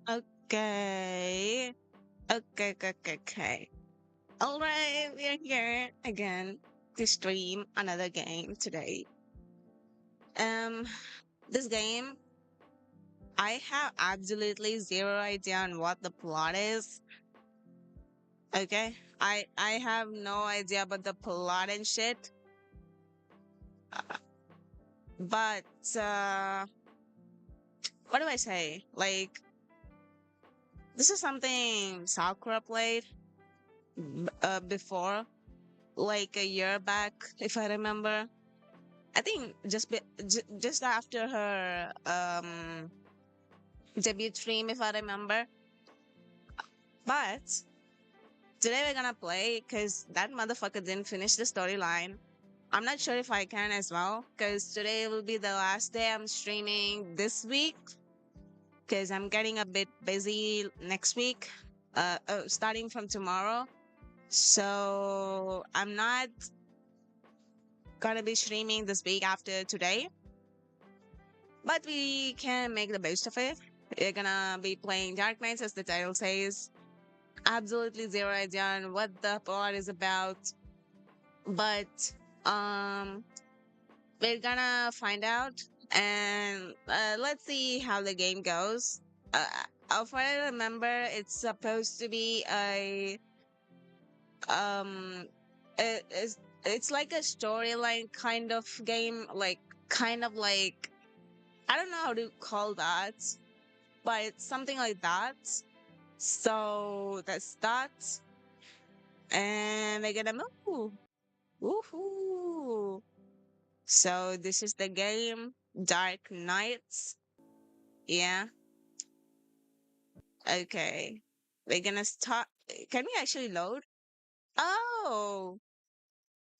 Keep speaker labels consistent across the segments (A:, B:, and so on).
A: Okay. Okay. All right, we are here again to stream another game today. Um, this game, I have absolutely zero idea on what the plot is. Okay, I have no idea about the plot and shit. Uh, But what do I say? Like, this is something Sakura played before, like a year back, if I remember. I think just after her debut stream, if I remember. But today we're gonna play because that motherfucker didn't finish the storyline. I'm not sure if I can as well because today will be the last day I'm streaming this week because I'm getting a bit busy next week, starting from tomorrow. So I'm not gonna be streaming this week after today, but we can make the best of it. We're gonna be playing Dark Knights as the title says. Absolutely zero idea on what the plot is about, but um, we're gonna find out and let's see how the game goes. Uh, if I remember, it's supposed to be a um, it's like a storyline kind of game, like kind of like I don't know how to call that, but it's something like that. So that's that, and we're gonna move. Woohoo! So this is the game, Dark Knights. Yeah. Okay. We're gonna start. Can we actually load? Oh,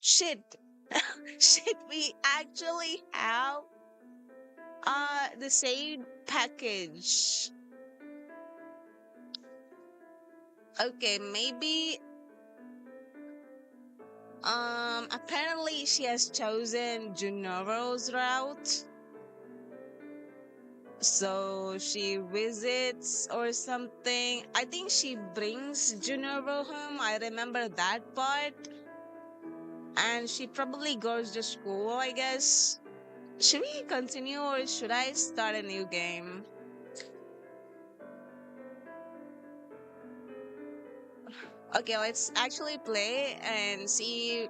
A: shit. Shit, we actually have the saved package. Okay, maybe apparently she has chosen Junoro's route. So she visits or something. I think she brings Junoro home. I remember that part. And she probably goes to school, I guess. Should we continue or should I start a new game? Okay, let's actually play and see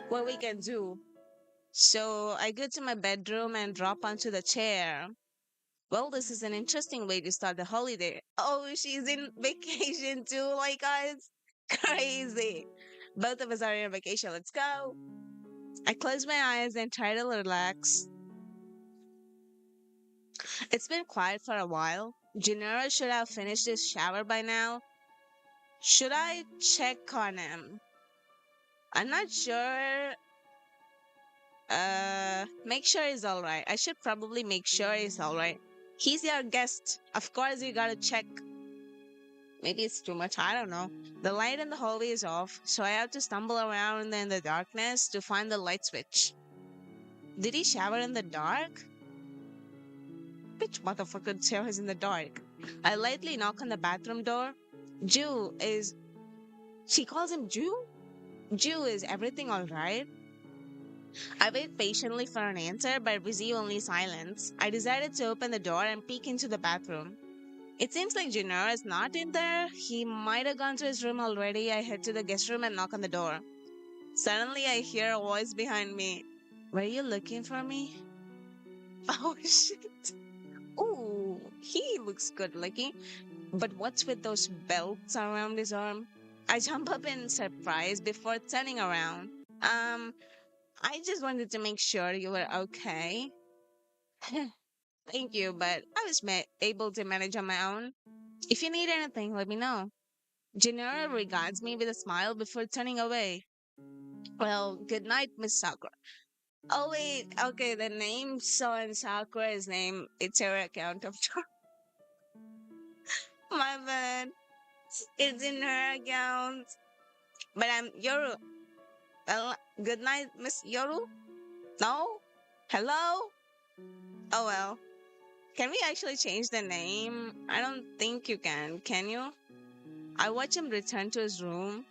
A: what we can do. So I go to my bedroom and drop onto the chair. Well, this is an interesting way to start the holiday. Oh, she's in vacation too, like us. Crazy. Both of us are on vacation. Let's go. I close my eyes and try to relax. It's been quiet for a while. Gennaro should have finished his shower by now. Should I check on him? I'm not sure. Make sure he's alright. I should probably make sure he's alright. He's your guest. Of course, you gotta check. Maybe it's too much, I don't know. The light in the hallway is off, so I have to stumble around in the darkness to find the light switch. Did he shower in the dark? Which motherfucker showers in the dark? I lightly knock on the bathroom door. Jew is. She calls him Jew? Jew, is everything alright? I wait patiently for an answer, but receive only silence. I decided to open the door and peek into the bathroom. It seems like Junior is not in there. He might have gone to his room already. I head to the guest room and knock on the door. Suddenly, I hear a voice behind me. Were you looking for me? Oh shit. Ooh, he looks good looking. But what's with those belts around his arm? I jump up in surprise before turning around. I just wanted to make sure you were okay. Thank you, but I was able to manage on my own. If you need anything, let me know. Gennaro regards me with a smile before turning away. Well, good night, Miss Sakura. Oh wait, okay, the name so in Sakura's name, it's her account of my bad. It's in her account. But I'm Yoru. Well, good night, Miss Yoru. No? Hello? Oh well. Can we actually change the name? I don't think you can you? I watch him return to his room.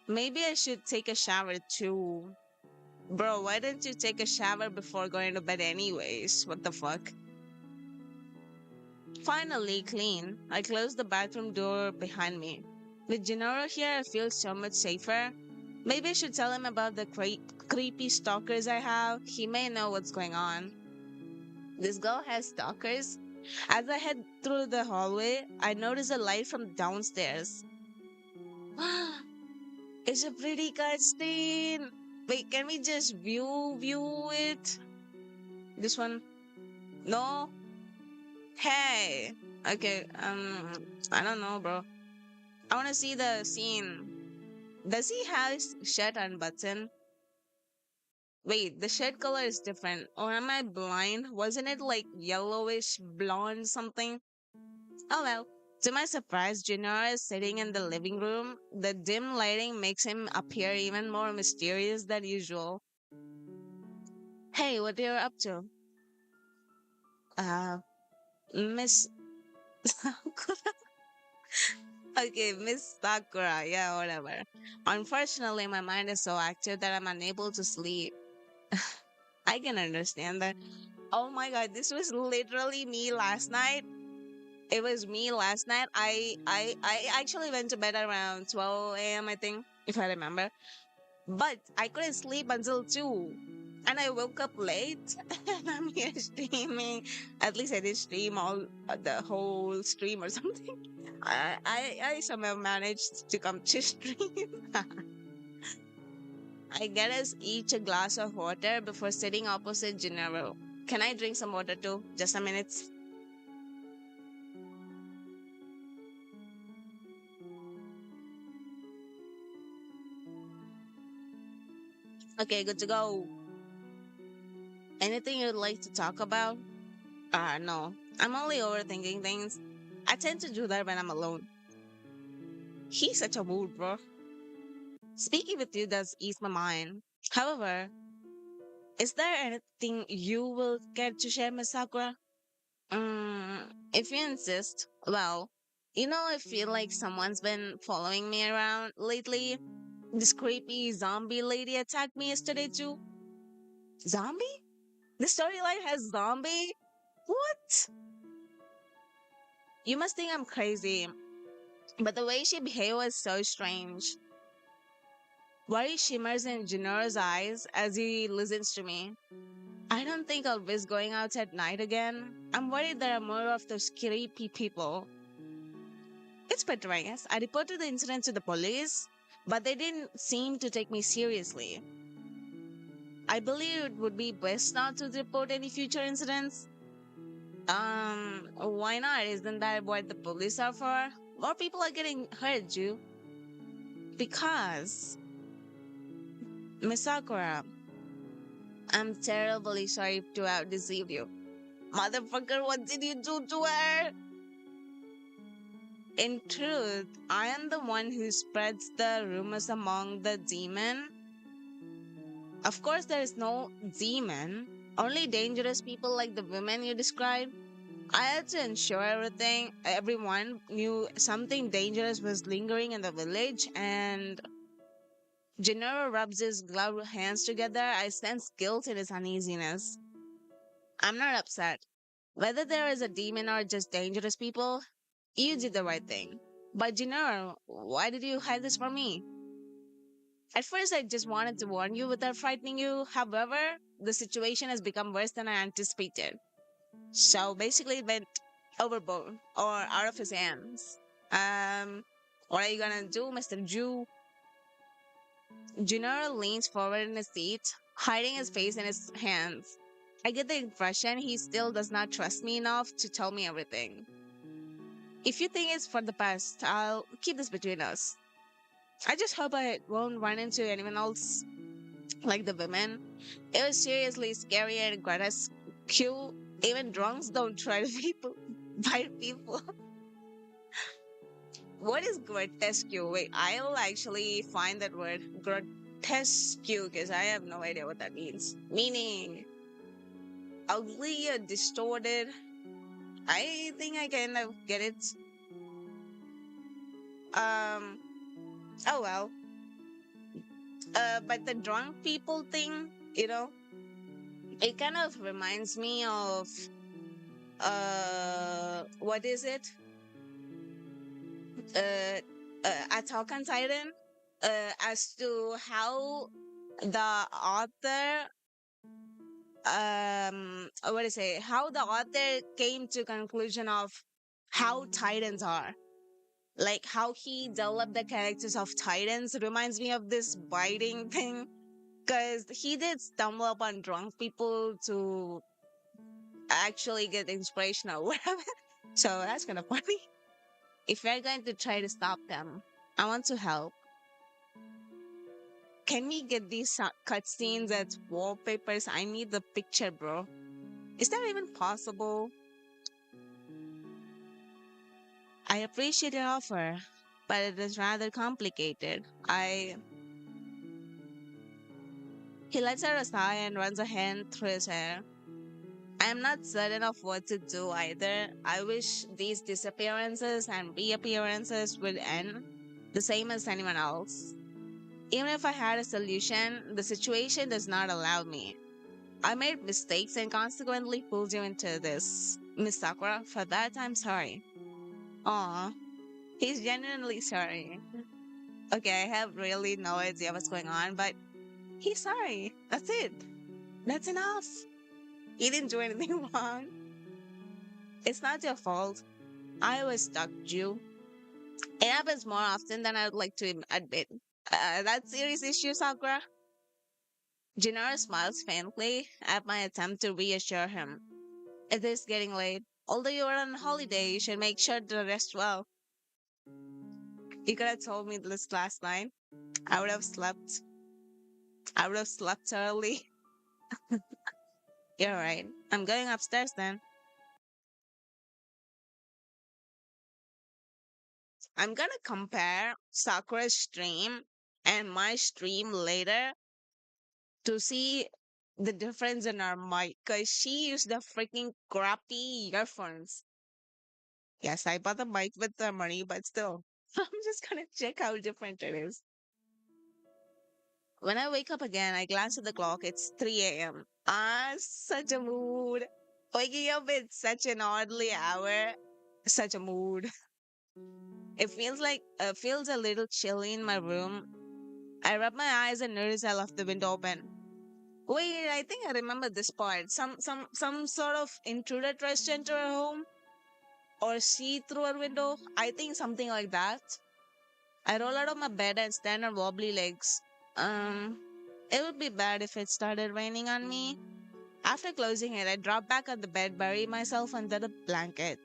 A: Maybe I should take a shower too. Bro, why didn't you take a shower before going to bed anyways? What the fuck? Finally clean, I closed the bathroom door behind me. With Gennaro here, I feel so much safer. Maybe I should tell him about the creepy stalkers I have. He may know what's going on. This girl has stalkers. As I head through the hallway, I notice a light from downstairs. It's a pretty cutscene. Wait, can we just view it? This one? No? Hey. Okay, I don't know, bro. I want to see the scene. Does he have his shirt unbuttoned? Wait, the shirt color is different. Or am I blind? Wasn't it like yellowish blonde something? Oh well. To my surprise, Junior is sitting in the living room. The dim lighting makes him appear even more mysterious than usual. Hey, what are you up to? Uh, Miss Sakura. Okay, Miss Sakura. Yeah, whatever. Unfortunately, my mind is so active that I'm unable to sleep. I can understand that. Oh my god, this was literally me last night. It was me last night. I actually went to bed around 12 a.m. I think, if I remember. But I couldn't sleep until 2. And I woke up late and I'm here streaming. At least I did stream all the whole stream or something. I somehow managed to come to stream. I get us each a glass of water before sitting opposite Gennaro. Can I drink some water too? Just a minute. Okay, good to go. Anything you'd like to talk about? No. I'm only overthinking things. I tend to do that when I'm alone. He's such a mood, bro. Speaking with you does ease my mind. However, is there anything you will care to share, Miss Sakura? If you insist. Well, I feel like someone's been following me around lately. This creepy zombie lady attacked me yesterday too. Zombie? The storyline has zombie? What? You must think I'm crazy, but the way she behaved was so strange. Worry shimmers in Junoro's eyes as he listens to me. I don't think I'll risk going out at night again. I'm worried there are more of those creepy people. It's better, I guess. I reported the incident to the police, but they didn't seem to take me seriously. I believe it would be best not to report any future incidents. Why not? Isn't that what the police are for? More people are getting hurt, Ju. Because, Miss Sakura, I'm terribly sorry to have deceived you. Motherfucker, what did you do to her? In truth, I am the one who spreads the rumors among the demon. Of course, there is no demon, only dangerous people like the women you described. I had to ensure everyone knew something dangerous was lingering in the village, and Gennaro rubs his gloved hands together. I sense guilt in his uneasiness. I'm not upset. Whether there is a demon or just dangerous people, you did the right thing. But Gennaro, why did you hide this from me? At first, I just wanted to warn you without frightening you. However, the situation has become worse than I anticipated. So basically, it went overboard or out of his hands. Um, what are you gonna do, Mr. Jew? Gennaro leans forward in his seat, hiding his face in his hands. I get the impression he still does not trust me enough to tell me everything. If you think it's for the best, I'll keep this between us. I just hope I won't run into anyone else like the women. It was seriously scary and grotesque. Even drunks don't try to people bite people. What is grotesque? Wait, I'll actually find that word grotesque because I have no idea what that means. Meaning ugly or distorted. I think I kind of get it. Um, oh well. But the drunk people thing, it kind of reminds me of what is it? Uh, Attack on Titan. As to how the author what is it? How the author came to conclusion of how Titans are. Like how he developed the characters of Titans reminds me of this biting thing because he did stumble upon drunk people to actually get inspiration or whatever. So that's kind of funny. If we're going to try to stop them, I want to help. Can we get these cutscenes as wallpapers? I need the picture, bro. Is that even possible? I appreciate your offer, but it is rather complicated. He lets out a sigh and runs a hand through his hair. I am not certain of what to do either. I wish these disappearances and reappearances would end the same as anyone else. Even if I had a solution, the situation does not allow me. I made mistakes and consequently pulled you into this. Miss Sakura, for that I'm sorry. Aw, he's genuinely sorry. Okay, I have really no idea what's going on, but he's sorry. That's it. That's enough. He didn't do anything wrong. It's not your fault. I always stalked you. It happens more often than I would like to admit. That serious issue, Sakura? Gennaro smiles faintly at my attempt to reassure him. It is getting late. Although you are on holiday, you should make sure to rest well. You could have told me this last night. I would have slept. I would have slept early. You're right. I'm going upstairs then. I'm gonna compare Sakura's stream and my stream later to see the difference in our mic because she used the freaking crappy earphones. Yes, I bought the mic with the money, but still, I'm just gonna check how different it is. When I wake up again, I glance at the clock. It's 3 a.m. Ah, such a mood. Waking up at such an oddly hour, such a mood. It feels a little chilly in my room. I rub my eyes and notice I left the window open. Wait, I think I remember this part. Some sort of intruder tries to enter her home or see through her window. I think something like that. I roll out of my bed and stand on wobbly legs. Um, it would be bad if it started raining on me. After closing it, I drop back on the bed, bury myself under the blanket.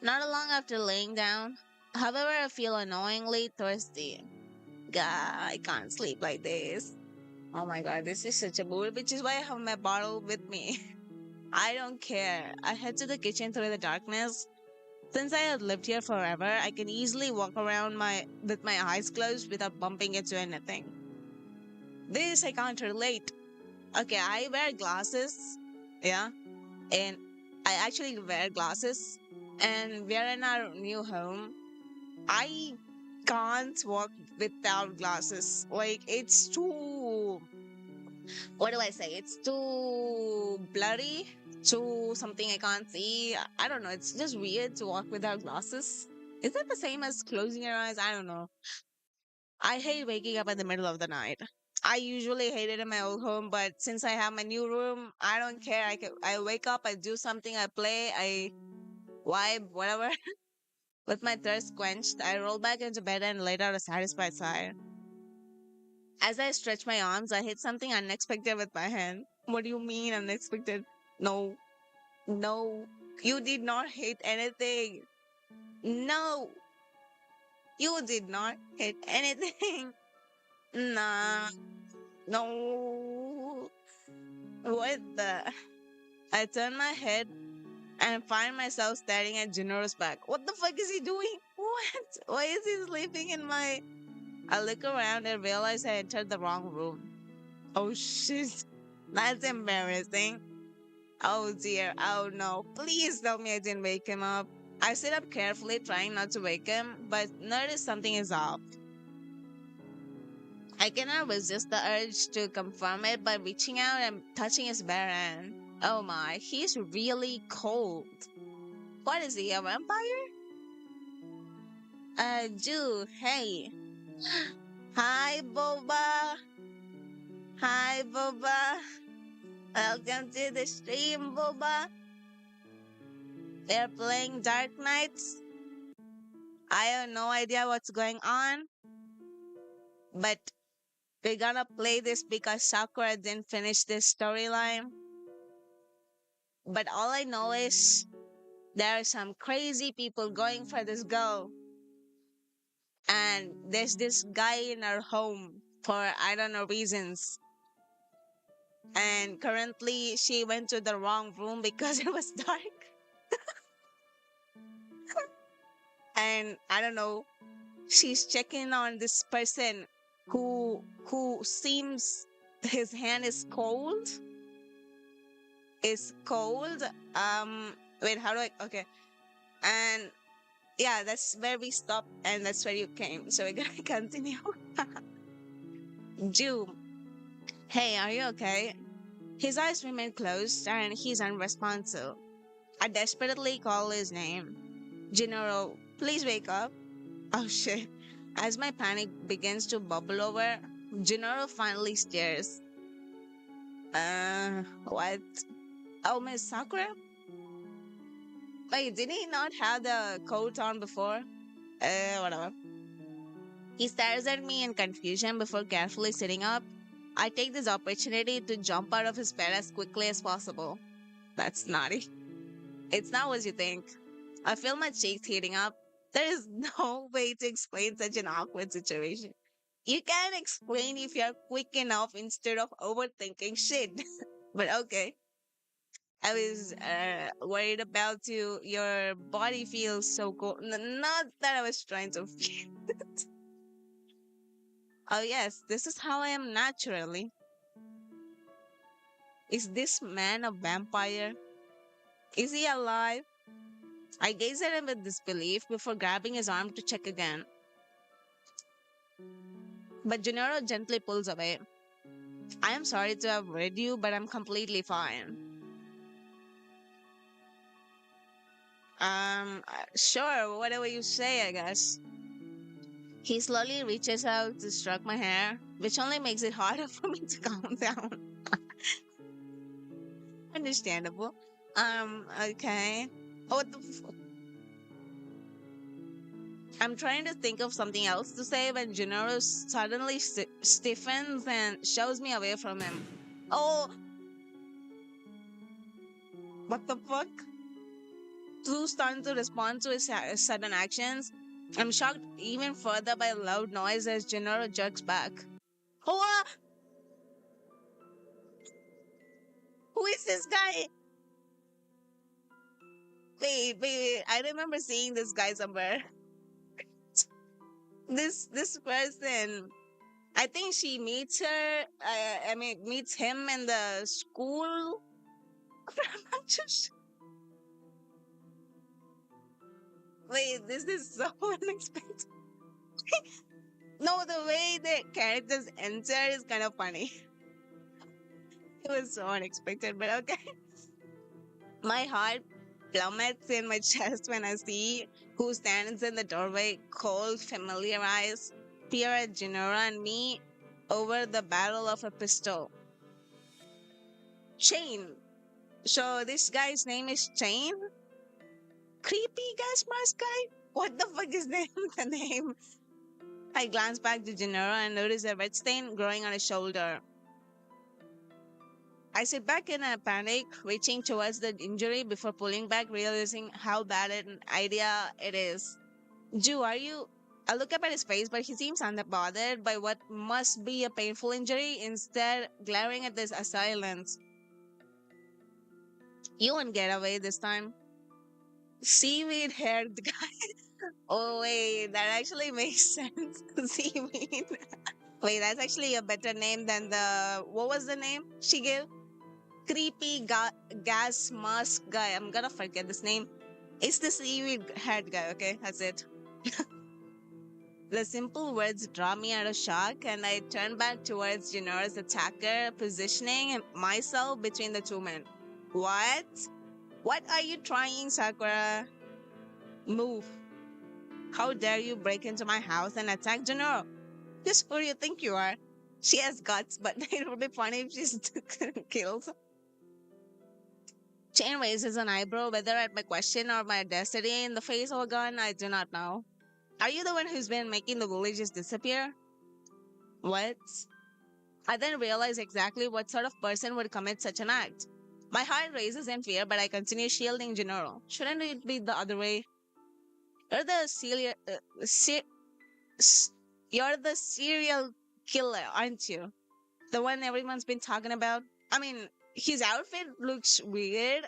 A: Not long after laying down, however, I feel annoyingly thirsty. God, I can't sleep like this. Oh my god, this is such a mood, which is why I have my bottle with me. I don't care. I head to the kitchen through the darkness. Since I have lived here forever, I can easily walk around with my eyes closed without bumping into anything. This I can't relate. Okay, I wear glasses. Yeah, and I actually wear glasses. And we're in our new home. I can't walk without glasses. Like it's too, what do I say? It's too blurry, too something I can't see. I don't know. It's just weird to walk without glasses. Is that the same as closing your eyes? I don't know. I hate waking up in the middle of the night. I usually hate it in my old home, but since I have my new room, I don't care. I wake up, I do something, I play, I vibe, whatever. With my thirst quenched, I roll back into bed and let out a satisfied sigh. As I stretch my arms, I hit something unexpected with my hand. What do you mean unexpected? No, no, you did not hit anything. No, you did not hit anything. Nah, no. What the? I turn my head and find myself staring at Juno's back. What the fuck is he doing? What? Why is he sleeping in my... I look around and realize I entered the wrong room. Oh shit. That's embarrassing. Oh dear, oh no. Please tell me I didn't wake him up. I sit up carefully, trying not to wake him, but notice something is off. I cannot resist the urge to confirm it by reaching out and touching his bare end. Oh my, he's really cold. What is he, a vampire? Jew, hey. Hi, Boba. Hi, Boba. Welcome to the stream, Boba. They're playing Dark Knights. I have no idea what's going on, but we're gonna play this because Sakura didn't finish this storyline. But all I know is there are some crazy people going for this girl, and there's this guy in her home for I don't know reasons. And currently, she went to the wrong room because it was dark. And I don't know, she's checking on this person who seems his hand is cold. Is cold. Wait, how do I? Okay, and yeah, that's where we stopped, and that's where you came. So we're gonna continue. Jew, hey, are you okay? His eyes remain closed, and he's unresponsive. I desperately call his name. Gennaro, please wake up. Oh shit. As my panic begins to bubble over, Gennaro finally stares. What? Oh, Miss Sakura? Wait, did he not have the coat on before? Whatever. He stares at me in confusion before carefully sitting up. I take this opportunity to jump out of his bed as quickly as possible. That's naughty. It's not what you think. I feel my cheeks heating up. There is no way to explain such an awkward situation. You can't explain if you're quick enough instead of overthinking shit. But okay. I was worried about you. Your body feels so cold. Not that I was trying to feel it. Oh, yes, this is how I am naturally. Is this man a vampire? Is he alive? I gaze at him with disbelief before grabbing his arm to check again. But Gennaro gently pulls away. I am sorry to have worried you, but I'm completely fine. Sure, whatever you say, I guess. He slowly reaches out to stroke my hair, which only makes it harder for me to calm down. Understandable. Okay. Oh, what the I'm trying to think of something else to say when Gennaro suddenly stiffens and shoves me away from him. Oh, what the fuck? Too stunned to respond to his sudden actions, I'm shocked even further by a loud noise as Gennaro jerks back. Oh, who is this guy? Wait, I remember seeing this guy somewhere. This person. I think she meets her. I mean, meets him in the school. I'm not just. Wait, this is so unexpected. No, the way the characters enter is kind of funny. It was so unexpected, but okay. My heart plummets in my chest when I see who stands in the doorway, cold, familiar eyes, peer at Gennaro and me over the barrel of a pistol. Shane. So this guy's name is Shane? Creepy gas mask guy? What the fuck is the name? I glance back to Gennaro and notice a red stain growing on his shoulder. I sit back in a panic, reaching towards the injury before pulling back, realizing how bad an idea it is. Jew, are you? I look up at his face, but he seems unbothered by what must be a painful injury, instead glaring at this assailant. You won't get away this time. Seaweed haired guy. Oh, wait, that actually makes sense. Seaweed. Wait, that's actually a better name than the. What was the name she gave? creepy gas mask guy. I'm gonna forget this name. It's the seaweed head guy, okay? That's it. The simple words draw me out of shock, and I turn back towards Jinora's attacker, positioning myself between the two men. What? What are you trying, Sakura? Move. How dare you break into my house and attack Jinora? Just who do you think you are? She has guts, but it would be funny if she's killed. Chain raises an eyebrow, whether at my question or my destiny in the face of a gun, I do not know. Are you the one who's been making the villages disappear? What? I then realize exactly what sort of person would commit such an act. My heart races in fear, but I continue shielding Gennaro. Shouldn't it be the other way? You're the serial, s- you're the serial killer, aren't you? The one everyone's been talking about. I mean, his outfit looks weird,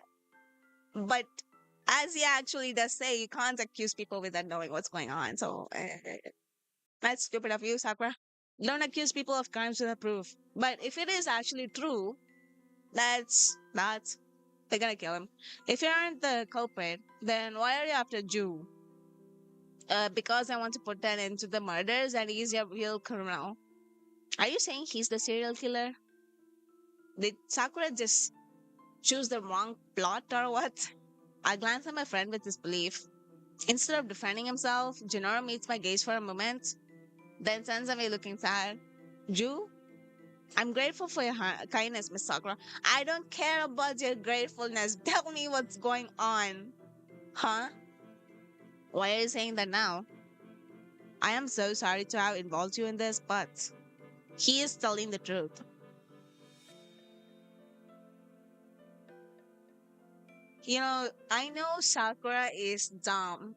A: but as he actually does say, you can't accuse people without knowing what's going on. So that's stupid of you, Sakura. Don't accuse people of crimes without proof. But if it is actually true, that's they're gonna kill him. If you aren't the culprit, then why are you after Jew? Because I want to put an end to the murders and he's a real criminal. Are you saying he's the serial killer? Did Sakura just choose the wrong plot or what? I glance at my friend with disbelief. Instead of defending himself, Gennaro meets my gaze for a moment, then sends away looking sad. Jew? I'm grateful for your kindness, Miss Sakura. I don't care about your gratefulness. Tell me what's going on. Huh? Why are you saying that now? I am so sorry to have involved you in this, but he is telling the truth. I know Sakura is dumb,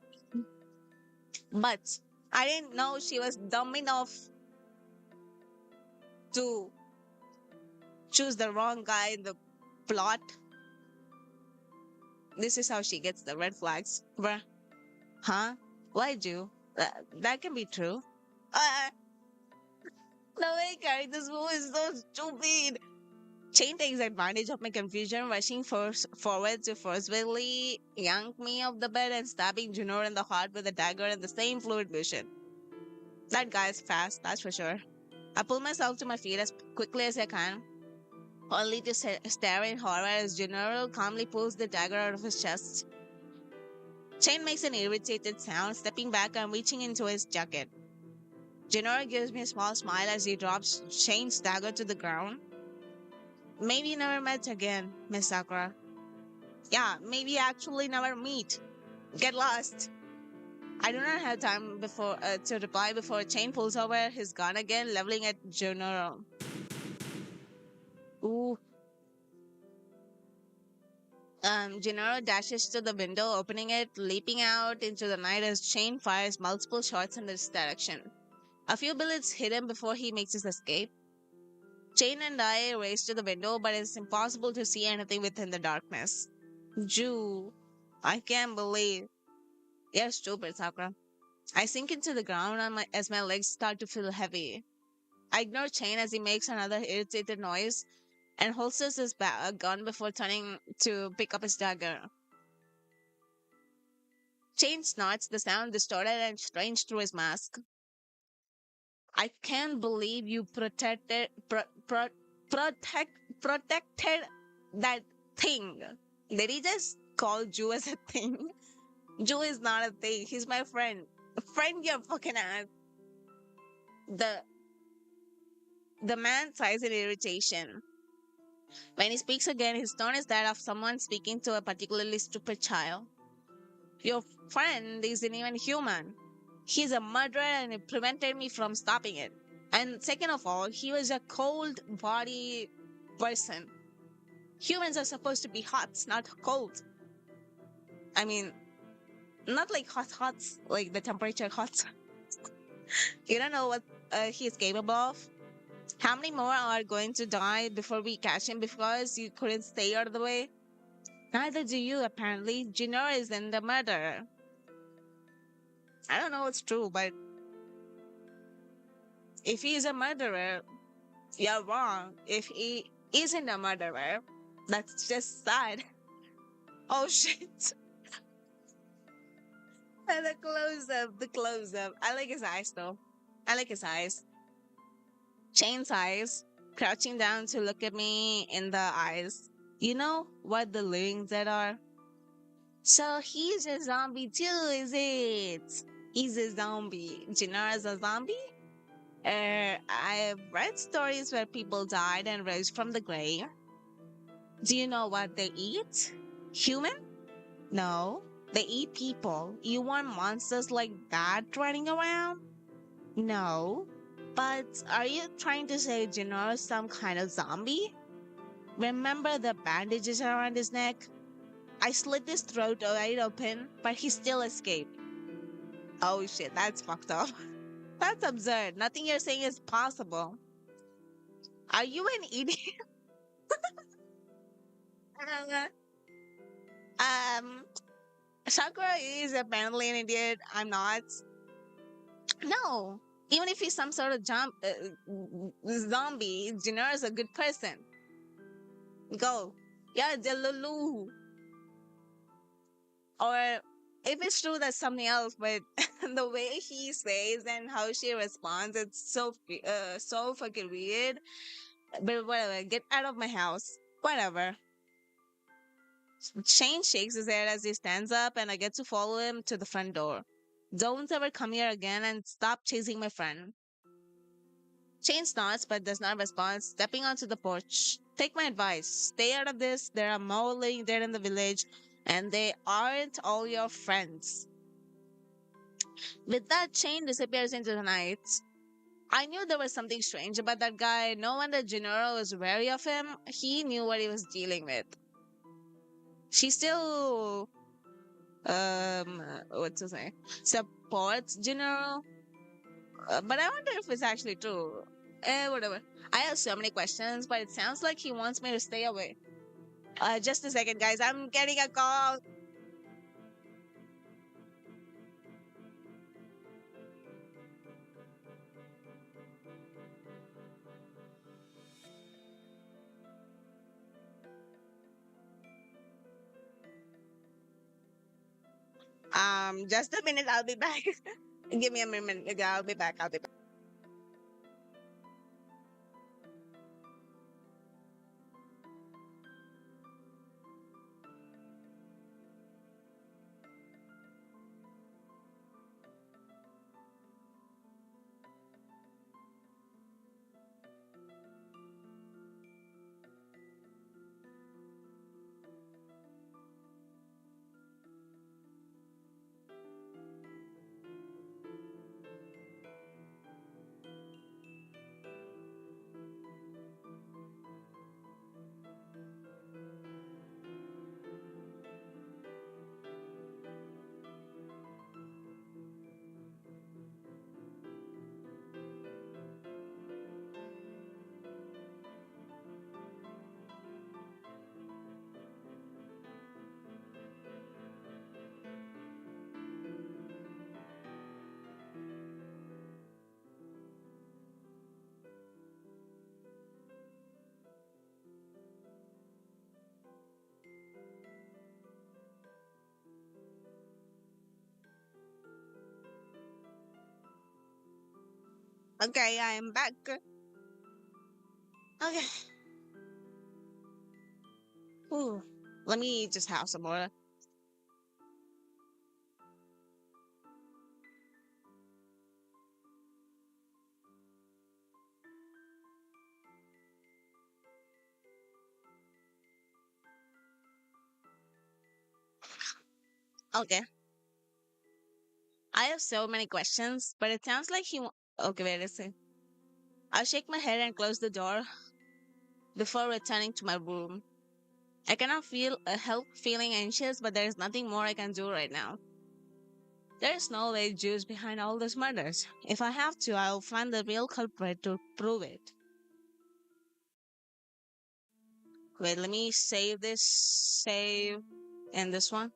A: but I didn't know she was dumb enough to choose the wrong guy in the plot. This is how she gets the red flags. Bruh. Huh? Why do? That can be true. Uh, the way carrying this movie is so stupid. Chain takes advantage of my confusion, rushing forward to forcefully yank me off the bed and stabbing Junor in the heart with a dagger in the same fluid motion. That guy is fast, that's for sure. I pull myself to my feet as quickly as I can, only to stare in horror as Junor calmly pulls the dagger out of his chest. Chain makes an irritated sound, stepping back and reaching into his jacket. Junor gives me a small smile as he drops Chain's dagger to the ground. Maybe never met again, Miss Sakura. Yeah, maybe actually never meet. Get lost. I do not have time before to reply before Chain pulls over his gun again, leveling at Junoro. Ooh. Junoro dashes to the window, opening it, leaping out into the night as Chain fires multiple shots in this direction. A few bullets hit him before he makes his escape. Chain and I race to the window, but it's impossible to see anything within the darkness. Ju, I can't believe. You're stupid, Sakura. I sink into the ground as my legs start to feel heavy. I ignore Chain as he makes another irritated noise and holsters his gun before turning to pick up his dagger. Chain snorts, the sound distorted and strange through his mask. I can't believe you protected that thing. Did he just call Jew as a thing? Jew is not a thing. He's my friend. Friend your fucking ass. The the man sighs in irritation. When he speaks again, his tone is that of someone speaking to a particularly stupid child. Your friend isn't even human. He's a murderer and he prevented me from stopping it. And second of all, he was a cold body person. Humans are supposed to be hot, not cold. I mean, not like hot, like the temperature hot. You don't know what he's capable of. How many more are going to die before we catch him because you couldn't stay out of the way? Neither do you, apparently. Junior isn't the murderer. I don't know what's true, but if he is a murderer, you're wrong. If he isn't a murderer, That's just sad. Oh shit. And the close up, the close up. I like his eyes though. I like his eyes. Shane's eyes, crouching down to look at me in the eyes. You know what the living dead are? So he's a zombie too, is it? He's a zombie. Jinara's a zombie? I've read stories where people died and rose from the grave. Do you know what they eat? Human? No. They eat people. You want monsters like that running around? No. But are you trying to say Jinora is some kind of zombie? Remember the bandages around his neck? I slit his throat wide open, but he still escaped. Oh shit, that's fucked up. That's absurd. Nothing you're saying is possible. Are you an idiot? um, Sakura is apparently an idiot. I'm not. No. Even if he's some sort of zombie, Jinora is a good person. Go. Yeah, Delulu. Or if it's true, that's something else. But the way he says and how she responds, it's so fucking weird. But whatever, get out of my house. Whatever. Shane shakes his head as he stands up, and I get to follow him to the front door. Don't ever come here again and stop chasing my friend. Shane nods but does not respond, stepping onto the porch. Take my advice. Stay out of this. There are more living there in the village, and they aren't all your friends. With that, Shane disappears into the night. I knew there was something strange about that guy. No wonder Gennaro was wary of him. He knew what he was dealing with. She still, what to say, supports Gennaro, but I wonder if it's actually true. Whatever. I have so many questions, but it sounds like he wants me to stay away. Just a second, guys. I'm getting a call. Just a minute. I'll be back. Give me a minute. I'll be back. I'll be back. Okay, I am back. Okay. Ooh. Let me just have some more. Okay. I have so many questions, but it sounds like Okay, wait a second. I'll shake my head and close the door before returning to my room. I cannot help feeling anxious, but there is nothing more I can do right now. There is no way Jews behind all these murders. If I have to, I'll find the real culprit to prove it. Wait, let me save this. Save. And this one.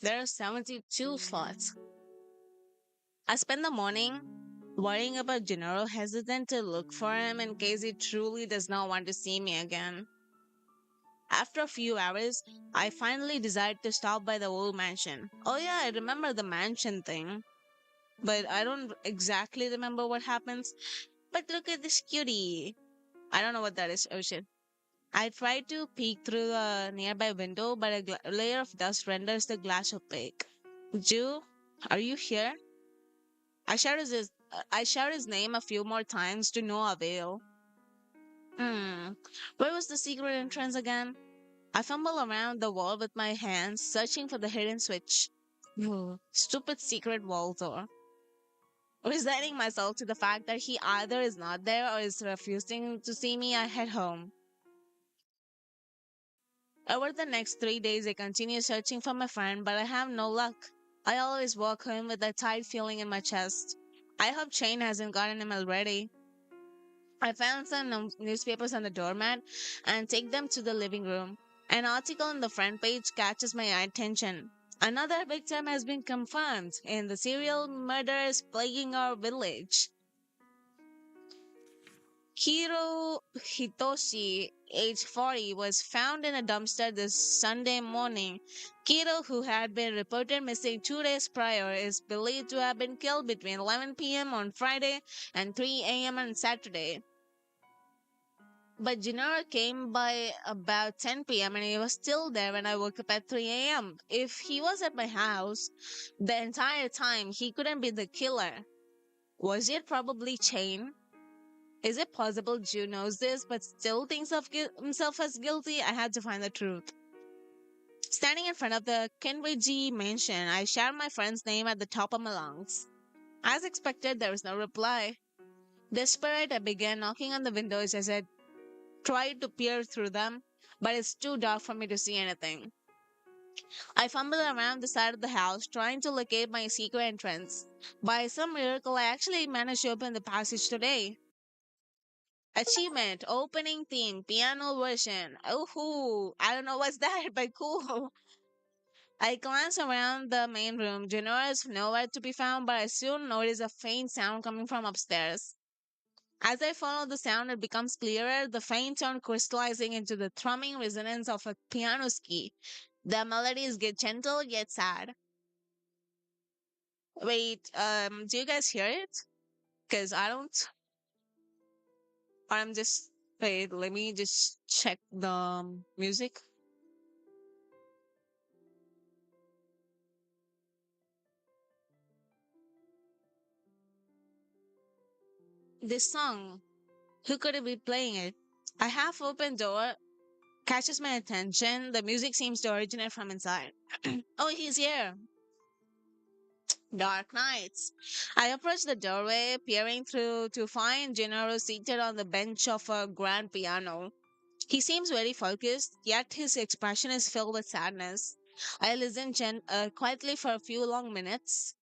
A: There are 72 slots. I spend the morning worrying about Gennaro, hesitant to look for him in case he truly does not want to see me again. After a few hours, I finally decided to stop by the old mansion. Oh, yeah, I remember the mansion thing, but I don't exactly remember what happens. But look at this cutie. I don't know what that is. Oh, shit. I tried to peek through the nearby window, but a layer of dust renders the glass opaque. Jew, are you here? I shouted his name a few more times to no avail. Hmm. Where was the secret entrance again? I fumble around the wall with my hands, searching for the hidden switch. Ugh, stupid secret wall door. Resigning myself to the fact that he either is not there or is refusing to see me, I head home. Over the next 3 days, I continue searching for my friend, but I have no luck. I always walk home with a tight feeling in my chest. I hope Shane hasn't gotten him already. I found some newspapers on the doormat and take them to the living room. An article on the front page catches my attention. Another victim has been confirmed in the serial murders plaguing our village. Hiro Hitoshi, age 40, was found in a dumpster this Sunday morning. Kiro, who had been reported missing 2 days prior, is believed to have been killed between 11 p.m. on Friday and 3 a.m. on Saturday. But Gennaro came by about 10 p.m. and he was still there when I woke up at 3 a.m. If he was at my house the entire time, he couldn't be the killer. Was it probably Chain? Is it possible Jew knows this but still thinks of himself as guilty? I had to find the truth. Standing in front of the Kenweji mansion, I shouted my friend's name at the top of my lungs. As expected, there was no reply. Desperate, I began knocking on the windows as I tried to peer through them, but it's too dark for me to see anything. I fumbled around the side of the house trying to locate my secret entrance. By some miracle, I actually managed to open the passage today. Achievement, opening theme, piano version. Oh, I don't know what's that, but cool. I glanced around the main room. Genoa is nowhere to be found, but I soon noticed a faint sound coming from upstairs. As I follow the sound, it becomes clearer, the faint tone crystallizing into the thrumming resonance of a piano's key. The melodies get gentle yet sad. Wait, do you guys hear it? Because I don't. Or I'm just. Wait, let me just check the music. This song, who could it be playing it? A half open door catches my attention. The music seems to originate from inside. Oh, he's here. Dark nights. I approach the doorway, peering through to find Gennaro seated on the bench of a grand piano. He seems very focused, yet his expression is filled with sadness. I listen quietly for a few long minutes.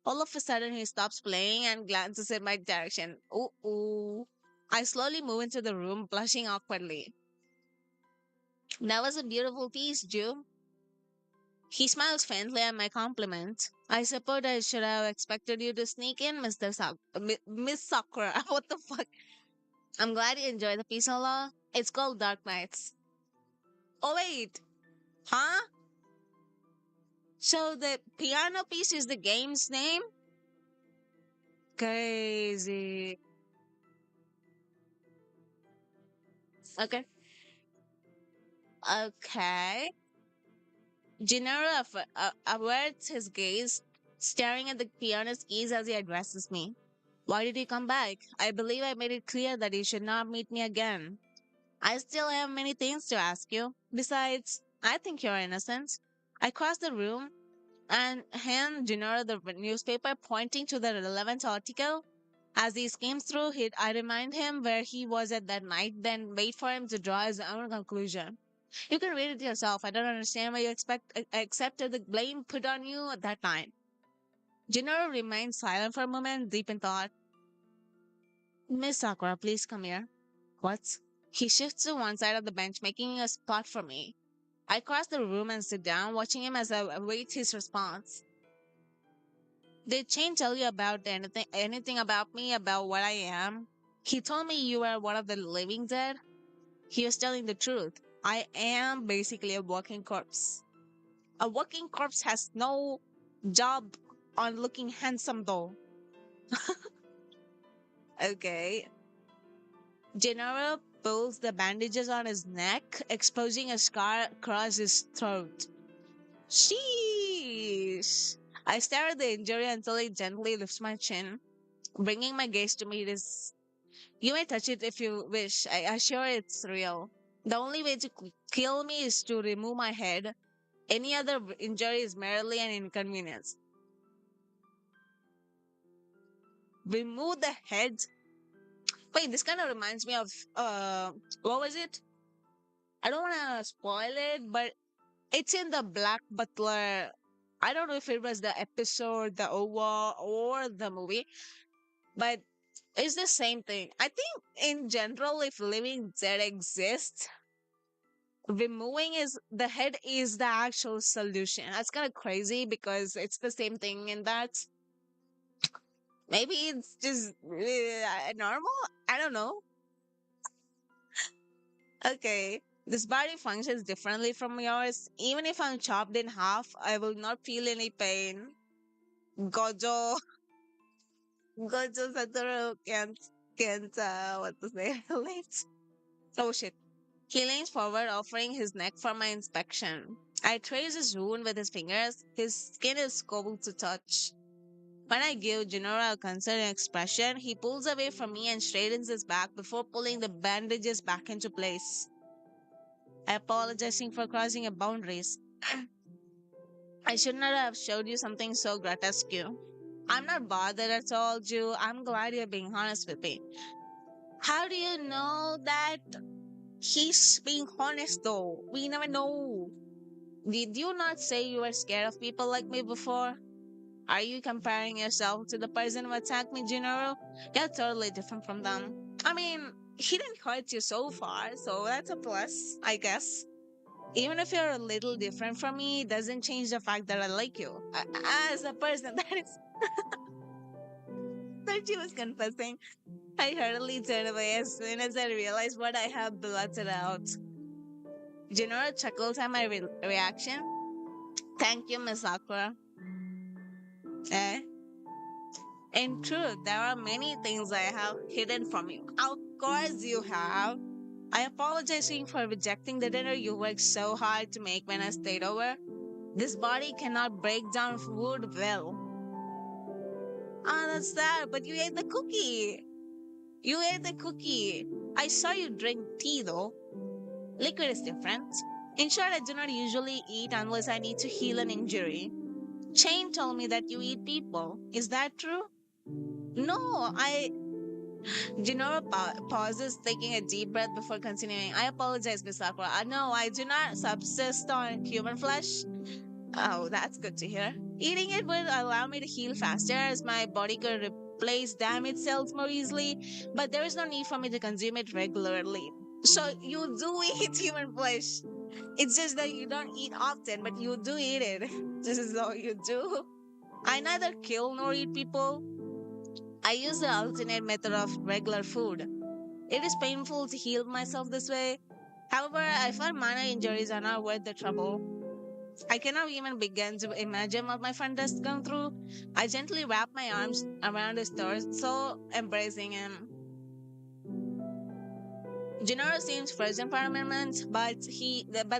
A: All of a sudden, he stops playing and glances in my direction. Ooh, ooh. I slowly move into the room, blushing awkwardly. That was a beautiful piece, Jew. He smiles faintly at my compliment. I suppose I should have expected you to sneak in, Miss Sakura. What the fuck? I'm glad you enjoyed the piece a lot. It's called Dark Nights. Oh, wait. Huh? So the piano piece is the game's name? Crazy. Okay. Okay. Gennaro averts his gaze, staring at the piano's keys as he addresses me. Why did you come back? I believe I made it clear that you should not meet me again. I still have many things to ask you. Besides, I think you're innocent. I cross the room and hand Gennaro the newspaper, pointing to the relevant article. As he skims through it, I remind him where he was at that night, then wait for him to draw his own conclusion. You can read it yourself. I don't understand why you accepted the blame put on you at that night. Gennaro remains silent for a moment, deep in thought. Miss Sakura, please come here. What? He shifts to one side of the bench, making a spot for me. I cross the room and sit down, watching him as I await his response. Did Shane tell you about anything about me, about what I am? He told me you were one of the living dead. He was telling the truth. I am basically a walking corpse. A walking corpse has no job on looking handsome though. Okay. General pulls the bandages on his neck, exposing a scar across his throat. Sheesh! I stare at the injury until it gently lifts my chin, bringing my gaze to meet his. You may touch it if you wish. I assure it's real. The only way to kill me is to remove my head. Any other injury is merely an inconvenience. Remove the head. Wait, this kind of reminds me of what was it? I don't want to spoil it, but it's in the Black Butler. I don't know if it was the episode, the OVA, or the movie, but it's the same thing. I think in general, if living dead exists, removing is the head is the actual solution. That's kind of crazy because it's the same thing in that. Maybe it's just normal. I don't know. Okay. This body functions differently from yours. Even if I'm chopped in half, I will not feel any pain. Gojo, Gojo Satoru can't what to say, relate. Oh shit. He leans forward, offering his neck for my inspection. I trace his wound with his fingers. His skin is cold to touch. When I give General a concerned expression, he pulls away from me and straightens his back before pulling the bandages back into place. Apologizing for crossing your boundaries. I should not have showed you something so grotesque. I'm not bothered at all, Jew. I'm glad you're being honest with me. How do you know that he's being honest though? We never know. Did you not say you were scared of people like me before? Are you comparing yourself to the person who attacked me, Gennaro? You're totally different from them. I mean, he didn't hurt you so far, so that's a plus, I guess. Even if you're a little different from me, it doesn't change the fact that I like you. As a person, that is that she was confessing. I hurriedly turned away as soon as I realized what I had blurted out. Gennaro chuckled at my reaction. Thank you, Miss Sakura. Eh? In truth, there are many things I have hidden from you. Of course you have. I apologize for rejecting the dinner you worked so hard to make when I stayed over. This body cannot break down food well. Ah, that's sad, but you ate the cookie. You ate the cookie. I saw you drink tea though. Liquid is different. In short, I do not usually eat unless I need to heal an injury. Shane told me that you eat people. Is that true? No, Jinora pauses, taking a deep breath before continuing. I apologize, Miss Sakura. No, I do not subsist on human flesh. Oh, that's good to hear. Eating it would allow me to heal faster as my body could replace damaged cells more easily, but there is no need for me to consume it regularly. So you do eat human flesh. It's just that you don't eat often, but you do eat it. This is all you do. I neither kill nor eat people. I use the alternate method of regular food. It is painful to heal myself this way. However, I find minor injuries are not worth the trouble. I cannot even begin to imagine what my friend has gone through. I gently wrap my arms around his torso, embracing him. Gennaro seems frozen for a moment, but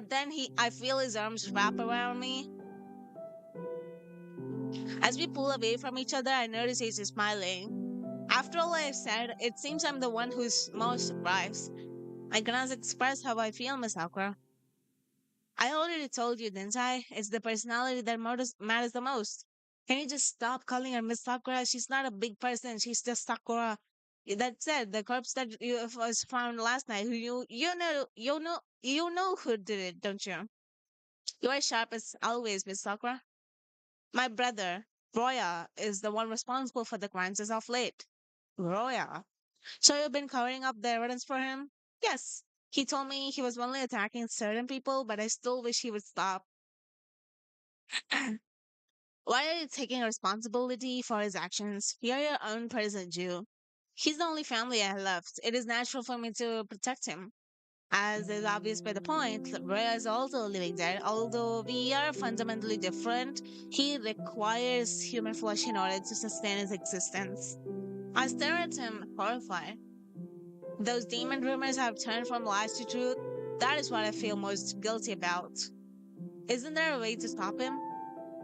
A: then I feel his arms wrap around me. As we pull away from each other, I notice he's smiling. After all I have said, it seems I'm the one who's most surprised. I cannot express how I feel, Miss Sakura. I already told you, didn't I? It's the personality that matters the most. Can you just stop calling her Miss Sakura? She's not a big person. She's just Sakura. That said, the corpse that was found last night. You know who did it, don't you? You are sharp as always, Miss Sakura. My brother, Roya, is the one responsible for the crimes as of late. Roya. So you've been covering up the evidence for him? Yes. He told me he was only attacking certain people, but I still wish he would stop. Why are you taking responsibility for his actions? You're your own person, Jew. He's the only family I have left. It is natural for me to protect him. As is obvious by the point, Rhea is also a living dead. Although we are fundamentally different, he requires human flesh in order to sustain his existence. I stare at him, horrified. Those demon rumors have turned from lies to truth. That is what I feel most guilty about. Isn't there a way to stop him?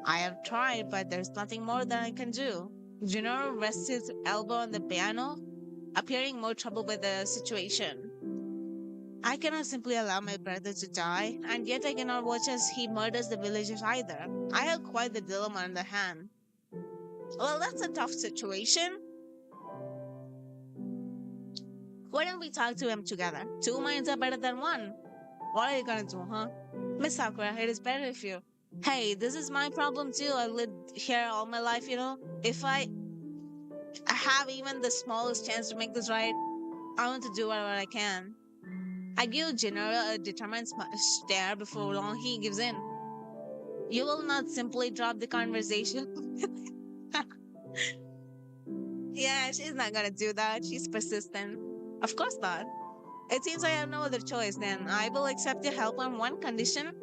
A: I have tried, but there's nothing more that I can do. Junoro rests his elbow on the piano, appearing more troubled by the situation. I cannot simply allow my brother to die, and yet I cannot watch as he murders the villagers either. I have quite the dilemma on the hand. Well, that's a tough situation. Why don't we talk to him together? Two minds are better than one. What are you gonna do, huh? Miss Sakura, it is better if you. Hey, this is my problem too. I lived here all my life, you know? If I have even the smallest chance to make this right, I want to do whatever I can. I give General a determined stare before long he gives in. You will not simply drop the conversation. Yeah, she's not gonna do that. She's persistent. Of course not. It seems I have no other choice then. I will accept your help on one condition.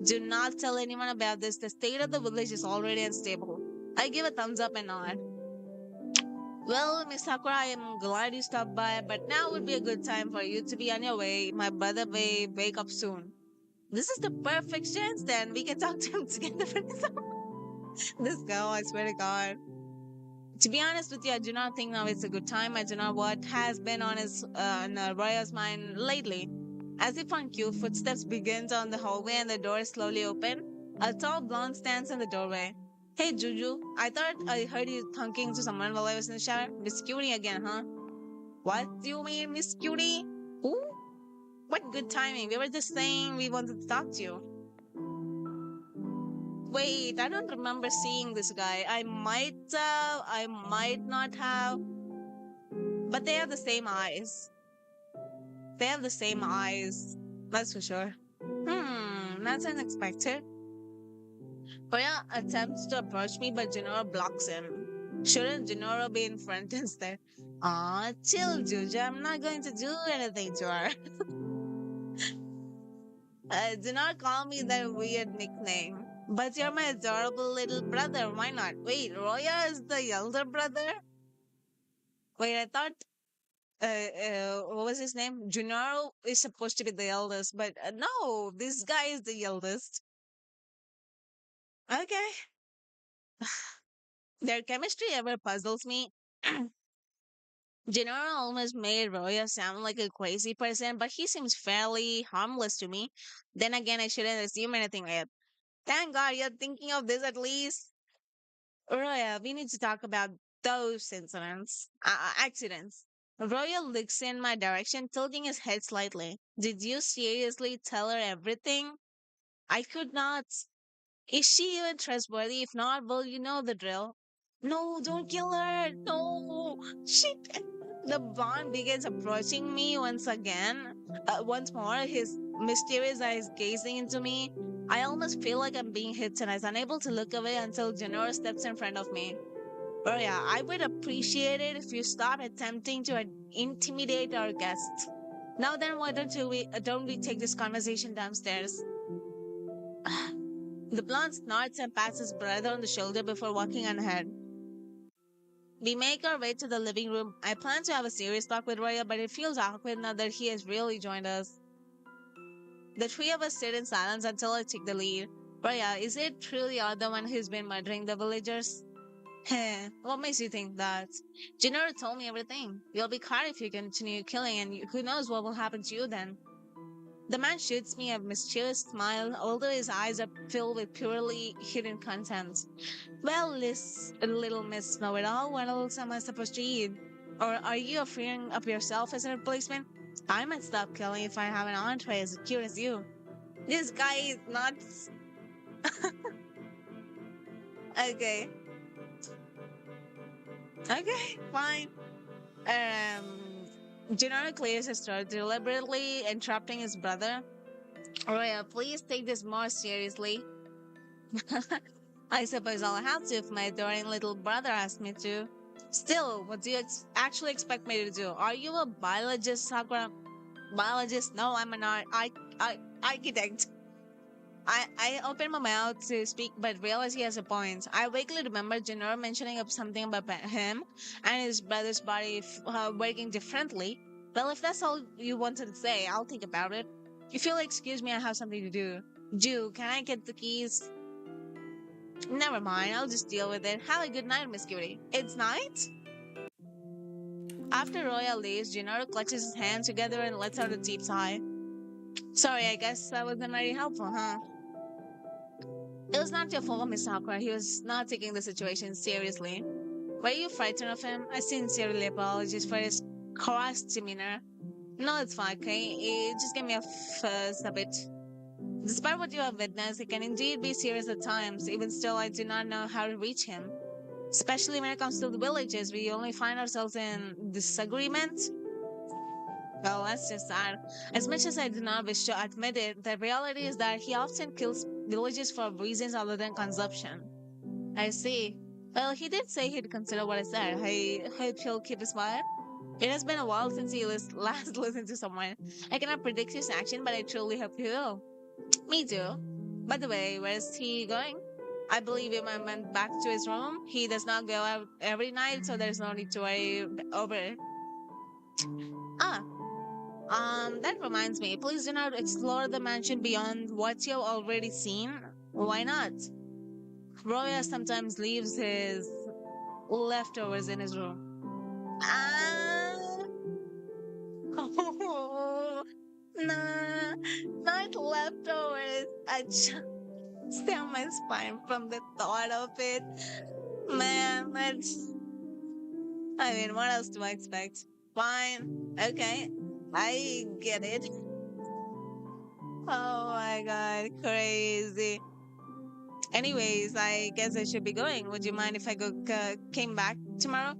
A: Do not tell anyone about this. The state of the village is already unstable. I give a thumbs up and nod. Well, Miss Sakura, I am glad you stopped by, but now would be a good time for you to be on your way. My brother may wake up soon. This is the perfect chance then. We can talk to him together for this. This girl, I swear to God. To be honest with you, I do not think now is a good time. I do not what has been on Raya's mind lately. As if on cue, footsteps begin on the hallway and the door is slowly open. A tall blonde stands in the doorway. Hey Juju, I thought I heard you talking to someone while I was in the shower. Miss Cutie again, huh? What do you mean, Miss Cutie? Who? What good timing. We were just saying we wanted to talk to you. Wait, I don't remember seeing this guy. I might not have, but they have the same eyes. They have the same eyes. That's for sure. That's unexpected. Koya attempts to approach me, but Jinoro blocks him. Shouldn't Jinoro be in front instead? Aw, chill, Juju. I'm not going to do anything to her. Do not call me that weird nickname. But you're my adorable little brother. Why not? Wait, Roya is the elder brother? Wait, I thought what was his name? Junaro is supposed to be the eldest, but no, this guy is the eldest. Okay. Their chemistry ever puzzles me. Junaro almost made Roya sound like a crazy person, but he seems fairly harmless to me. Then again, I shouldn't assume anything yet. Thank God you're thinking of this at least. Roya, we need to talk about those accidents. Royal looks in my direction, tilting his head slightly. Did you seriously tell her everything? I could not. Is she even trustworthy? If not, well, you know the drill. No, don't kill her. No. Shit. The blonde begins approaching me once again. Once more, his mysterious eyes gazing into me. I almost feel like I'm being hypnotized, unable to look away until Genora steps in front of me. Oh yeah, I would appreciate it if you stop attempting to intimidate our guests. Now then, why don't we take this conversation downstairs? The blonde snorts and pats his brother on the shoulder before walking on ahead. We make our way to the living room. I plan to have a serious talk with Roya, but it feels awkward now that he has really joined us. The three of us sit in silence until I take the lead. Roya, is it truly you're the one who's been murdering the villagers? Heh, what makes you think that? Jinoro told me everything. You'll be caught if you continue killing, and who knows what will happen to you then. The man shoots me a mischievous smile, although his eyes are filled with purely hidden contempt. Well, little Miss Know-it-all, what else am I supposed to eat? Or are you offering up yourself as a replacement? I might stop killing if I have an entree as cute as you. This guy is nuts. Okay. Okay, fine. Gennaro clears his throat, deliberately interrupting his brother. Roya, please take this more seriously. I suppose I'll have to if my adoring little brother asked me to. Still, what do you actually expect me to do? Are you a biologist, Sakura? Biologist? No, I'm an architect. I opened my mouth to speak, but realized he has a point. I vaguely remember Gennaro mentioning up something about him and his brother's body working differently. Well, if that's all you wanted to say, I'll think about it. If you'll excuse me, I have something to do. Jew, can I get the keys? Never mind, I'll just deal with it. Have a good night, Miss Cutie. It's night? After Roya leaves, Gennaro clutches his hands together and lets out a deep sigh. Sorry, I guess that wasn't very helpful, huh? It was not your fault, Miss Sakura. He was not taking the situation seriously. Were you frightened of him? I sincerely apologize for his crass demeanor. No, it's fine, okay? It just gave me a fuzz a bit. Despite what you have witnessed, he can indeed be serious at times. Even still, I do not know how to reach him. Especially when it comes to the villages, we only find ourselves in disagreement. Well, that's just sad. As much as I do not wish to admit it, the reality is that he often kills villages for reasons other than consumption. I see. Well, he did say he'd consider what I said. I hope he'll keep his word. It has been a while since he last listened to someone. I cannot predict his action, but I truly hope he will. Me too. By the way, where's he going? I believe he went back to his room. He does not go out every night, so there's no need to worry over it. Ah, that reminds me. Please do not explore the mansion beyond what you've already seen. Why not? Roya sometimes leaves his leftovers in his room. Ah, oh, nah, not leftovers. I just down my spine from the thought of it. Man, that's. I mean, what else do I expect? Fine. Okay. I get it. Oh my god, crazy. Anyways, I guess I should be going. Would you mind if I came back tomorrow?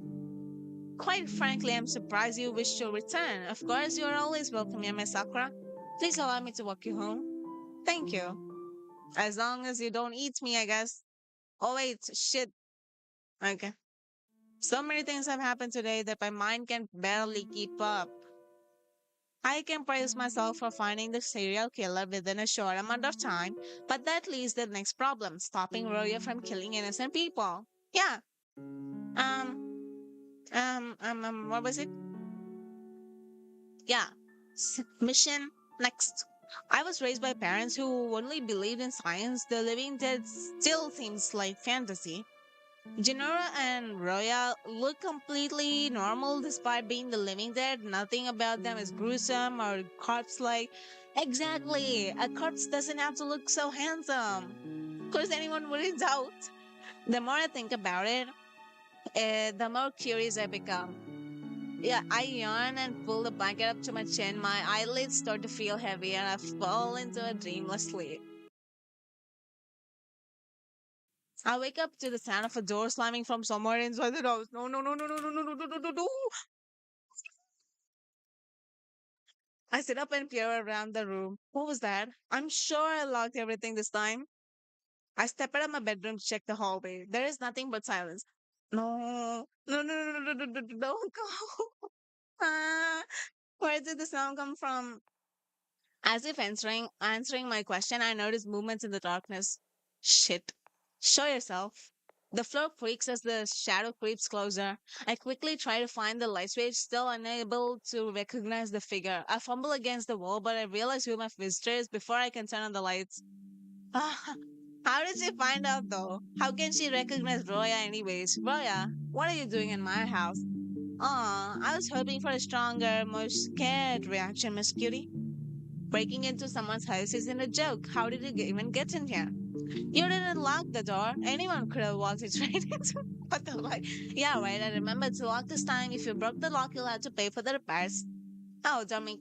A: Quite frankly, I'm surprised you wish to return. Of course, you are always welcome here, Miss Sakura. Please allow me to walk you home. Thank you. As long as you don't eat me, I guess. Oh wait, shit. Okay. So many things have happened today that my mind can barely keep up. I can praise myself for finding the serial killer within a short amount of time, but that leaves the next problem, stopping Roya from killing innocent people. Yeah. What was it? Yeah. Mission next. I was raised by parents who only believed in science. The living dead still seems like fantasy. Genora and Roya look completely normal despite being the living dead. Nothing about them is gruesome or corpse like. Exactly! A corpse doesn't have to look so handsome. Of course, anyone wouldn't doubt. The more I think about it, the more curious I become. Yeah, I yawn and pull the blanket up to my chin. My eyelids start to feel heavy and I fall into a dreamless sleep. I wake up to the sound of a door slamming from somewhere inside the house. No, no, no, no, no, no, no, no, no, no, no, no. I sit up and peer around the room. What was that? I'm sure I locked everything this time. I step out of my bedroom to check the hallway. There is nothing but silence. No, no, no, no, no, no, no, no, don't go. Ah, where did the sound come from? As if answering my question, I notice movements in the darkness. Shit. Show yourself. The floor creaks as the shadow creeps closer. I quickly try to find the light switch, still unable to recognize the figure. I fumble against the wall, but I realize who my visitor is before I can turn on the lights. Ah, how did she find out though? How can she recognize Roya anyways? Roya, what are you doing in my house? Aw, I was hoping for a stronger, more scared reaction, Miss Cutie. Breaking into someone's house isn't a joke. How did you even get in here? You didn't lock the door. Anyone could have walked it straight into. What the like? Yeah, right. I remember to lock this time. If you broke the lock, you'll have to pay for the repairs. Oh, don't make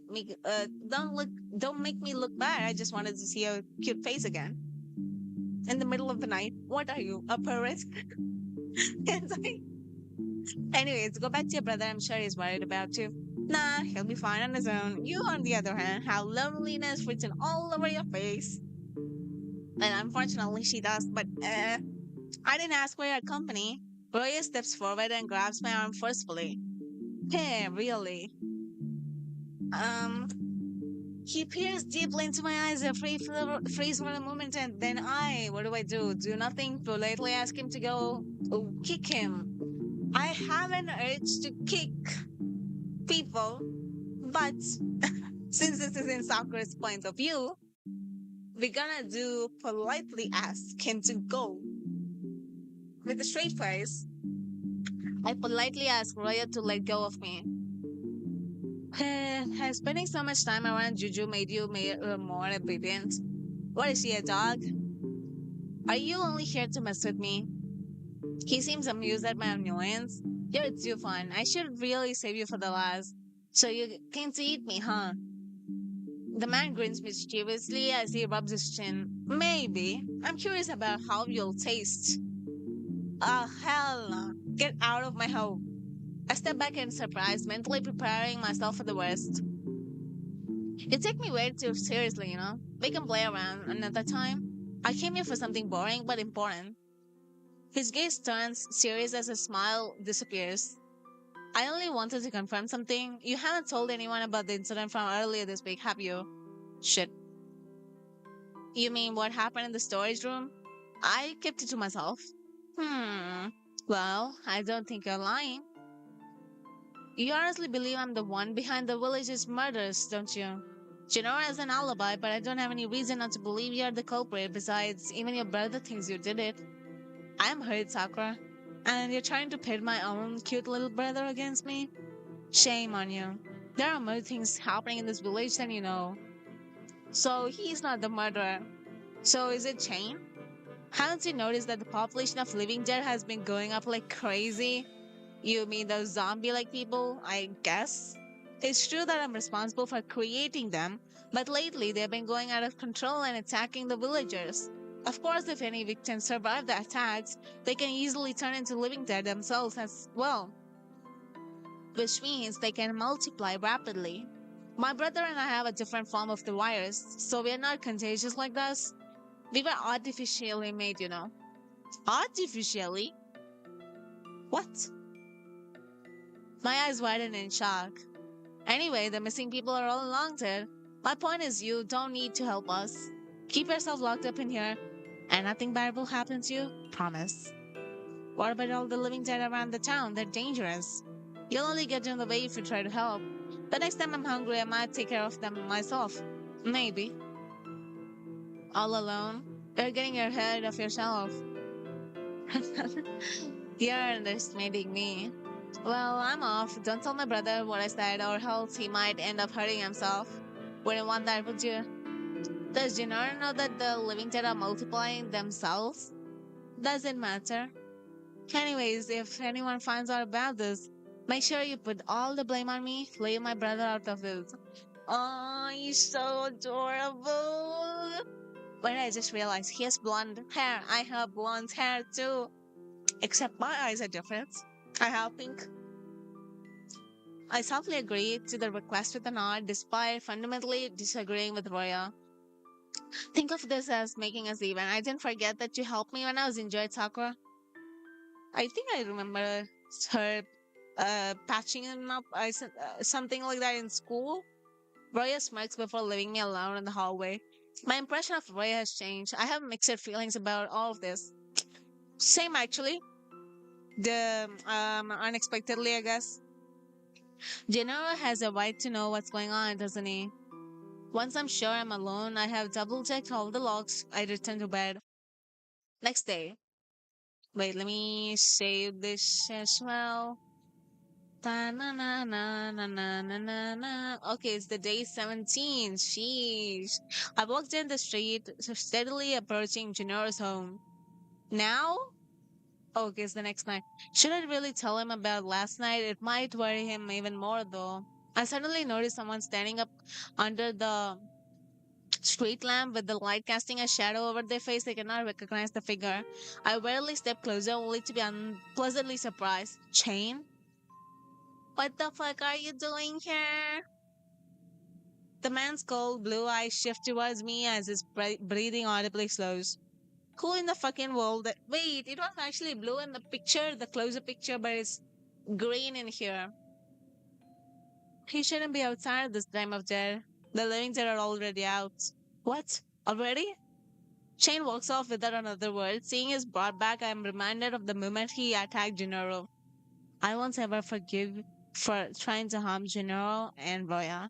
A: me look bad. I just wanted to see your cute face again. In the middle of the night. What are you, a parrot? And anyways, go back to your brother. I'm sure he's worried about you. Nah, he'll be fine on his own. You, on the other hand, have loneliness written all over your face. And unfortunately, she does, but I didn't ask for your company. Roya steps forward and grabs my arm forcefully. Hey, really? Um, he peers deeply into my eyes and freeze for a moment, and then what do I do? Do nothing, politely ask him to go, kick him. I have an urge to kick people, but since this is in Sakura's point of view, we're gonna do politely ask him to go. With a straight face, I politely ask Roya to let go of me. Has spending so much time around Juju made you more obedient? What is she, a dog? Are you only here to mess with me? He seems amused at my annoyance. You're too fun. I should really save you for the last. So you came to eat me, huh? The man grins mischievously as he rubs his chin. Maybe. I'm curious about how you'll taste. Oh, hell no. Get out of my home. I step back in surprise, mentally preparing myself for the worst. You take me way too seriously, you know? We can play around another time. I came here for something boring but important. His gaze turns serious as his smile disappears. I only wanted to confirm something. You haven't told anyone about the incident from earlier this week, have you? Shit. You mean what happened in the storage room? I kept it to myself. Hmm. Well, I don't think you're lying. You honestly believe I'm the one behind the village's murders, don't you? Gennaro has an alibi, but I don't have any reason not to believe you're the culprit. Besides, even your brother thinks you did it. I'm hurt, Sakura. And you're trying to pit my own cute little brother against me? Shame on you. There are more things happening in this village than you know. So he's not the murderer. So is it Chain? Haven't you noticed that the population of living dead has been going up like crazy? You mean those zombie-like people, I guess? It's true that I'm responsible for creating them, but lately they've been going out of control and attacking the villagers. Of course, if any victims survive the attacks, they can easily turn into living dead themselves as well, which means they can multiply rapidly. My brother and I have a different form of the virus, so we're not contagious like this. We were artificially made, you know. Artificially? What? My eyes widen in shock. Anyway, the missing people are all along there. My point is, you don't need to help us. Keep yourself locked up in here, and nothing bad will happen to you. Promise. What about all the living dead around the town? They're dangerous. You'll only get in the way if you try to help. The next time I'm hungry, I might take care of them myself. Maybe. All alone? You're getting ahead of yourself. You're underestimating me. Well, I'm off. Don't tell my brother what I said, or else he might end up hurting himself. Wouldn't want that, would you? Does Gennaro know that the living dead are multiplying themselves? Doesn't matter. Anyways, if anyone finds out about this, make sure you put all the blame on me. Leave my brother out of it. Oh, he's so adorable. But I just realized he has blonde hair. I have blonde hair too. Except my eyes are different. I have pink. I softly agreed to the request with a nod, despite fundamentally disagreeing with Roya. Think of this as making us even. I didn't forget that you helped me when I was injured, Sakura. I think I remember her patching him up, something like that in school. Roya smirks before leaving me alone in the hallway. My impression of Roya has changed. I have mixed feelings about all of this. Same, actually. The unexpectedly, I guess. Gennaro has a right to know what's going on, doesn't he? Once I'm sure I'm alone, I have double checked all the logs. I return to bed. Next day. Wait, let me save this as well. Ta-na-na-na-na-na-na-na. Okay, it's the day 17. Sheesh. I walked down the street, steadily approaching Gennaro's home. Now? Okay, it's the next night. Should I really tell him about last night? It might worry him even more, though. I suddenly noticed someone standing up under the street lamp with the light casting a shadow over their face. They cannot recognize the figure. I warily stepped closer, only to be unpleasantly surprised. Chain? What the fuck are you doing here? The man's cold blue eyes shift towards me as his breathing audibly slows. Cool in the fucking world. Wait, it was actually blue in the picture, the closer picture, but it's green in here. He shouldn't be outside at this time of day. The living dead are already out. What? Already? Shane walks off without another word. Seeing his brought back, I am reminded of the moment he attacked Gennaro. I won't ever forgive for trying to harm Gennaro and Roya.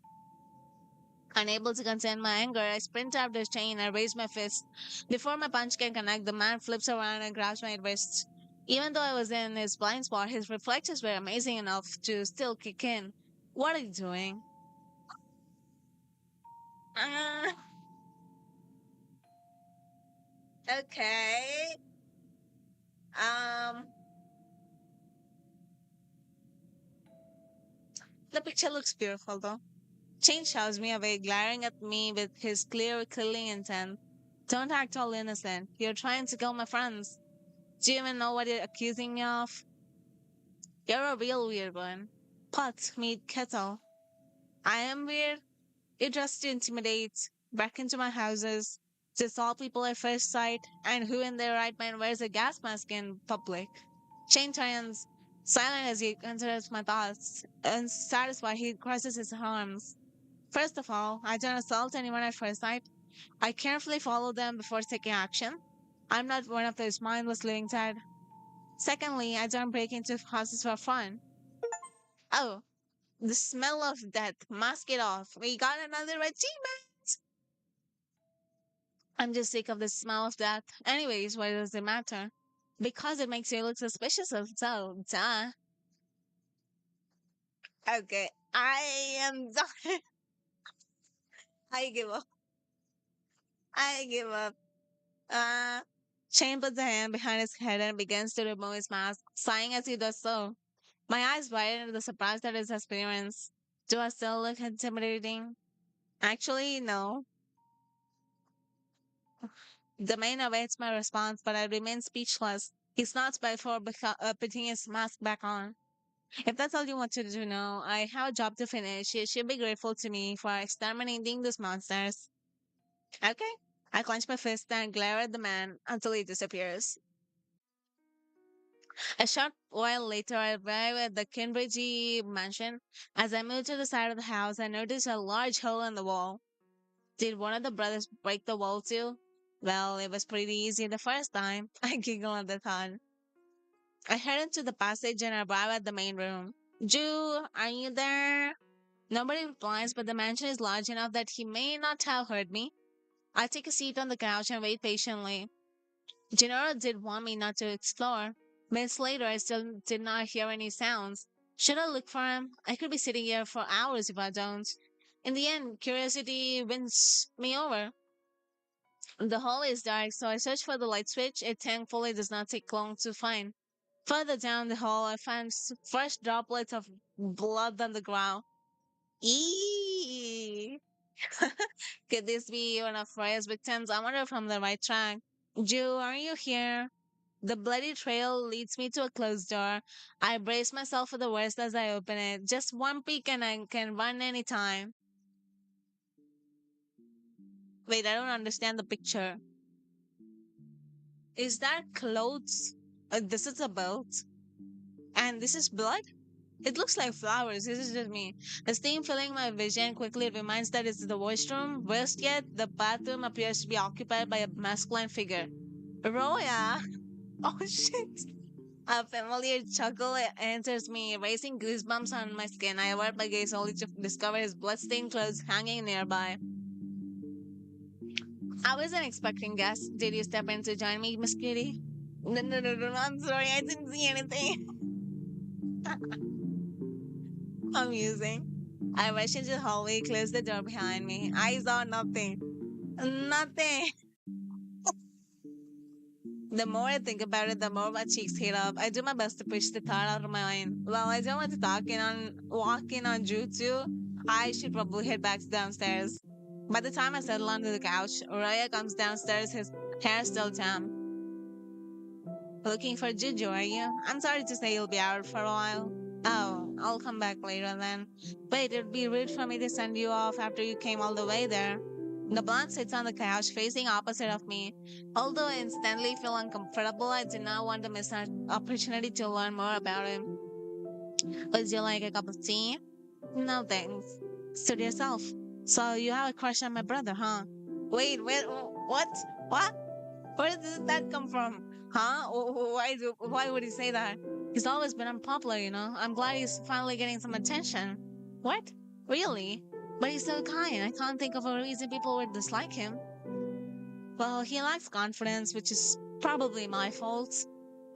A: Unable to contain my anger, I sprint after Shane and raise my fist. Before my punch can connect, the man flips around and grabs my wrist. Even though I was in his blind spot, his reflexes were amazing enough to still kick in. What are you doing? Uh, okay. Um, the picture looks beautiful though. Shane shoves me away, glaring at me with his clear, killing intent. Don't act all innocent. You're trying to kill my friends. Do you even know what you're accusing me of? You're a real weird one. Pot, meat, kettle. I am weird. You just to intimidate, break into my houses, to assault people at first sight, and who in their right mind wears a gas mask in public. Shane turns, silent as he considers my thoughts, unsatisfied he crosses his arms. First of all, I don't assault anyone at first sight. I carefully follow them before taking action. I'm not one of those mindless living dead. Secondly, I don't break into houses for fun. Oh, the smell of death. Mask it off. We got another achievement. I'm just sick of the smell of death. Anyways, why does it matter? Because it makes you look suspicious of so, duh. Okay, I am done. I give up. I give up. Uh, Shane puts a hand behind his head and begins to remove his mask, sighing as he does so. My eyes widen with the surprise at his appearance. Do I still look intimidating? Actually, no. The man awaits my response, but I remain speechless. He snorts before putting his mask back on. If that's all you want to know, I have a job to finish. You should be grateful to me for exterminating these monsters. Okay. I clench my fist and glare at the man until he disappears. A short while later, I arrive at the Kinbridge mansion. As I move to the side of the house, I notice a large hole in the wall. Did one of the brothers break the wall too? Well, it was pretty easy the first time. I giggle at the thought. I head into the passage and arrive at the main room. Jew, are you there? Nobody replies, but the mansion is large enough that he may not have heard me. I take a seat on the couch and wait patiently. Gennaro did want me not to explore. Minutes later, I still did not hear any sounds. Should I look for him? I could be sitting here for hours if I don't. In the end, curiosity wins me over. The hall is dark, so I search for the light switch. It thankfully does not take long to find. Further down the hall, I find fresh droplets of blood on the ground. Eee! Could this be one of Freya's victims? I wonder if I'm the right track. Jew, are you here? The bloody trail leads me to a closed door. I brace myself for the worst as I open it. Just one peek and I can run anytime. Wait, I don't understand the picture. Is that clothes? This is a belt. And this is blood? It looks like flowers. This is just me. The steam filling my vision quickly reminds that it's the washroom. Worst yet, the bathroom appears to be occupied by a masculine figure. Roya! Oh shit! A familiar chuckle enters me, raising goosebumps on my skin. I avert my gaze only to discover his bloodstained clothes hanging nearby. I wasn't expecting guests. Did you step in to join me, Miss Kitty? No, no, no, no, I'm sorry. I didn't see anything. Amusing. I rush into the hallway, close the door behind me. I saw nothing. Nothing. The more I think about it, the more my cheeks heat up. I do my best to push the thought out of my mind. Well, I don't want to walk in on Jutsu. I should probably head back downstairs. By the time I settle onto the couch, Raya comes downstairs, his hair still damp. Looking for Juju, are you? I'm sorry to say you'll be out for a while. Oh, I'll come back later then. Wait, it'd be rude for me to send you off after you came all the way there. The blonde sits on the couch facing opposite of me. Although I instantly feel uncomfortable, I do not want to miss an opportunity to learn more about him. Would you like a cup of tea? No thanks. Suit yourself. So you have a crush on my brother, huh? Wait, what? What? Where did that come from? Huh? Why would he say that? He's always been unpopular, you know. I'm glad he's finally getting some attention. What? Really? But he's so kind. I can't think of a reason people would dislike him. Well, he lacks confidence, which is probably my fault.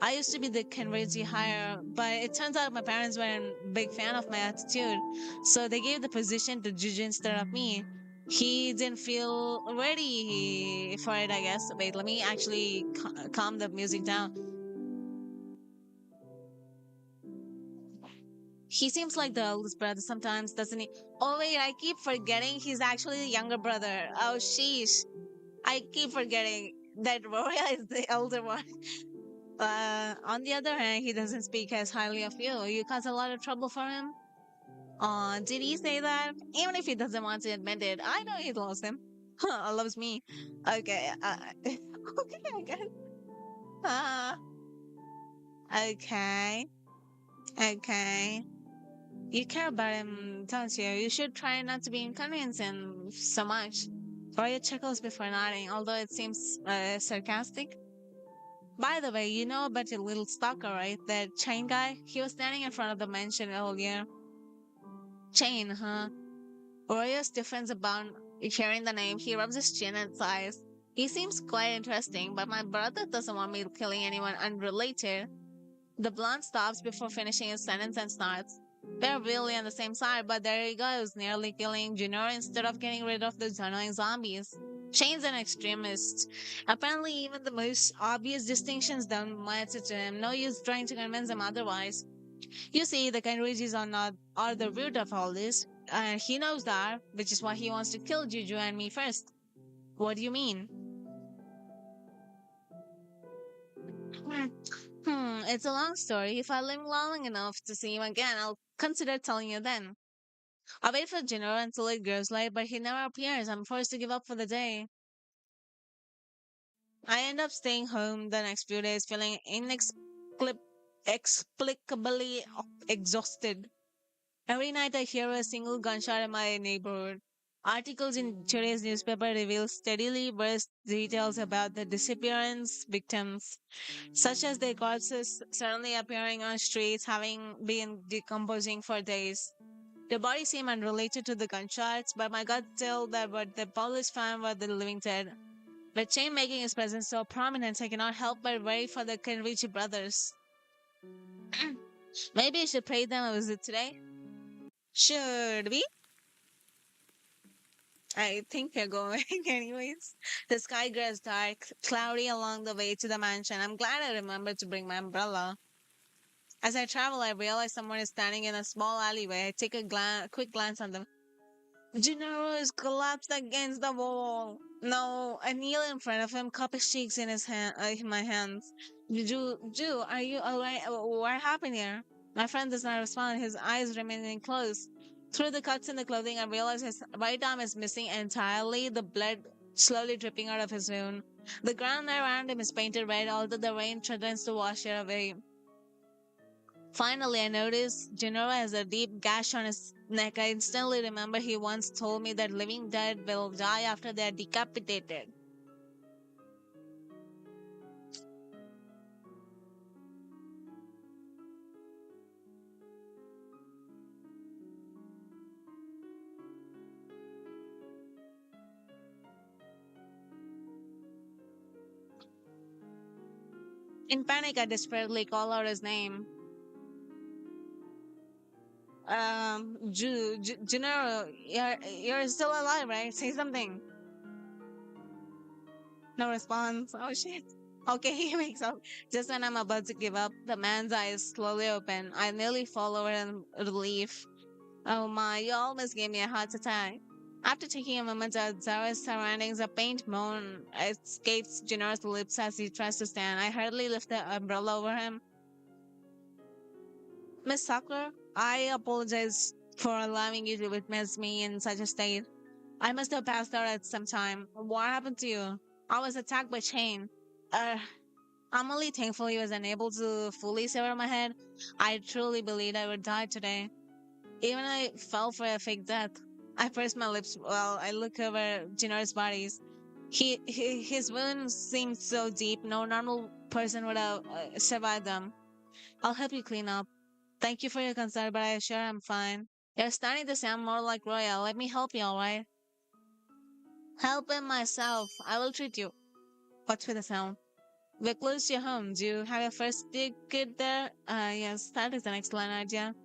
A: I used to be the Kenrichi hire, but it turns out my parents weren't a big fan of my attitude, so they gave the position to Juju instead of me. He didn't feel ready for it, I guess. Wait, let me actually calm the music down. He seems like the oldest brother sometimes, doesn't he? Oh, wait, I keep forgetting he's actually the younger brother. Oh, sheesh. I keep forgetting that Roya is the elder one. On the other hand, he doesn't speak as highly of you. You cause a lot of trouble for him. Did he say that? Even if he doesn't want to admit it, I know he loves him. Loves me. Okay. Okay, I guess. Uh, okay. Okay. You care about him, don't you? You should try not to be inconveniencing so much. Roya chuckles before nodding, although it seems sarcastic. By the way, you know about your little stalker, right? That chain guy? He was standing in front of the mansion earlier. Chain, huh? Royo's difference about hearing the name. He rubs his chin and sighs. He seems quite interesting, but my brother doesn't want me killing anyone unrelated. The blonde stops before finishing his sentence and starts. We're really on the same side, but there he goes, nearly killing Junior instead of getting rid of those annoying zombies. Shane's an extremist. Apparently, even the most obvious distinctions don't matter to him. No use trying to convince him otherwise. You see, the Kenrijis are the root of all this, and he knows that, which is why he wants to kill Juju and me first. What do you mean? Hmm, it's a long story. If I live long enough to see him again, I'll consider telling you then. I wait for dinner until it grows late, but he never appears. I'm forced to give up for the day. I end up staying home the next few days feeling inexplicably exhausted. Every night I hear a single gunshot in my neighborhood. Articles in today's newspaper reveal steadily worse details about the disappearance victims, such as their corpses suddenly appearing on streets having been decomposing for days. The bodies seem unrelated to the gunshots, but my gut tells that what the police found were the living dead. With Chain making his presence so prominent, I cannot help but worry for the Kenrichi brothers. Maybe I should pay them a visit today? Should we? I think we're going anyways. The sky grows dark, cloudy along the way to the mansion. I'm glad I remembered to bring my umbrella. As I travel, I realize someone is standing in a small alleyway. I take a quick glance at them. Gennaro is collapsed against the wall. No, I kneel in front of him, cup his cheeks in my hands. Ju, are you alright? What happened here? My friend does not respond. His eyes remain closed. Through the cuts in the clothing, I realize his right arm is missing entirely, the blood slowly dripping out of his wound. The ground around him is painted red, although the rain threatens to wash it away. Finally, I noticed Gennaro has a deep gash on his neck. I instantly remember he once told me that living dead will die after they are decapitated. In panic, I desperately call out his name. Gennaro, you're still alive, right? Say something. No response. Oh shit. Okay, he wakes up. Just when I'm about to give up, the man's eyes slowly open. I nearly fall over in relief. Oh my, you almost gave me a heart attack. After taking a moment to observe his surroundings, a faint moan escapes Junar's lips as he tries to stand. I hurriedly lift the umbrella over him. Miss Sakura, I apologize for allowing you to witness me in such a state. I must have passed out at some time. What happened to you? I was attacked by Chain. Uh, I'm only thankful he was unable to fully sever my head. I truly believed I would die today. Even I fell for a fake death. I pursed my lips while I look over Jinar's bodies. His wounds seemed so deep, no normal person would have survived them. I'll help you clean up. Thank you for your concern, but I assure I'm fine. You're starting to sound more like Royal. Let me help you, alright? Helping myself. I will treat you. What's with the sound? We're close to your home. Do you have your first kid there? Yes, that is an excellent idea.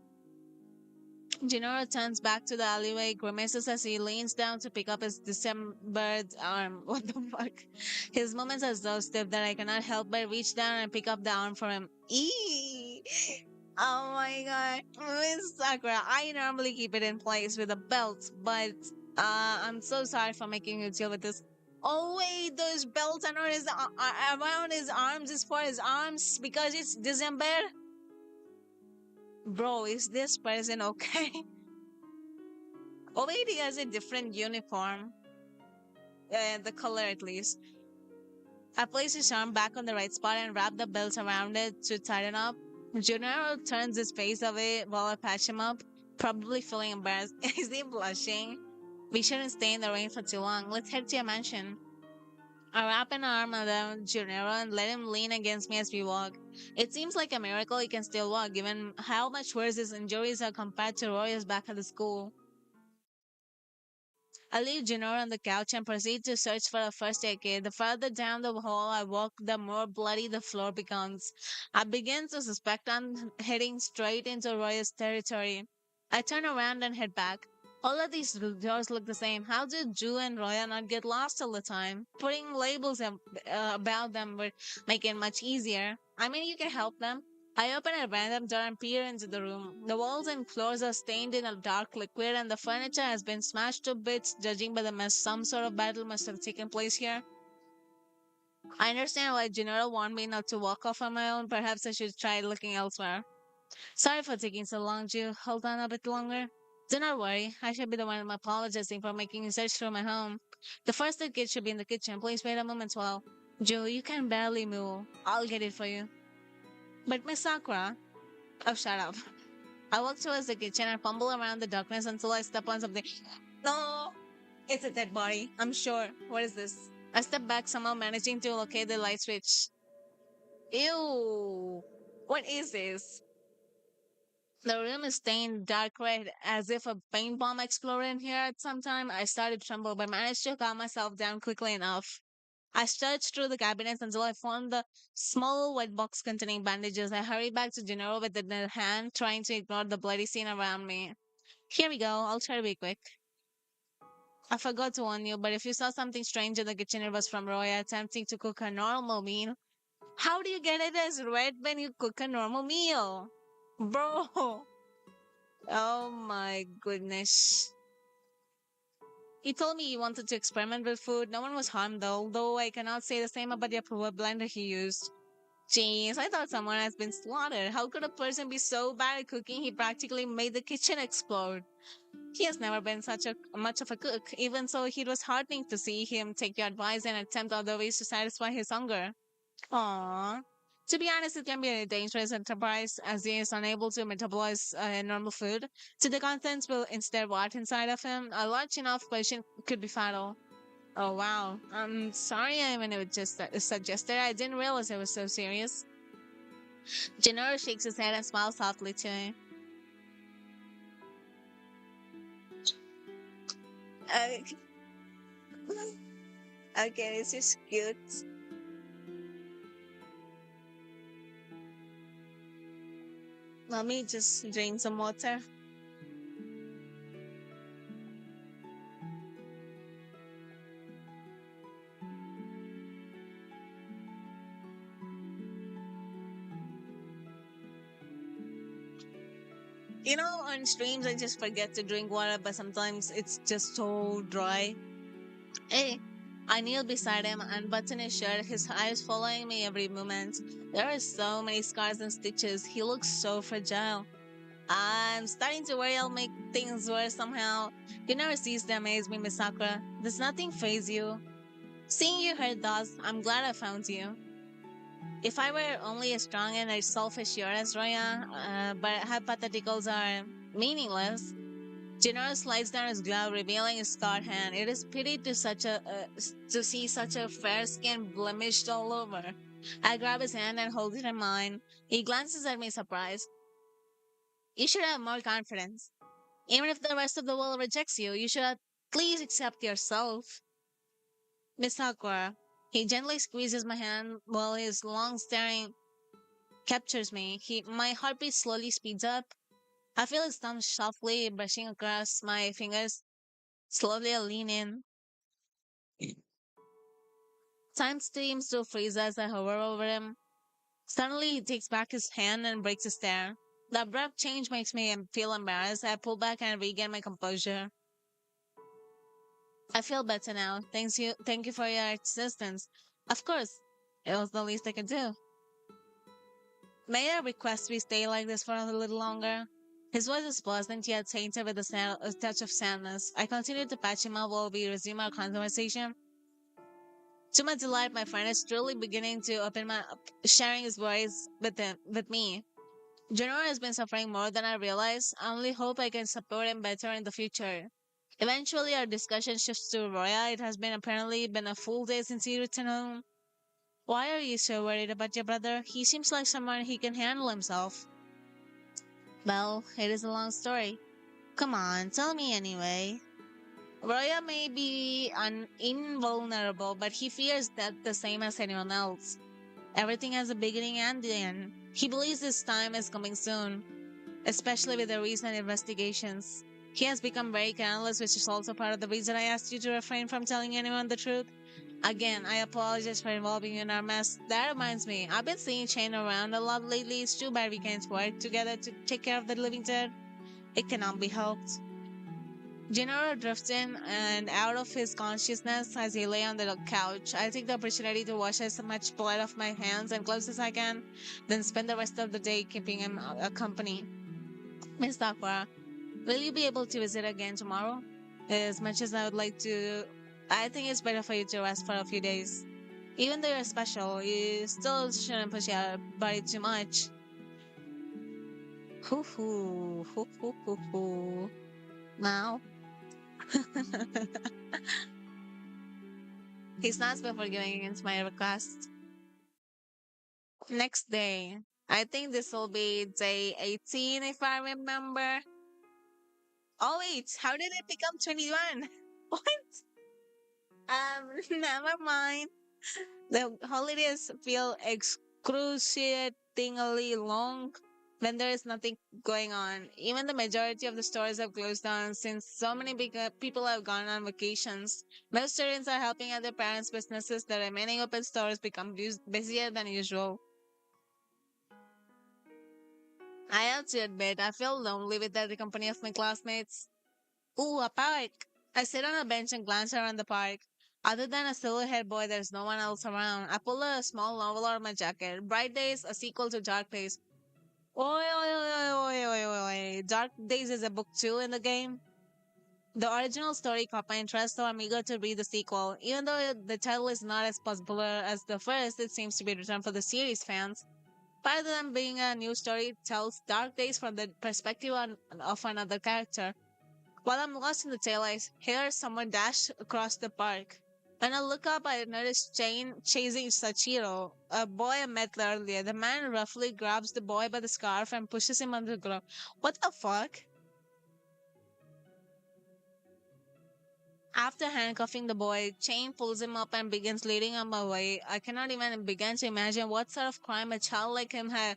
A: Gennaro turns back to the alleyway, grimaces as he leans down to pick up his dismembered arm. What the fuck? His movements are so stiff that I cannot help but reach down and pick up the arm for him. Eee! Oh my god. Miss Sakura, I normally keep it in place with a belt, but I'm so sorry for making you deal with this. Oh wait, those belts are not around his arms is for his arms because it's December. Bro, is this person okay? Oh wait, he has a different uniform. The color at least. I place his arm back on the right spot and wrap the belt around it to tighten up. Junior turns his face away while I patch him up, probably feeling embarrassed. Is he blushing? We shouldn't stay in the rain for too long. Let's head to your mansion. I wrap an arm around Junero and let him lean against me as we walk. It seems like a miracle he can still walk, given how much worse his injuries are compared to Roy's back at the school. I leave Junor on the couch and proceed to search for a first aid kit. The further down the hall I walk, the more bloody the floor becomes. I begin to suspect I'm heading straight into Roy's territory. I turn around and head back. All of these doors look the same. How did Ju and Roya not get lost all the time? Putting labels about them would make it much easier. I mean, you can help them. I open a random door and peer into the room. The walls and floors are stained in a dark liquid, and the furniture has been smashed to bits, judging by the mess. Some sort of battle must have taken place here. I understand why General warned me not to walk off on my own. Perhaps I should try looking elsewhere. Sorry for taking so long, Ju. Hold on a bit longer. Do not worry. I should be the one apologizing for making you search through my home. The first aid kit should be in the kitchen. Please wait a moment while. Ju, you can barely move. I'll get it for you. But Miss Sakura. Oh, shut up. I walk towards the kitchen and fumble around the darkness until I step on something. No! It's a dead body, I'm sure. What is this? I step back, somehow managing to locate the light switch. Ew! What is this? The room is stained dark red, as if a paint bomb exploded in here at some time. I started to tremble, but managed to calm myself down quickly enough. I searched through the cabinets until I found the small white box containing bandages. I hurried back to Gennaro with it in the hand, trying to ignore the bloody scene around me. Here we go. I'll try to be quick. I forgot to warn you, but if you saw something strange in the kitchen, it was from Roya attempting to cook a normal meal. How do you get it as red when you cook a normal meal? Bro! Oh my goodness. He told me he wanted to experiment with food. No one was harmed though I cannot say the same about the approval blender he used. Jeez, I thought someone has been slaughtered. How could a person be so bad at cooking he practically made the kitchen explode? He has never been such a much of a cook. Even so, it was heartening to see him take your advice and attempt other ways to satisfy his hunger. Aww. To be honest, it can be a dangerous enterprise as he is unable to metabolize normal food. So the contents will instead rot inside of him. A large enough portion could be fatal. Oh wow. I'm sorry I even it just suggested. I didn't realize it was so serious. Gennaro shakes his head and smiles softly to me. Uh, okay, this is cute. Let me just drink some water. You know, on streams I just forget to drink water, but sometimes it's just so dry. Hey, I kneel beside him, unbutton his shirt, his eyes following me every moment. There are so many scars and stitches. He looks so fragile. I'm starting to worry I'll make things worse somehow. You never cease to amaze me, Miss Sakura. Does nothing faze you? Seeing you hurt does. I'm glad I found you. If I were only as strong and as self-assured as Roya, but hypotheticals are meaningless. Gennaro slides down his glove, revealing his scarred hand. It is pity to see such a fair skin blemished all over. I grab his hand and hold it in mine. He glances at me surprised. You should have more confidence. Even if the rest of the world rejects you, you should at least accept yourself. Miss Sakura. He gently squeezes my hand while his long staring captures me. My heartbeat slowly speeds up. I feel his thumb softly brushing across my fingers. Slowly I lean in. Time seems to freeze as I hover over him. Suddenly he takes back his hand and breaks a stare. The abrupt change makes me feel embarrassed. I pull back and regain my composure. I feel better now. Thank you for your assistance. Of course, it was the least I could do. May I request we stay like this for a little longer? His voice is pleasant yet tainted with a touch of sadness. I continue to patch him up while we resume our conversation. To my delight, my friend is truly beginning to open up, sharing his worries with me. Junor has been suffering more than I realize. I only hope I can support him better in the future. Eventually, our discussion shifts to Roya. It has been a full day since he returned home. Why are you so worried about your brother? He seems like someone he can handle himself. Well, it is a long story. Come on, tell me anyway. Roya may be invulnerable, but he fears death the same as anyone else. Everything has a beginning and the end. He believes his time is coming soon, especially with the recent investigations. He has become very careless, which is also part of the reason I asked you to refrain from telling anyone the truth. Again, I apologize for involving you in our mess. That reminds me, I've been seeing Shane around a lot lately. It's too bad we can't work together to take care of the living dead. It cannot be helped. Gennaro drifts in and out of his consciousness as he lay on the couch. I take the opportunity to wash as much blood off my hands and gloves as I can, then spend the rest of the day keeping him company. Miss Sakura, will you be able to visit again tomorrow? As much as I would like to, I think it's better for you to rest for a few days. Even though you're special, you still shouldn't push your body too much. Hoo hoo, hoo hoo hoo hoo. Now, he snaps before giving in to my request. Next day. I think this will be day 18 if I remember. Oh wait, how did it become 21? What? Never mind. The holidays feel excruciatingly long when there is nothing going on. Even the majority of the stores have closed down since so many people have gone on vacations. Most students are helping at their parents' businesses. The remaining open stores become busier than usual. I have to admit, I feel lonely without the company of my classmates. Ooh, a park! I sit on a bench and glance around the park. Other than a silver-haired boy, there's no one else around. I pull a small novel out of my jacket. Bright Days, a sequel to Dark Days. Oi, oi, oi, oi, oi, oi, oi. Dark Days is a book too in the game. The original story caught my interest, so I'm eager to read the sequel. Even though the title is not as popular as the first, it seems to be written for the series fans. Rather than being a new story, it tells Dark Days from the perspective of another character. While I'm lost in the tale, I hear someone dash across the park. When I look up, I notice Jane chasing Sachiro, a boy I met earlier. The man roughly grabs the boy by the scarf and pushes him on the ground. What the fuck? After handcuffing the boy, Chain pulls him up and begins leading him away. I cannot even begin to imagine what sort of crime a child like him has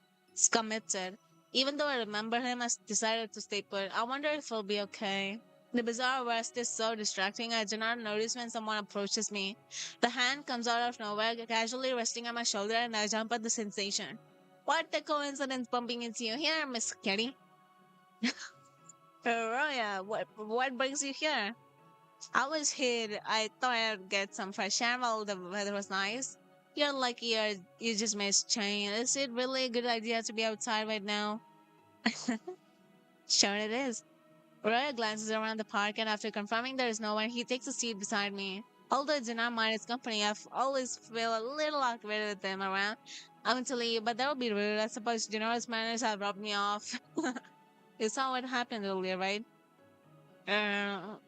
A: committed. Even though I remember him as decided to stay put, I wonder if he'll be okay. The bizarre arrest is so distracting I do not notice when someone approaches me. The hand comes out of nowhere, casually resting on my shoulder, and I jump at the sensation. What a coincidence bumping into you here, Miss Kitty. Roya, what brings you here? I was here. I thought I'd get some fresh air while the weather was nice. You're lucky you just missed Chain. Is it really a good idea to be outside right now? Sure it is. Roya glances around the park and after confirming there is no one, he takes a seat beside me. Although I do not mind his company, I've always feel a little awkward with them around. I want to leave, but that would be rude. I suppose Genora's manners have rubbed me off. You saw what happened earlier, right?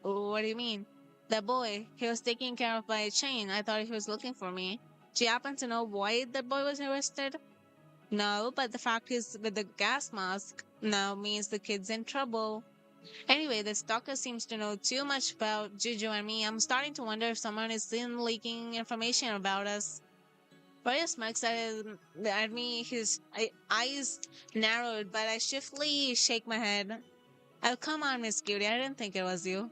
A: What do you mean? The boy, he was taken care of by a chain. I thought he was looking for me. Do you happen to know why the boy was arrested? No, but the fact is, with the gas mask now means the kid's in trouble. Anyway, the stalker seems to know too much about Juju and me. I'm starting to wonder if someone is in leaking information about us. Roya smirks at me, his eyes narrowed, but I swiftly shake my head. Oh, come on, Miss Cutie, I didn't think it was you.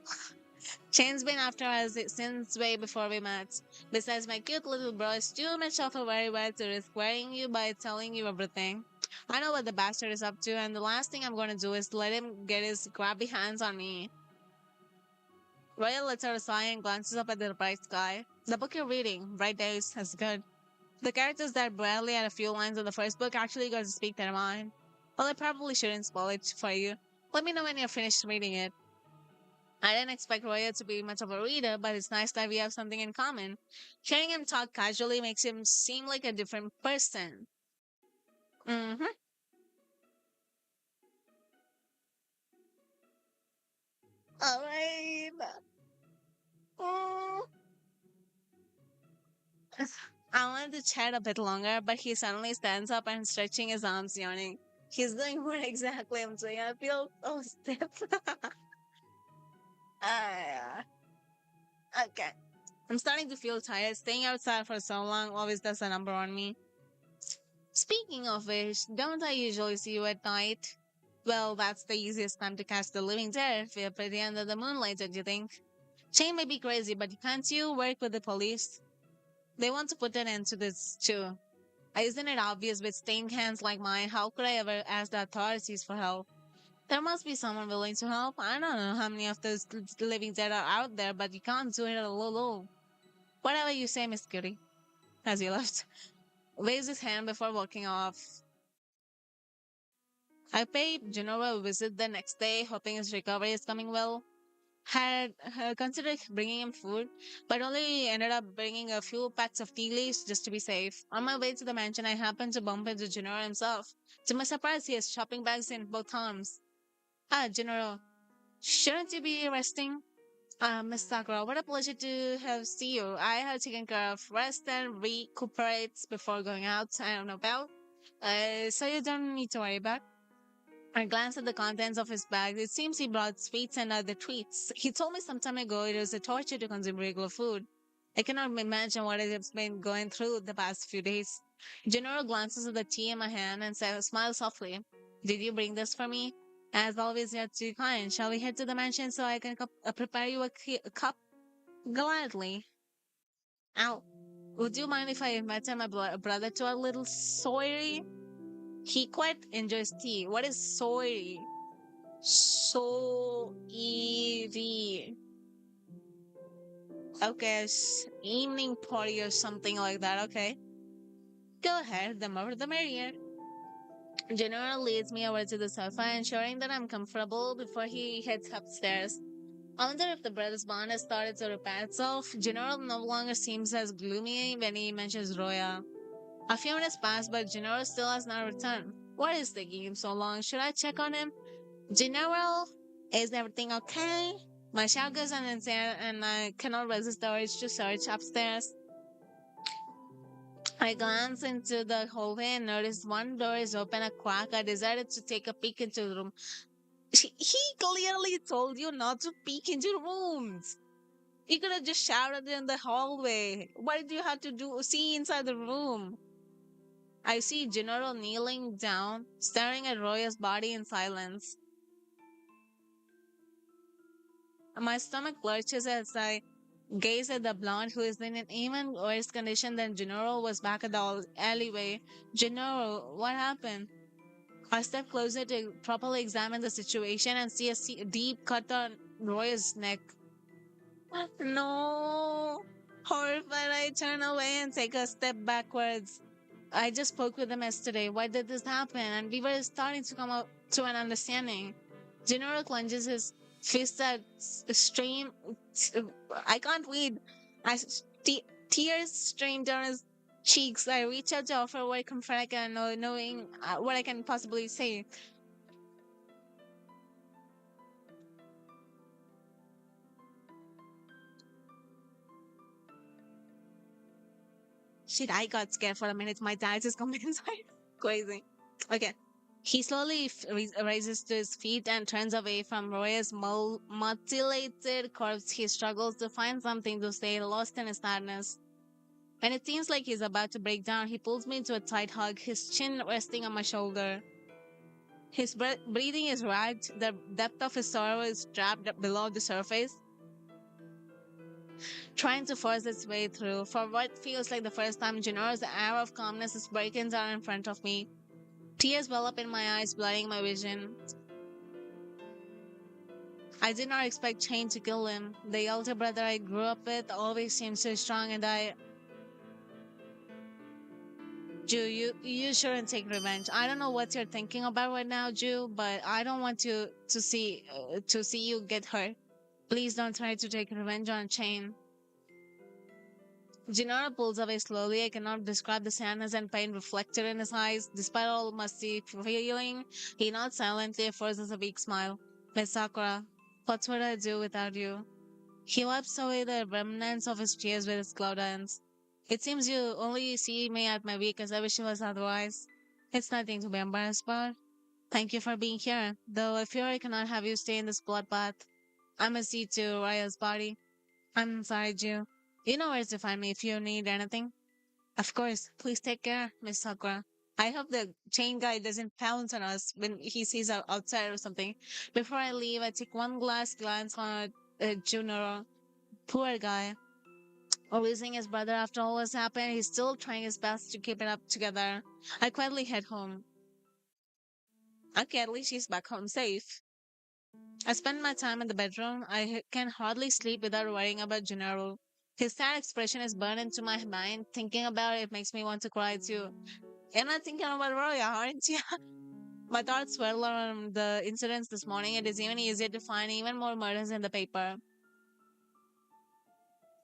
A: Shane's been after us since way before we met. Besides, my cute little bro is too much of a very well to risk worrying you by telling you everything. I know what the bastard is up to, and the last thing I'm going to do is let him get his grabby hands on me. Royal lets out a sigh and glances up at the bright sky. The book you're reading, Bright Days, is good. The characters that barely had a few lines in the first book actually got to speak their mind. Well, I probably shouldn't spoil it for you. Let me know when you're finished reading it. I didn't expect Roya to be much of a reader, but it's nice that we have something in common. Hearing him talk casually makes him seem like a different person. Mm-hmm. All right. Mm. I wanted to chat a bit longer, but he suddenly stands up and stretching his arms, yawning. He's doing what exactly I'm doing. I feel so stiff. uh, okay. I'm starting to feel tired. Staying outside for so long always does a number on me. Speaking of which, don't I usually see you at night? Well, that's the easiest time to catch the living dead if you're pretty under the moonlight, don't you think? Shane may be crazy, but can't you work with the police? They want to put an end to this too. Isn't it obvious with stained hands like mine? How could I ever ask the authorities for help? There must be someone willing to help. I don't know how many of those living dead are out there, but you can't do it alone. Whatever you say, Miss Curie, as he left, waves his hand before walking off. I paid Genova a visit the next day, hoping his recovery is coming well. Had considered bringing him food, but only ended up bringing a few packs of tea leaves just to be safe. On my way to the mansion, I happened to bump into Gennaro himself. To my surprise, he has shopping bags in both arms. Ah, Gennaro, shouldn't you be resting? Miss Sakura, what a pleasure to have see you. I have taken care of rest and recuperate before going out. I don't know about. So you don't need to worry about. I glanced at the contents of his bag. It seems he brought sweets and other treats. He told me some time ago it was a torture to consume regular food. I cannot imagine what it has been going through the past few days. Gennaro glances at the tea in my hand and smiles softly. Did you bring this for me? As always, you're too kind. Shall we head to the mansion so I can prepare you a cup? Gladly. Ow. Would you mind if I invited my brother to a little soiree? He quite enjoys tea. What is soiree? So easy. Okay, evening party or something like that. Okay. Go ahead, the more the merrier. General leads me over to the sofa, ensuring that I'm comfortable before he heads upstairs. I wonder if the brothers' bond has started to repair itself. General no longer seems as gloomy when he mentions Roya. A few minutes pass, but General still has not returned. What is taking him so long? Should I check on him? General, is everything okay? My shout goes unanswered and I cannot resist the urge to search upstairs. I glance into the hallway and notice one door is open a crack. I decided to take a peek into the room. He clearly told you not to peek into rooms. You could have just shouted in the hallway. Why did you have to see inside the room? I see General kneeling down, staring at Roya's body in silence. My stomach lurches as I gaze at the blonde who is in an even worse condition than Gennaro was back at the alleyway. Gennaro, what happened? I step closer to properly examine the situation and see a deep cut on Roy's neck. No! Horrified, I turn away and take a step backwards. I just spoke with him yesterday. Why did this happen? And we were starting to come up to an understanding. Gennaro clenches his Fists that stream. I can't read. As tears stream down his cheeks, I reach out to offer what comfort I can, knowing what I can possibly say. Shit, I got scared for a minute. My dad just come inside. Crazy. Okay. He slowly rises to his feet and turns away from Roy's mutilated corpse. He struggles to find something to say, lost in his sadness. When it seems like he's about to break down, he pulls me into a tight hug, his chin resting on my shoulder. His breathing is ragged, the depth of his sorrow is trapped below the surface, trying to force its way through. For what feels like the first time, Juno's air of calmness is breaking down in front of me. Tears well up in my eyes, blurring my vision. I did not expect Chain to kill him. The elder brother I grew up with always seemed so strong, and Ju, you shouldn't take revenge. I don't know what you're thinking about right now, Ju, but I don't want to see you get hurt. Please don't try to take revenge on Chain. Gennaro pulls away slowly. I cannot describe the sadness and pain reflected in his eyes. Despite all musty feeling, he nods silently and forces a weak smile. Miss Sakura, what would I do without you? He wipes away the remnants of his tears with his cloud hands. It seems you only see me at my weakest. I wish it was otherwise. It's nothing to be embarrassed about. Thank you for being here, though I fear I cannot have you stay in this bloodbath. I must see to Raya's body. I'm sorry, Jew. You know where to find me if you need anything. Of course. Please take care, Miss Sakura. I hope the chain guy doesn't pounce on us when he sees us outside or something. Before I leave, I take one last glance on Junoro. Poor guy. Losing his brother after all has happened, he's still trying his best to keep it up together. I quietly head home. Okay, at least she's back home safe. I spend my time in the bedroom. Can hardly sleep without worrying about Gennaro. His sad expression is burned into my mind. Thinking about it makes me want to cry too. You're not thinking about Roya, aren't you? My thoughts swirl around the incidents this morning. It is even easier to find even more murders in the paper.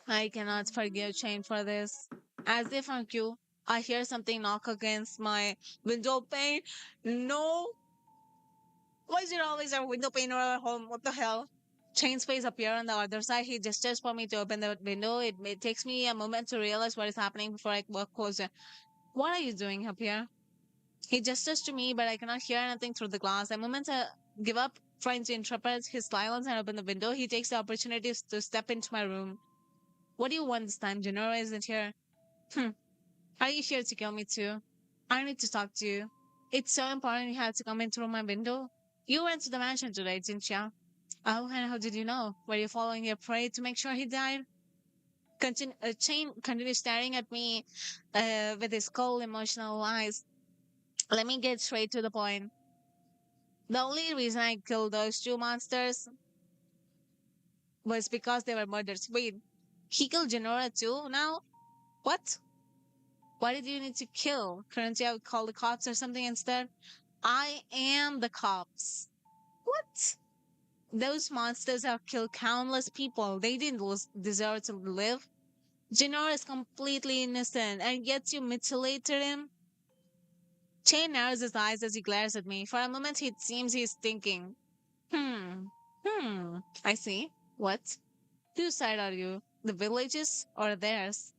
A: I cannot forgive Chain for this. As if on cue, I hear something knock against my window pane. No! Why is it always a window pane or a home? What the hell? Chain's face appear on the other side. He gestures for me to open the window. It takes me a moment to realize what is happening before I walk closer. What are you doing up here? He gestures to me, but I cannot hear anything through the glass. A moment to give up, trying to interpret his silence and open the window. He takes the opportunity to step into my room. What do you want this time? Gennaro isn't here. Hmm. Are you here to kill me too? I need to talk to you. It's so important you had to come in through my window. You went to the mansion today, didn't you? Oh, and how did you know? Were you following your prey to make sure he died? Chain continues staring at me with his cold, emotional eyes. Let me get straight to the point. The only reason I killed those two monsters was because they were murderers. Wait, he killed Genora too now? What? Why did you need to kill? Couldn't you have called the cops or something instead? I am the cops. What? Those monsters have killed countless people. They didn't deserve to live. Genora is completely innocent, and yet you mutilated him? Chain narrows his eyes as he glares at me. For a moment, it seems he's thinking. Hmm. I see. What? Whose side are you? The villages or theirs?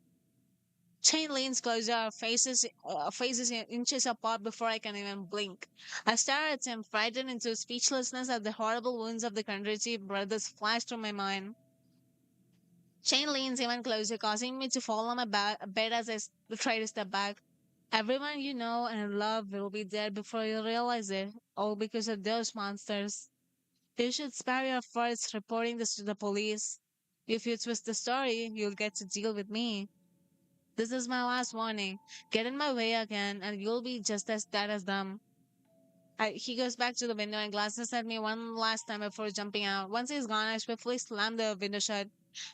A: Chain leans closer, our faces inches apart before I can even blink. I stare at him, frightened into speechlessness as the horrible wounds of the Kandrichi brothers flash through my mind. Chain leans even closer, causing me to fall on my bed as try to step back. Everyone you know and love will be dead before you realize it, all because of those monsters. You should spare your efforts reporting this to the police. If you twist the story, you'll get to deal with me. This is my last warning. Get in my way again, and you'll be just as dead as them. He goes back to the window and glances at me one last time before jumping out. Once he's gone, I swiftly slam the window shut.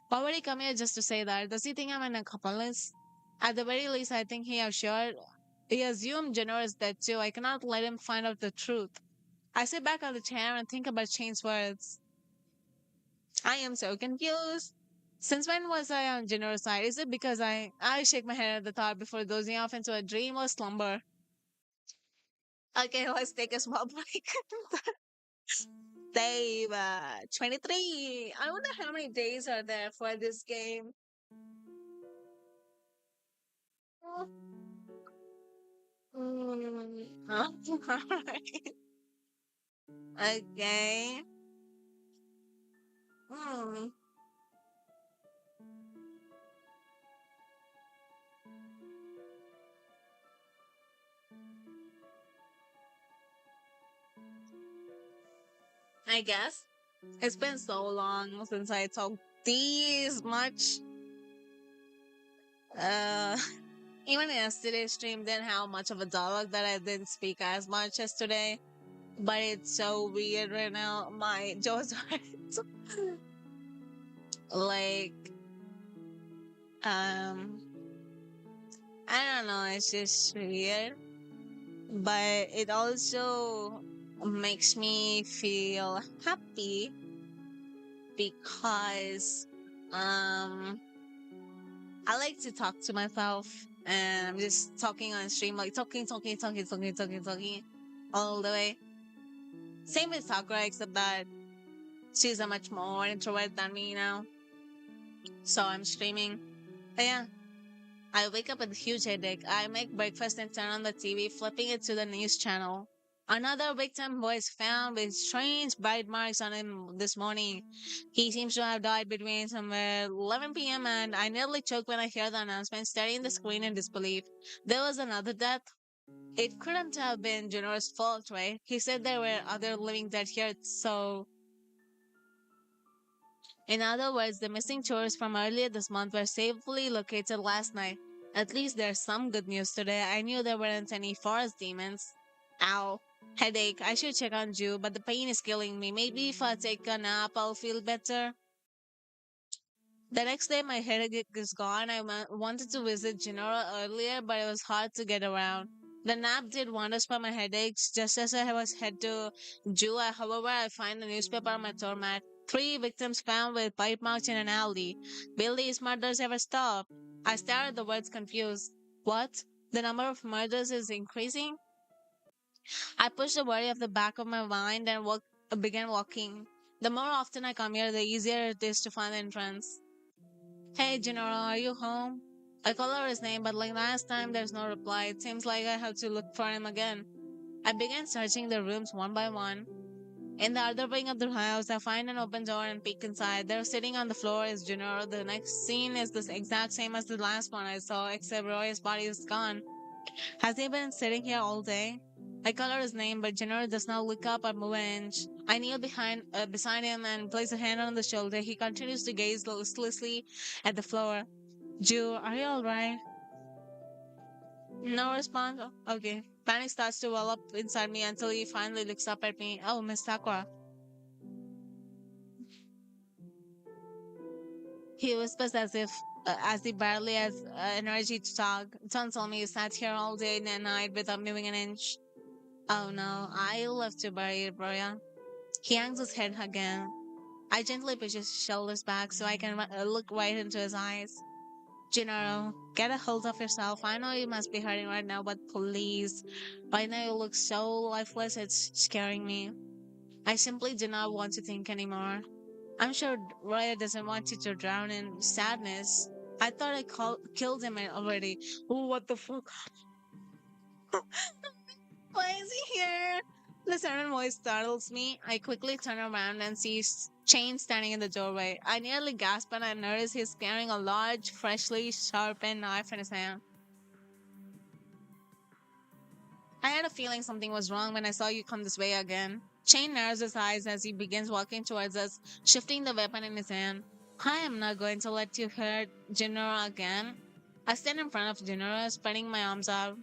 A: Why would he come here just to say that? Does he think I'm an accomplice? At the very least, I think he assumed Jenner is dead too. I cannot let him find out the truth. I sit back on the chair and think about Chain's words. I am so confused. Since when was I on generous side? Is it because I shake my head at the thought before dozing off into a dream or slumber? Okay, let's take a small break. Dave, 23. I wonder how many days are there for this game. Alright. Okay. Hmm. I guess it's been so long since I talked this much. Uh, even yesterday's stream didn't have much of a dialogue that I didn't speak as much as today. But it's so weird right now. My jaws are like, um, I don't know. It's just weird, but it also makes me feel happy because, um, I like to talk to myself, and I'm just talking on stream, like talking all the way. Same with Sakura, except that she's a much more introvert than me now. So I'm streaming. But yeah, I wake up with a huge headache. I make breakfast and turn on the TV, flipping it to the news channel. Another victim was found with strange bite marks on him this morning. He seems to have died between somewhere 11 p.m. and I nearly choked when I heard the announcement, staring at the screen in disbelief. There was another death. It couldn't have been Junior's fault, right? He said there were other living dead here, so in other words, the missing tourists from earlier this month were safely located last night. At least there's some good news today. I knew there weren't any forest demons. Ow. Headache. I should check on Ju, but the pain is killing me. Maybe if I take a nap, I'll feel better. The next day, my headache is gone. Wanted to visit Genora earlier, but it was hard to get around. The nap did wonders for my headaches. Just as I was head to Jua, however, I find the newspaper on my doormat. Three victims found with bite marks in an alley. Will these murders ever stop? I stare at the words confused. What? The number of murders is increasing? I push the worry off the back of my mind and began walking. The more often I come here, the easier it is to find the entrance. Hey, General, are you home? I call out his name, but like last time, there's no reply. It seems like I have to look for him again. I began searching the rooms one by one. In the other wing of the house, I find an open door and peek inside. There, sitting on the floor, is General. The next scene is the exact same as the last one I saw, except Roy's body is gone. Has he been sitting here all day? I call out his name, but General does not look up or move an inch. I kneel beside him and place a hand on the shoulder. He continues to gaze listlessly at the floor. Ju, are you alright? No response. Okay. Panic starts to well up inside me until he finally looks up at me. Oh, Miss Sakura. He whispers as he barely has energy to talk. Don't tell me you sat here all day and night without moving an inch. Oh no, I love to bury it, Broya. He hangs his head again. I gently push his shoulders back so I can look right into his eyes. Gennaro, get a hold of yourself. I know you must be hurting right now, but please. Right now you look so lifeless, it's scaring me. I simply do not want to think anymore. I'm sure Roya doesn't want you to drown in sadness. I thought killed him already. Oh, what the fuck? Why is he here? The sudden voice startles me. I quickly turn around and see Shane standing in the doorway. I nearly gasp and I notice he's carrying a large, freshly sharpened knife in his hand. I had a feeling something was wrong when I saw you come this way again. Shane narrows his eyes as he begins walking towards us, shifting the weapon in his hand. I am not going to let you hurt Jinora again. I stand in front of Jinora, spreading my arms out.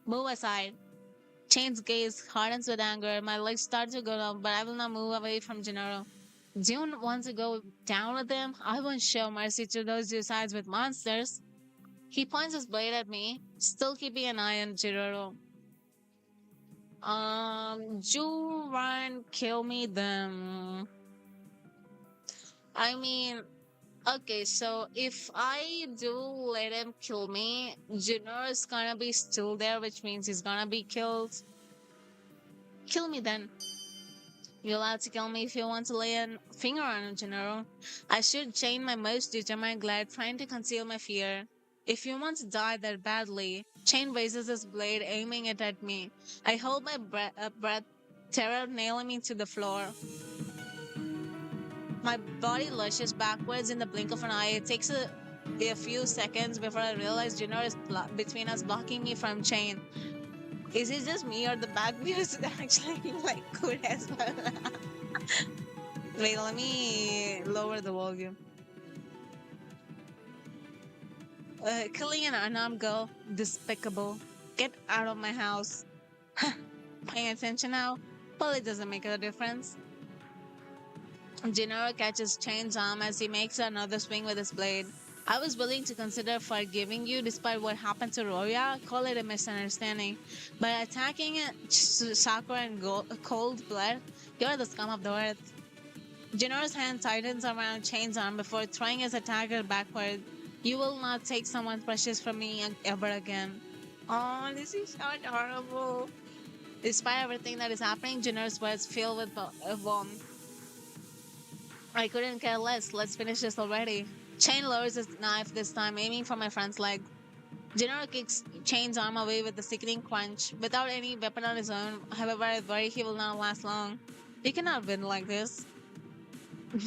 A: Move aside. Shane's gaze hardens with anger. My legs start to go down, but I will not move away from Gennaro. Do you want to go down with him? I won't show mercy to those who sides with monsters. He points his blade at me, still keeping an eye on Gennaro. You run, kill me, then. I mean, okay, so if I do let him kill me, Junior is gonna be still there, which means he's gonna be killed. Kill me then. You're allowed to kill me if you want to lay a finger on it, General. I should chain my most determined glare, trying to conceal my fear. If you want to die that badly, Chain raises his blade, aiming it at me. I hold my breath, terror nailing me to the floor. My body lushes backwards in the blink of an eye. It takes a few seconds before I realize Junior is between us, blocking me from Chain. Is it just me or the back view is actually like good as well? Wait, let me lower the volume. Killing an unarmed girl, despicable. Get out of my house. Paying attention now? Well, it doesn't make a difference. Gennaro catches Chain's arm as he makes another swing with his blade. I was willing to consider forgiving you despite what happened to Roya, call it a misunderstanding. But attacking Sakura in cold blood, you're the scum of the earth. Gennaro's hand tightens around Chain's arm before throwing his attacker backward. You will not take someone precious from me ever again. Oh, this is so adorable. Despite everything that is happening, Gennaro's words fill with warmth. I couldn't care less. Let's finish this already. Chain lowers his knife this time, aiming for my friend's leg. Gennaro kicks Chain's arm away with a sickening crunch. Without any weapon on his own, however, I worry he will not last long. You cannot win like this.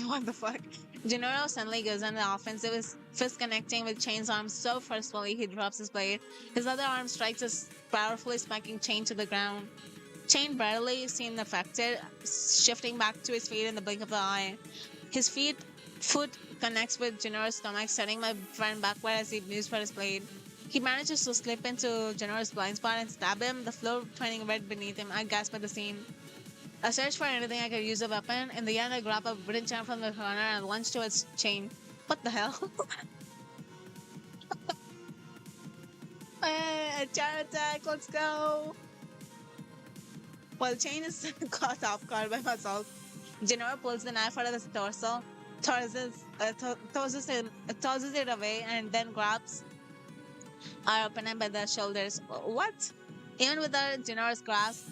A: What the fuck? Gennaro suddenly goes on the offensive, his fist connecting with Chain's arm so forcefully he drops his blade. His other arm strikes us, powerfully smacking Chain to the ground. Chain barely seemed affected, shifting back to his feet in the blink of the eye. His foot connects with Gennaro's stomach, sending my friend backward as he moves for his blade. He manages to slip into Gennaro's blind spot and stab him, the floor turning red beneath him. I gasp at the scene. I searched for anything I could use a weapon. In the end, I grabbed a wooden chair from the corner and lunged towards Chain. What the hell? Chair attack, let's go! While Chain is caught off guard by my assault, Gennaro pulls the knife out of his torso, tosses it away, and then grabs our opponent by the shoulders. What? Even without Gennaro's grasp,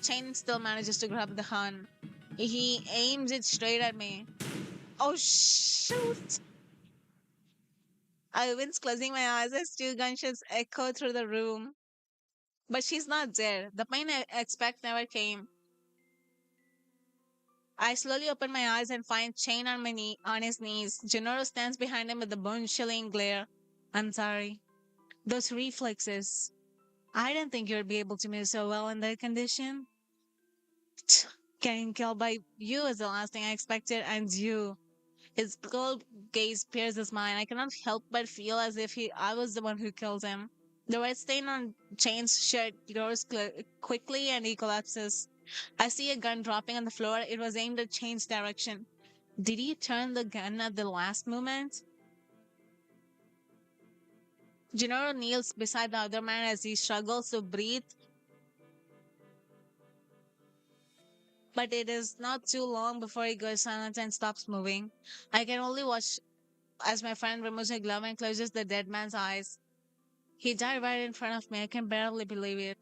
A: Chain still manages to grab the gun. He aims it straight at me. Oh shoot! I wince, closing my eyes as two gunshots echo through the room. But she's not there. The pain I expect never came. I slowly open my eyes and find Chain on on his knees. Gennaro stands behind him with a bone-chilling glare. I'm sorry. Those reflexes. I didn't think you'd be able to move so well in that condition. Getting killed by you is the last thing I expected, and you. His cold gaze pierces mine. I cannot help but feel as if I was the one who killed him. The red stain on Chain's shirt grows quickly and he collapses. I see a gun dropping on the floor. It was aimed at Chain's direction. Did he turn the gun at the last moment? Gennaro kneels beside the other man as he struggles to breathe, but it is not too long before he goes silent and stops moving. I can only watch as my friend removes her glove and closes the dead man's eyes. He died right in front of me. I can barely believe it.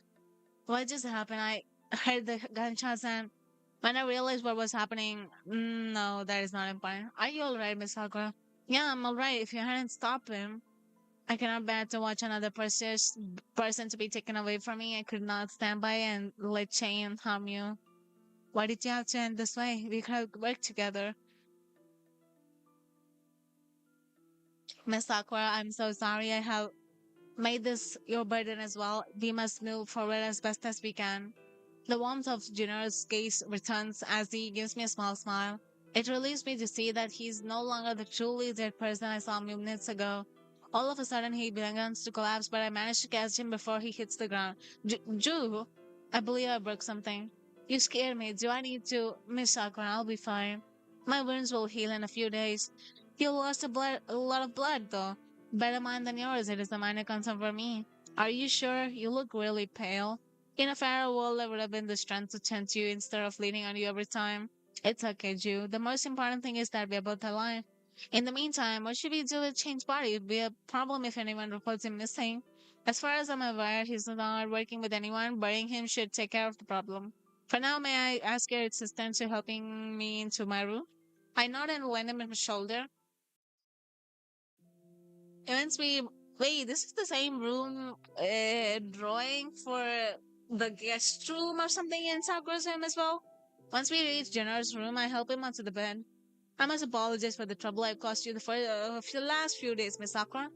A: What just happened? I heard the gunshots, and when I realized what was happening, no, that is not important. Are you alright, Miss Sakura? Yeah, I'm alright. If you hadn't stopped him, I cannot bear to watch another person to be taken away from me. I could not stand by and let Chain harm you. Why did you have to end this way? We could have worked together. Miss Sakura, I'm so sorry I have made this your burden as well. We must move forward as best as we can. The warmth of Junar's gaze returns as he gives me a small smile. It relieves me to see that he's no longer the truly dead person I saw minutes ago. All of a sudden, he begins to collapse, but I manage to catch him before he hits the ground. Ju, I believe I broke something. You scared me. Do I need to? Miss Sakura, I'll be fine. My wounds will heal in a few days. You lost a lot of blood, though. Better mine than yours. It is a minor concern for me. Are you sure? You look really pale. In a fairer world, I would have been the strength to tend to you instead of leaning on you every time. It's okay, Jew. The most important thing is that we're both alive. In the meantime, what should we do with change body? It'd be a problem if anyone reports him missing. As far as I'm aware, he's not working with anyone. Burying him should take care of the problem. For now, may I ask your assistant to helping me into my room? I nod and lend him a shoulder. Once we wait, this is the same room drawing for the guest room or something in Sakura's room as well. Once we reach Jenna's room, I help him onto the bed. I must apologize for the trouble I've caused you for the last few days, Miss Sakura.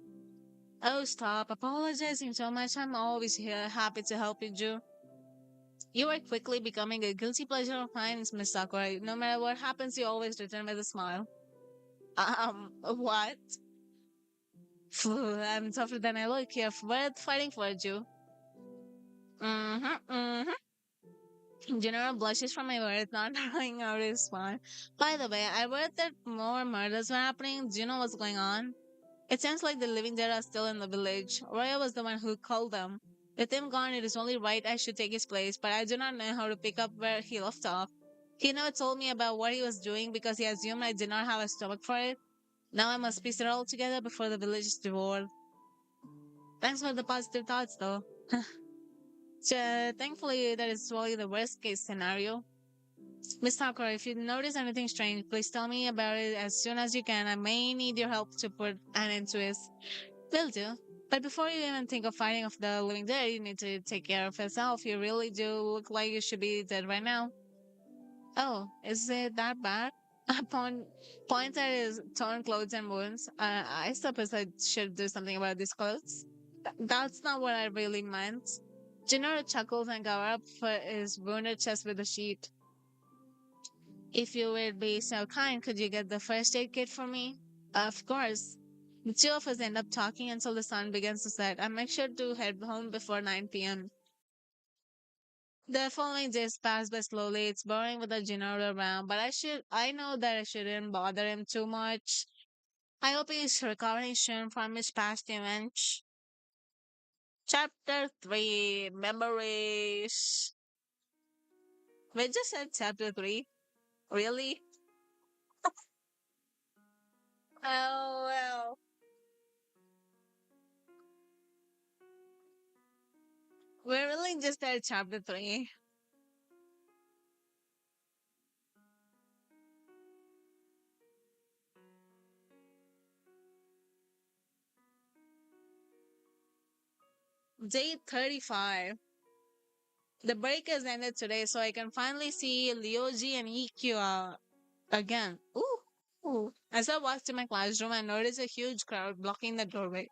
A: Oh, stop apologizing so much. I'm always here, happy to help you, Ju. You are quickly becoming a guilty pleasure of mine, Miss Sakura. No matter what happens, you always return with a smile. What? Phew, I'm tougher than I look. You're worth fighting for, Ju. Mm-hmm, mm-hmm. General blushes from my words, not knowing how to respond. By the way, I read that more murders were happening. Do you know what's going on? It seems like the living dead are still in the village. Roya was the one who called them. With him gone, it is only right I should take his place, but I do not know how to pick up where he left off. He never told me about what he was doing because he assumed I did not have a stomach for it. Now I must piece it all together before the village is devoured. Thanks for the positive thoughts, though. So, thankfully, that is only the worst case scenario. Miss Tucker, if you notice anything strange, please tell me about it as soon as you can. I may need your help to put an end to it. Will do. But before you even think of fighting off the living dead, you need to take care of yourself. You really do look like you should be dead right now. Oh, is it that bad? Upon points at his torn clothes and wounds. I suppose I should do something about these clothes. That's not what I really meant. Gennaro chuckles and covers up for his wounded chest with a sheet. If you would be so kind, could you get the first aid kit for me? Of course. The two of us end up talking until the sun begins to set. I make sure to head home before 9 p.m. The following days pass by slowly. It's boring without Gennaro around, but I know that I shouldn't bother him too much. I hope he's recovering soon from his past events. Chapter 3 Memories. We just said chapter 3. Really? Oh, well. We're really just at chapter 3. Day 35. The break has ended today, so I can finally see Lyoji and EQ again. Ooh. Ooh. As I walked to my classroom, I noticed a huge crowd blocking the doorway.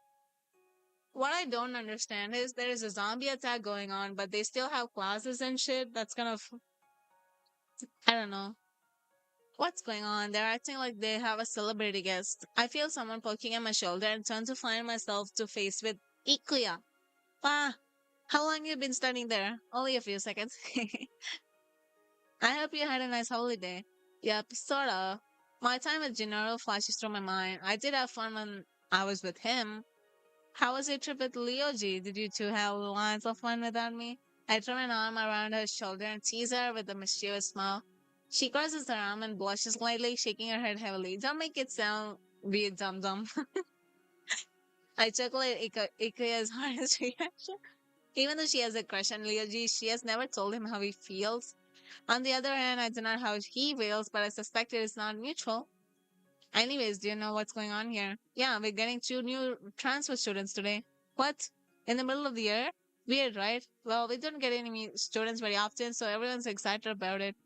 A: What I don't understand is there is a zombie attack going on, but they still have classes and shit. That's kind of, I don't know. What's going on? They're acting like they have a celebrity guest. I feel someone poking at my shoulder and turn to find myself to face with Ikuya. Ah, how long you been standing there? Only a few seconds. I hope you had a nice holiday. Yep, sorta. My time at Gennaro flashes through my mind. I did have fun when I was with him. How was your trip with Leoji? Did you two have lots of fun without me? I throw an arm around her shoulder and tease her with a mischievous smile. She crosses her arm and blushes slightly, shaking her head heavily. Don't make it sound weird, dum dum. I chuckle at Ikuya's honest reaction. Even though she has a crush on Leoji, she has never told him how he feels. On the other hand, I don't know how he feels, but I suspect it is not mutual. Anyways, do you know what's going on here? Yeah, we're getting two new transfer students today. What? In the middle of the year? Weird, right? Well, we don't get any students very often, so everyone's excited about it.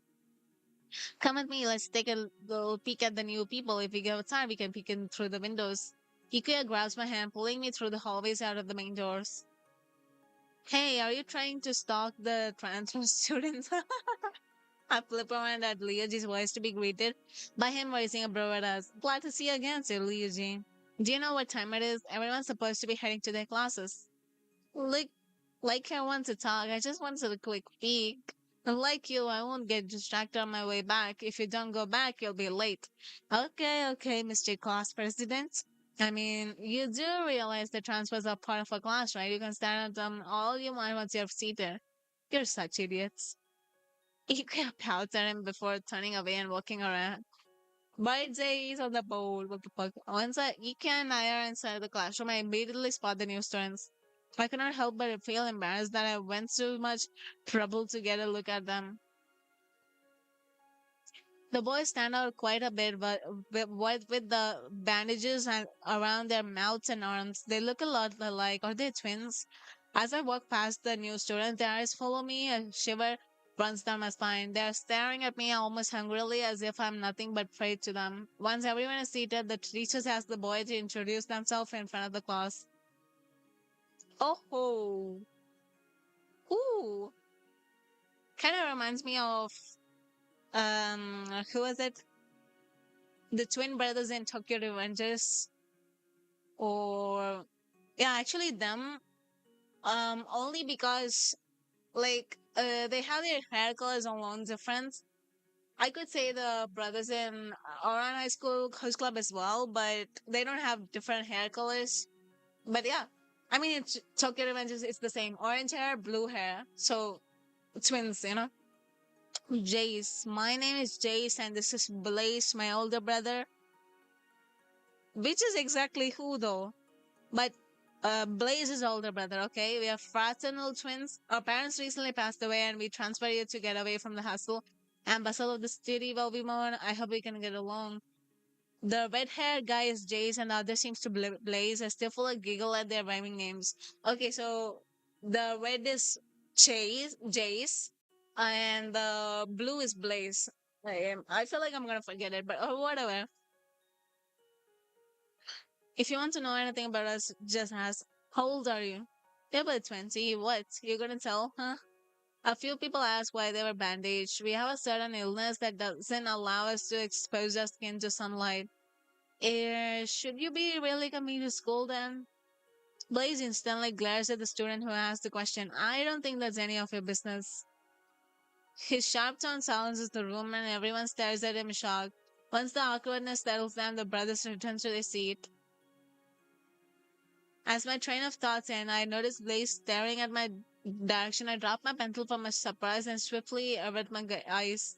A: Come with me, let's take a little peek at the new people. If we go outside, we can peek in through the windows. Ikuya grabs my hand, pulling me through the hallways out of the main doors. Hey, are you trying to stalk the transfer students? I flip around at Liuji's voice to be greeted by him raising a brow at us. Glad to see you again, said Liuji. Do you know what time it is? Everyone's supposed to be heading to their classes. Like, like I want to talk. I just wanted a quick peek. Like you, I won't get distracted on my way back. If you don't go back, you'll be late. Okay, okay, Mr. Class President. I mean, you do realize the transfers are part of a class, right? You can stand at them all you want once you're seated. You're such idiots. You can pout at him before turning away and walking around. But Jay's on the board. What the fuck? Once Ike and I are inside the classroom, I immediately spot the new students. I cannot help but feel embarrassed that I went so much trouble to get a look at them. The boys stand out quite a bit, but with the bandages and around their mouths and arms, they look a lot alike. Are they twins? As I walk past the new students, their eyes follow me. A shiver runs down my spine. They are staring at me almost hungrily, as if I'm nothing but prey to them. Once everyone is seated, the teachers ask the boy to introduce themselves in front of the class. Oh ho! Ooh! Kind of reminds me of who was it? The twin brothers in Tokyo Revengers, or yeah, actually them. Only because they have their hair colors alone different. I could say the brothers in Oran High School Host Club as well, but they don't have different hair colors. But yeah, I mean, it's Tokyo Revengers. It's the same orange hair, blue hair. So twins, you know. Jace. My name is Jace, and this is Blaze, my older brother. Which is exactly who though? But Blaze's older brother, okay? We are fraternal twins. Our parents recently passed away and we transferred here to get away from the hustle and bustle of the city while we mourn. I hope we can get along. The red haired guy is Jace and the other seems to Blaze. I still feel a giggle at their rhyming names. Okay, so the red is Jace, and the blue is Blaze. I feel like I'm gonna forget it, but whatever. If you want to know anything about us, just ask, how old are you? They're about 20. What? You're gonna tell, huh? A few people ask why they were bandaged. We have a certain illness that doesn't allow us to expose our skin to sunlight. Should you be really coming to school then? Blaze instantly glares at the student who asked the question. I don't think that's any of your business. His sharp tone silences the room and everyone stares at him shocked. Once the awkwardness settles down, the brothers return to their seat. As my train of thoughts end, I notice Blaze staring at my direction. I drop my pencil from my surprise and swiftly avert my eyes.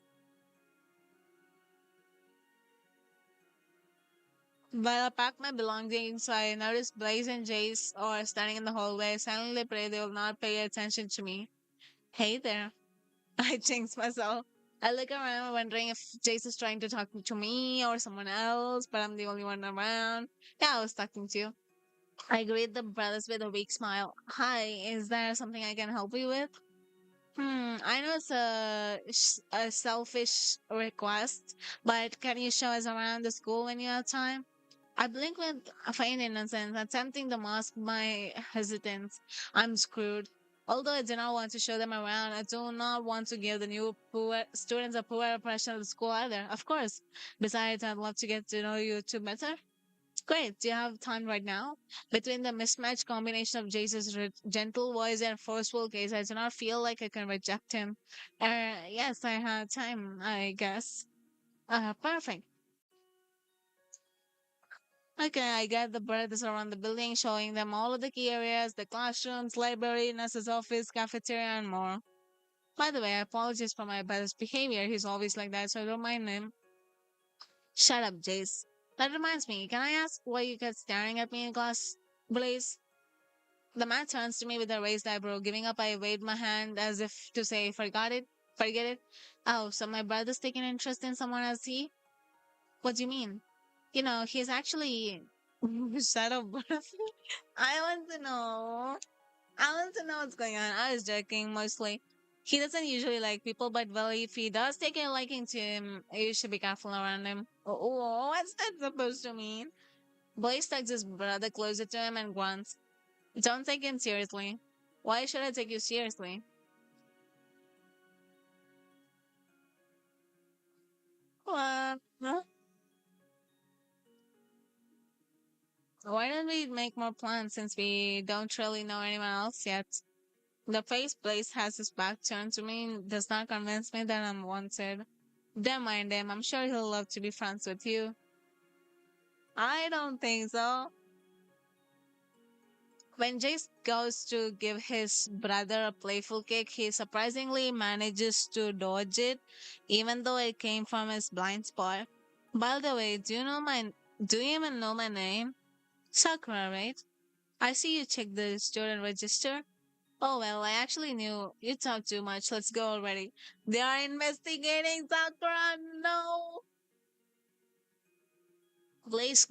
A: While I pack my belongings, I notice Blaze and Jace are standing in the hallway. I silently pray they will not pay attention to me. Hey there. I jinx myself. I look around wondering if Jace is trying to talk to me or someone else, but I'm the only one around. Yeah, I was talking to you. I greet the brothers with a weak smile. Hi, is there something I can help you with? I know it's a selfish request, but can you show us around the school when you have time? I blink with a faint innocence, attempting to mask my hesitance. I'm screwed. Although I do not want to show them around, I do not want to give the new poor students a poor impression of the school either. Of course. Besides, I'd love to get to know you two better. Great. Do you have time right now? Between the mismatched combination of Jace's gentle voice and forceful gaze, I do not feel like I can reject him. Yes, I have time, I guess. Perfect. Okay, I get the brothers around the building, showing them all of the key areas, the classrooms, library, nurse's office, cafeteria, and more. By the way, I apologize for my brother's behavior. He's always like that, so I don't mind him. Shut up, Jace. That reminds me, can I ask why you kept staring at me in class, Blaze? The man turns to me with a raised eyebrow. Giving up, I waved my hand as if to say, forgot it? Forget it? Oh, so my brother's taking interest in someone else, he? What do you mean? You know, he's actually. Shut up, butterfly. I want to know. I want to know what's going on. I was joking mostly. He doesn't usually like people, but well, if he does take a liking to him, you should be careful around him. Oh, what's that supposed to mean? Blaze tugs his brother closer to him and grunts. Don't take him seriously. Why should I take you seriously? Huh? Why don't we make more plans since we don't really know anyone else yet? The face Blaze has his back turned to me does not convince me that I'm wanted. Don't mind him. I'm sure he'll love to be friends with you. I don't think so. When Jace goes to give his brother a playful kick, he surprisingly manages to dodge it, even though it came from his blind spot. By the way, do you even know my name? Sakura, right? I see you check the student register. Oh well, I actually knew you talk too much. Let's go already. They are investigating Sakura. No. Blaze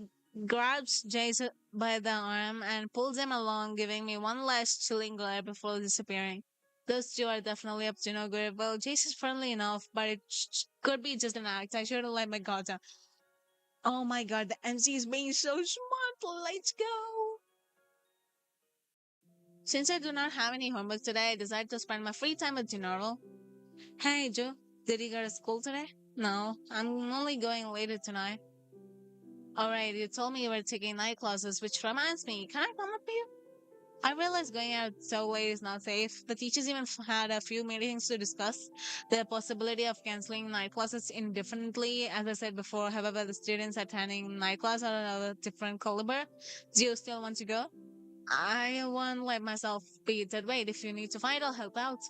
A: grabs Jason by the arm and pulls him along, giving me one last chilling glare before disappearing. Those two are definitely up to no good. Well, Jason's friendly enough, but it could be just an act. I should have let my guard down. Oh my god, the MC is being so smart. Let's go. Since I do not have any homework today, I decided to spend my free time with Gennaro. Hey, Joe, did you go to school today? No, I'm only going later tonight. Alright, you told me you were taking night classes, which reminds me, can I come up here? I realize going out so late is not safe. The teachers even had a few meetings to discuss the possibility of canceling night classes indefinitely. As I said before, however, the students attending night class are of a different caliber. Do you still want to go? I won't let myself be dead weight. If you need to fight, I'll help out.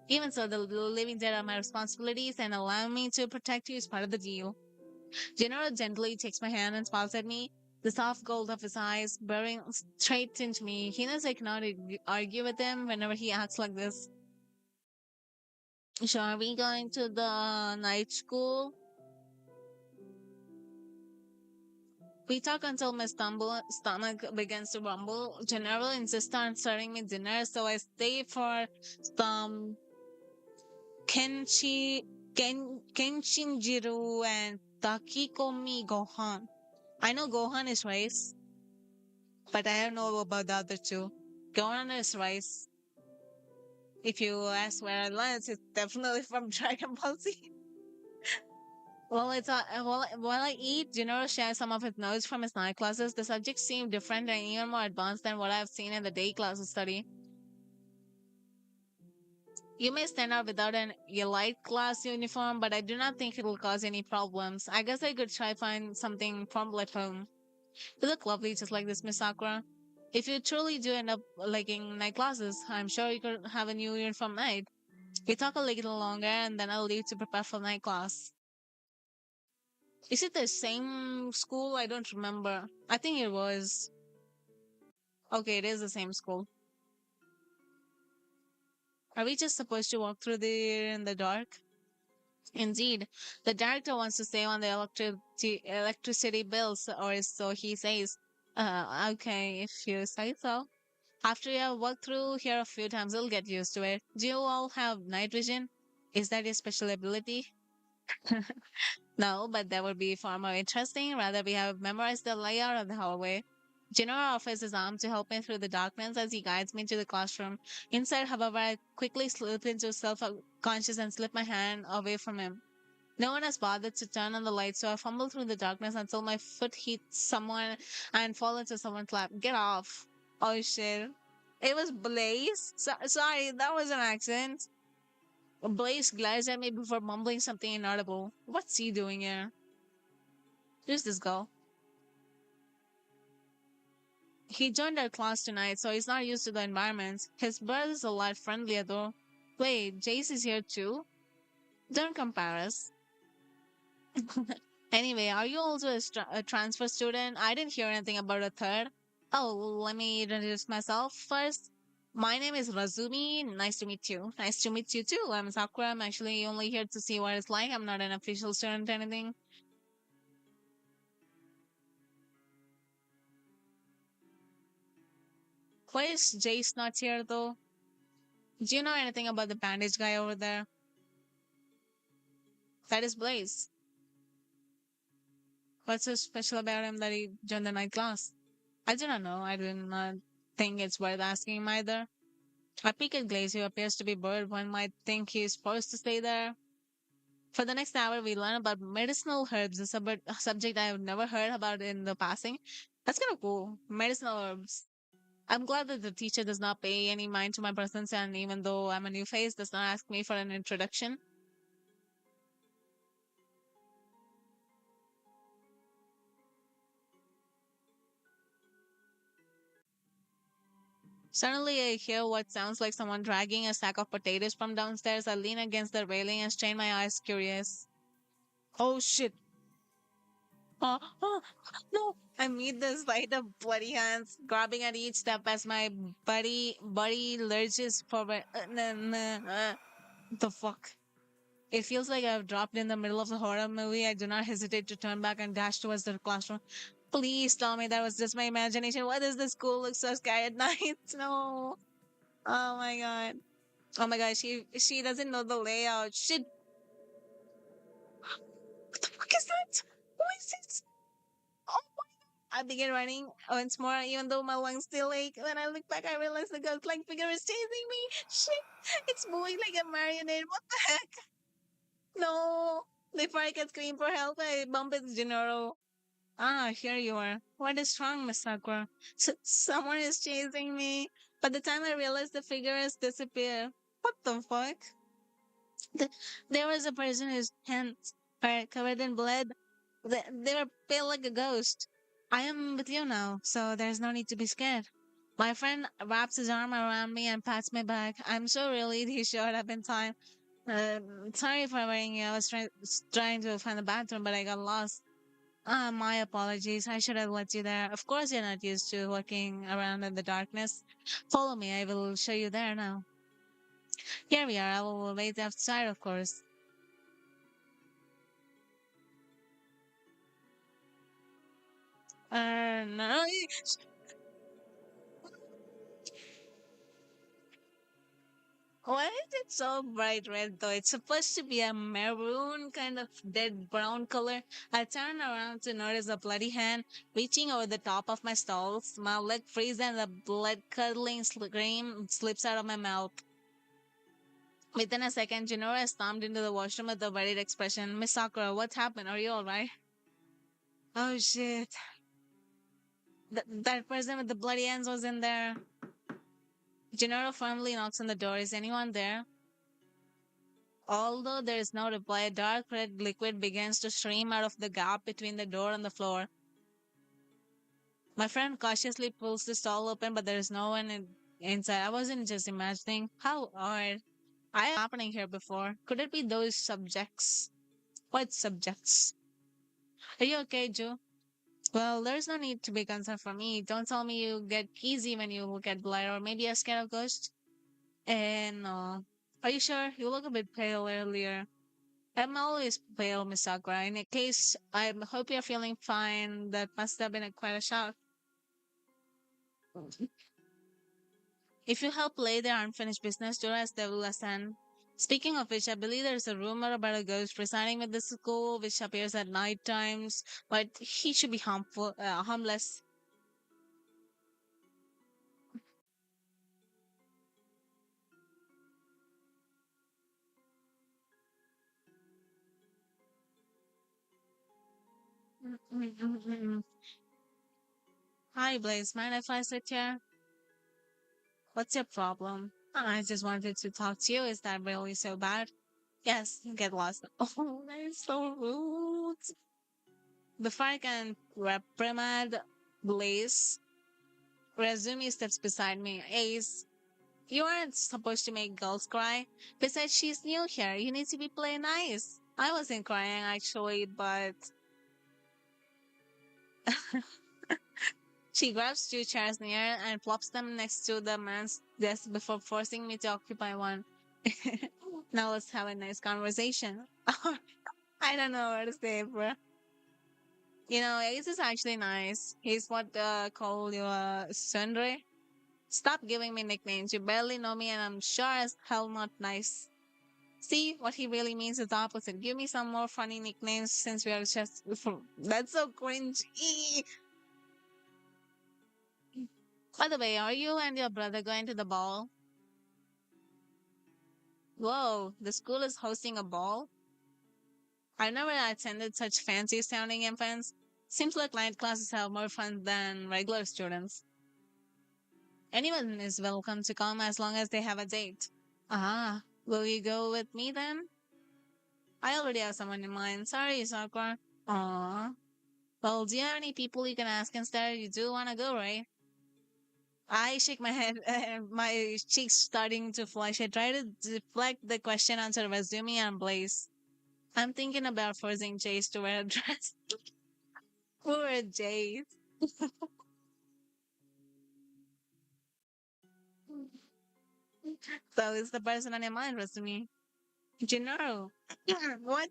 A: Even so, the living dead are my responsibilities, and allowing me to protect you is part of the deal. Gennaro gently takes my hand and smiles at me, the soft gold of his eyes bearing straight into me. He knows I cannot argue with him whenever he acts like this. So, are we going to the night school? We talk until my stomach begins to rumble. Gennaro insists on serving me dinner, so I stay for some kenchi, kenshinjiru and takikomi gohan. I know gohan is rice, but I don't know about the other two. Gohan is rice. If you ask where I learned, it's definitely from Dragon Ball Z. While I eat, Junior shares some of his notes from his night classes. The subjects seem different and even more advanced than what I've seen in the day classes study. You may stand out without an elite class uniform, but I do not think it will cause any problems. I guess I could try find something from at home. You look lovely just like this, Miss Sakura. If you truly do end up liking night classes, I'm sure you could have a new uniform made. We talk a little longer and then I'll leave to prepare for night class. Is it the same school? I don't remember. I think it was. Okay, it is the same school. Are we just supposed to walk through there in the dark? Indeed, the director wants to save on the electricity bills, or so he says. Okay, if you say so. After you have walked through here a few times, you'll get used to it. Do you all have night vision? Is that a special ability? No, but that would be far more interesting. Rather, we have memorized the layout of the hallway. General offers his arm to help me through the darkness as he guides me to the classroom. Inside, however, I quickly slip into self-conscious and slip my hand away from him. No one has bothered to turn on the light, so I fumble through the darkness until my foot hits someone and fall into someone's lap. Get off. Oh shit. It was Blaze? Sorry, that was an accident. Blaze glares at me before mumbling something inaudible. What's he doing here? Who's this girl? He joined our class tonight, so he's not used to the environment. His brother's a lot friendlier though. Wait, Jace is here too? Don't compare us. Anyway, are you also a transfer student? I didn't hear anything about a third. Oh, let me introduce myself first. My name is Razumi. Nice to meet you. Nice to meet you too. I'm Sakura. I'm actually only here to see what it's like. I'm not an official student or anything. Why is Jace not here though? Do you know anything about the bandage guy over there? That is Blaze. What's so special about him that he joined the night class? I do not know. I do not think it's worth asking him either. I peek at Glaze, who appears to be bored. One might think he's supposed to stay there. For the next hour, we learn about medicinal herbs, a subject I have never heard about in the passing. That's kind of cool. Medicinal herbs. I'm glad that the teacher does not pay any mind to my presence, and even though I'm a new face, does not ask me for an introduction. Suddenly, I hear what sounds like someone dragging a sack of potatoes from downstairs. I lean against the railing and strain my eyes, curious. Oh shit. Oh, no. I meet the sight of bloody hands, grabbing at each step as my body lurches forward. The fuck? It feels like I've dropped in the middle of a horror movie. I do not hesitate to turn back and dash towards the classroom. Please tell me that was just my imagination. Why does the school look so scary at night? No. Oh my god. Oh my god, she doesn't know the layout. Shit. What the fuck is that? What is it? Oh, I begin running once more, even though my lungs still ache. When I look back, I realize the ghost-like figure is chasing me. Shit. It's moving like a marionette. What the heck? No. Before I can scream for help, I bump into Gennaro. Ah, here you are. What is wrong, Miss Sakura? Someone is chasing me. By the time I realize the figure has disappeared. What the fuck? The, there was a person whose hands were covered in blood. They were pale like a ghost. I am with you now, so there's no need to be scared. My friend wraps his arm around me and pats my back. I'm so relieved he showed up in time. Sorry for worrying you. I was trying to find the bathroom, but I got lost. My apologies. I should have let you there. Of course, you're not used to walking around in the darkness. Follow me. I will show you there now. Here we are. I will wait outside, of course. No. Why is it so bright red though? It's supposed to be a maroon kind of dead brown color. I turn around to notice a bloody hand reaching over the top of my stalls. My leg freezes and the blood curdling scream slips out of my mouth. Within a second, Jinora stormed into the washroom with a worried expression. Miss Sakura, what happened? Are you alright? Oh shit. That person with the bloody hands was in there. Jinora firmly knocks on the door. Is anyone there? Although there is no reply, a dark red liquid begins to stream out of the gap between the door and the floor. My friend cautiously pulls the stall open, but there is no one inside. I wasn't just imagining. How odd. I am happening here before. Could it be those subjects? What subjects? Are you okay, Ju? Well, there's no need to be concerned for me. Don't tell me you get queasy when you look at blood, or maybe a scared of ghosts. And no. Are you sure? You look a bit pale earlier. I'm always pale, Miss Sakura. In a case, I hope you're feeling fine. That must have been quite a shock. If you help lay their unfinished business to rest, they will listen. Speaking of which, I believe there's a rumor about a ghost residing with the school, which appears at night times, but he should be harmless. Hi, Blaze. Mind if I sit here? What's your problem? I just wanted to talk to you. Is that really so bad? Yes, get lost. Oh, that is so rude. Before I can reprimand Blaze, Razumi steps beside me. Ace, you aren't supposed to make girls cry. Besides, she's new here. You need to be playing nice. I wasn't crying actually, but she grabs two chairs near and plops them next to the man's desk before forcing me to occupy one. Now let's have a nice conversation. I don't know what to say, bro. Ace is actually nice. He's what call you Sundre. Stop giving me nicknames. You barely know me, and I'm sure as hell not nice. See, what he really means is the opposite. Give me some more funny nicknames since we are just. That's so cringe. Eee. By the way, are you and your brother going to the ball? Whoa, the school is hosting a ball? I've never attended such fancy sounding events. Seems like night classes have more fun than regular students. Anyone is welcome to come as long as they have a date. Ah, will you go with me then? I already have someone in mind. Sorry, Sakura. Aw. Well, do you have any people you can ask instead? You do want to go, right? I shake my head and my cheeks starting to flush. I try to deflect the question onto the resume and Blaze. I'm thinking about forcing Jace to wear a dress. Poor Jace. So it's the person on your mind, resume. Gennaro. What?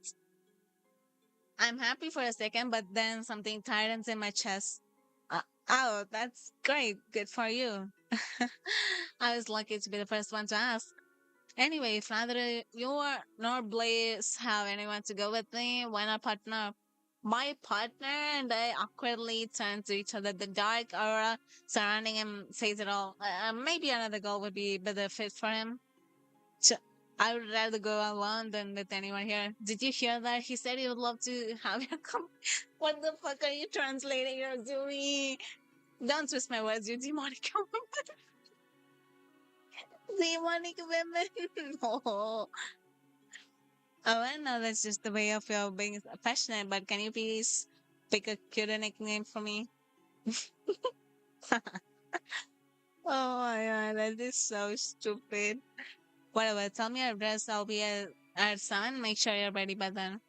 A: I'm happy for a second, but then something tightens in my chest. Oh, that's great. Good for you. I was lucky to be the first one to ask. Anyway, if neither you nor Blaze have anyone to go with me, why not partner up? My partner and I awkwardly turn to each other. The dark aura surrounding him says it all. Maybe another girl would be better fit for him. So I would rather go alone than with anyone here. Did you hear that? He said he would love to have you come. What the fuck are you translating your to me? Don't twist my words, you demonic demonic women. No. Oh, I know that's just the way of your being passionate, but can you please pick a cuter nickname for me? Oh my god, that is so stupid. Whatever, tell me your address. I'll be at 7. Make sure you're ready by then.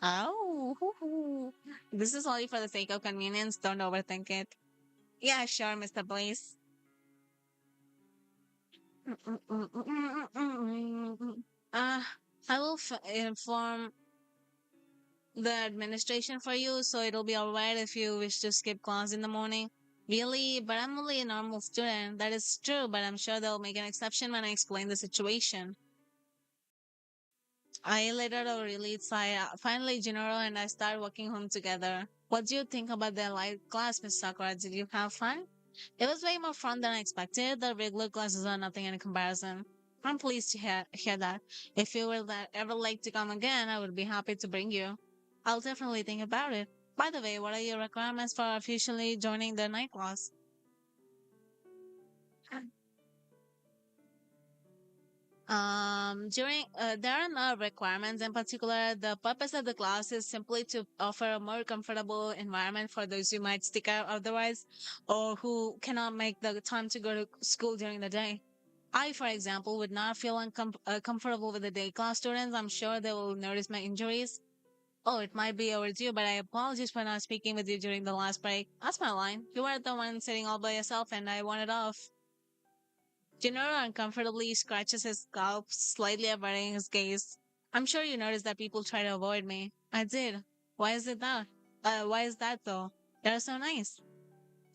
A: Oh, hoo hoo. This is only for the sake of convenience. Don't overthink it. Yeah, sure, Mr. Blaze. Uh, I will inform the administration for you, so it'll be alright if you wish to skip class in the morning. Really? But I'm only a normal student. That is true, but I'm sure they'll make an exception when I explain the situation. I later a release. Finally, General and I start working home together. What do you think about the light class, Miss Sakura? Did you have fun? It was way more fun than I expected. The regular classes are nothing in comparison. I'm pleased to hear that. If you would ever like to come again, I would be happy to bring you. I'll definitely think about it. By the way, what are your requirements for officially joining the night class? During there are no requirements in particular. The purpose of the class is simply to offer a more comfortable environment for those who might stick out otherwise, or who cannot make the time to go to school during the day. I, for example, would not feel comfortable with the day class students. I'm sure they will notice my injuries. Oh, it might be overdue, but I apologize for not speaking with you during the last break. That's my line. You were the one sitting all by yourself, and I wanted off. Gennaro uncomfortably scratches his scalp, slightly averting his gaze. I'm sure you noticed that people try to avoid me. I did. Why is it that? Why is that though? You're so nice.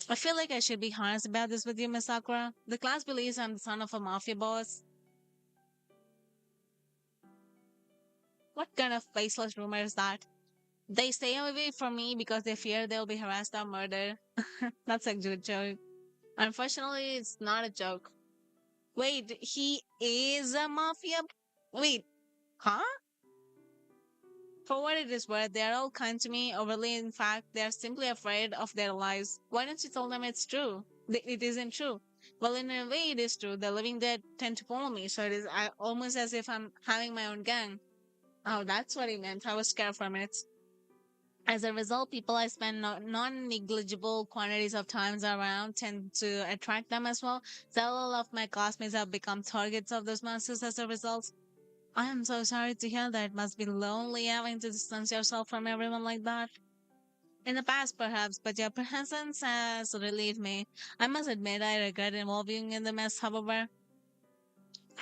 A: I feel like I should be honest about this with you, Miss Sakura. The class believes I'm the son of a mafia boss. What kind of faceless rumor is that? They stay away from me because they fear they'll be harassed or murdered. That's a good joke. Unfortunately, it's not a joke. Wait, he is a mafia? Wait, huh? For what it is worth, they are all kind to me, overly in fact, they are simply afraid of their lives. Why don't you tell them it's true? It isn't true. Well, in a way, it is true. The living dead tend to follow me, so it is almost as if I'm having my own gang. Oh, that's what he meant. I was scared for a minute. As a result, people I spend non-negligible quantities of times around tend to attract them as well. Several of my classmates have become targets of those monsters as a result. I am so sorry to hear that. It must be lonely having to distance yourself from everyone like that. In the past, perhaps, but your presence has relieved me. I must admit, I regret involving in the mess, however.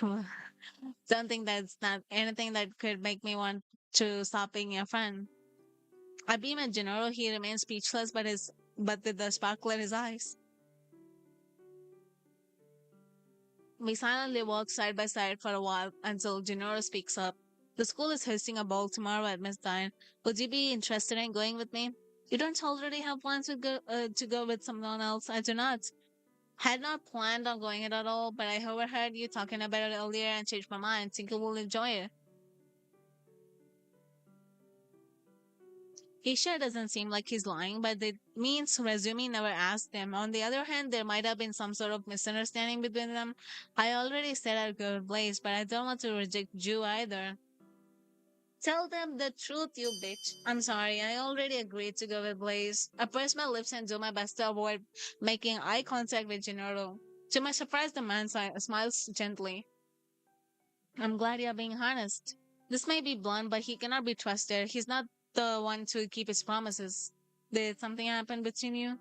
A: Don't think that's not anything that could make me want to stop being your friend. I beam at Gennaro. He remains speechless, but with the sparkle in his eyes. We silently walk side by side for a while until Gennaro speaks up. The school is hosting a ball tomorrow at Miss Dine. Would you be interested in going with me? You don't already have plans to go with someone else. I do not. Had not planned on going it at all, but I overheard you talking about it earlier and changed my mind. Think you will enjoy it. He sure doesn't seem like he's lying, but it means Rezumi never asked him. On the other hand, there might have been some sort of misunderstanding between them. I already said I'd go with Blaze, but I don't want to reject Ju either. Tell them the truth, you bitch. I'm sorry, I already agreed to go with Blaze. I purse my lips and do my best to avoid making eye contact with Gennaro. To my surprise, the man smiles gently. I'm glad you're being honest. This may be blunt, but he cannot be trusted. He's not the one to keep his promises. Did something happen between you?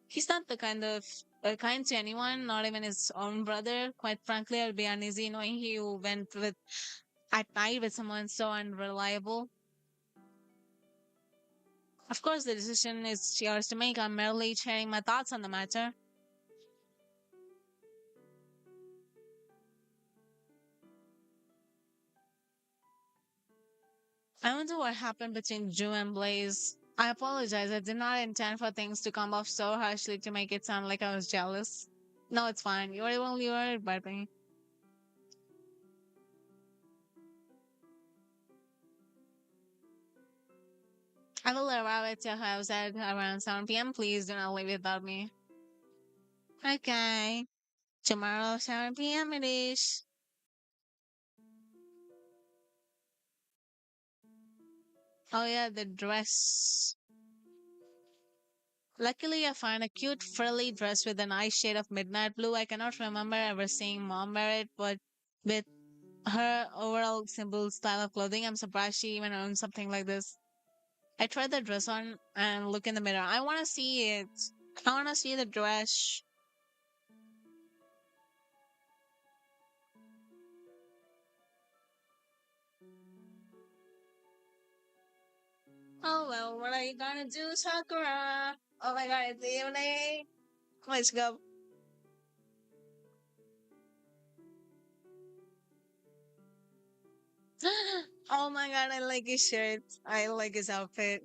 A: He's not the kind to anyone, not even his own brother. Quite frankly, I'd be uneasy knowing he went with at night with someone so unreliable. Of course, the decision is yours to make. I'm merely sharing my thoughts on the matter. I wonder what happened between Drew and Blaze. I apologize. I did not intend for things to come off so harshly to make it sound like I was jealous. No, it's fine. You were only worried about me. I will arrive at your house at around 7 p.m. Please do not leave without me. Okay. Tomorrow, 7 p.m. it is. Oh, yeah, the dress. Luckily, I find a cute frilly dress with a nice shade of midnight blue. I cannot remember ever seeing mom wear it, but with her overall simple style of clothing, I'm surprised she even owns something like this. I tried the dress on and look in the mirror. I want to see it. I want to see the dress. Oh well, what are you gonna do, Sakura? Oh my god, it's evening. Let's go. Oh my god, I like his shirt. I like his outfit.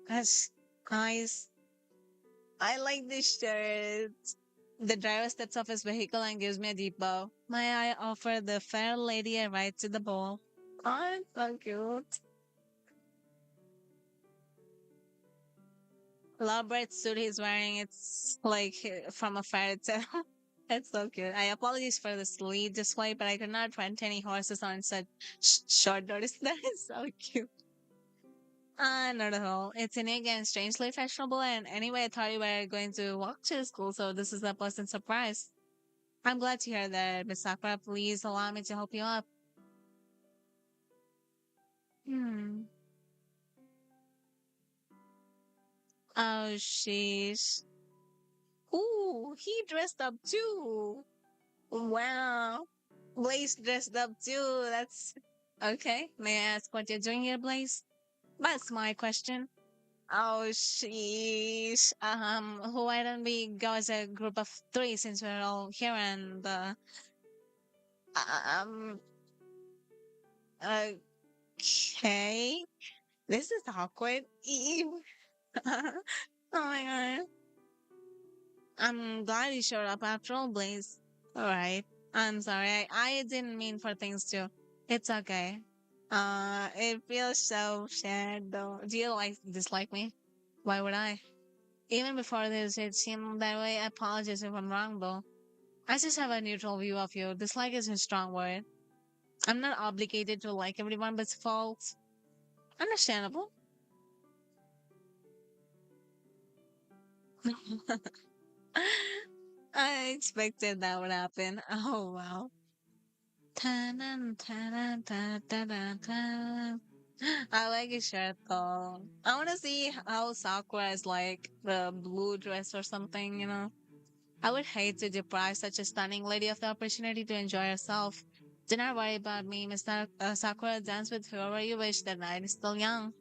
A: That's nice. I like this shirt. The driver steps off his vehicle and gives me a deep bow. May I offer the fair lady a ride to the ball? Oh, it's so cute. Elaborate suit he's wearing. It's like from a fairy tale. It's so cute. I apologize for the silly display, but I could not rent any horses on such short notice. That is so cute. Not at all. It's unique and strangely fashionable. And anyway, I thought you were going to walk to the school, so this is a pleasant surprise. I'm glad to hear that, Miss Sakura. Please allow me to help you up. Hmm. Oh, sheesh. Ooh, he dressed up too. Wow. Blaze dressed up too. That's okay. May I ask what you're doing here, Blaze? That's my question. Oh, sheesh. Why don't we go as a group of three since we're all here and, um, okay. This is awkward. Ew. Oh my god. I'm glad you showed up after all, Blaze. Alright. I'm sorry. I didn't mean for things to. It's okay. It feels so sad though. Do you dislike me? Why would I? Even before this, it seemed that way. I apologize if I'm wrong though. I just have a neutral view of you. Dislike is a strong word. I'm not obligated to like everyone but faults. Understandable. I expected that would happen. Oh wow. Ta-nan, ta-nan, ta-da-da-da. I like his shirt though. I want to see how Sakura is like the blue dress or something, you know. I would hate to deprive such a stunning lady of the opportunity to enjoy herself. Do not worry about me, Mr. Sakura. Dance with whoever you wish. The night is still young.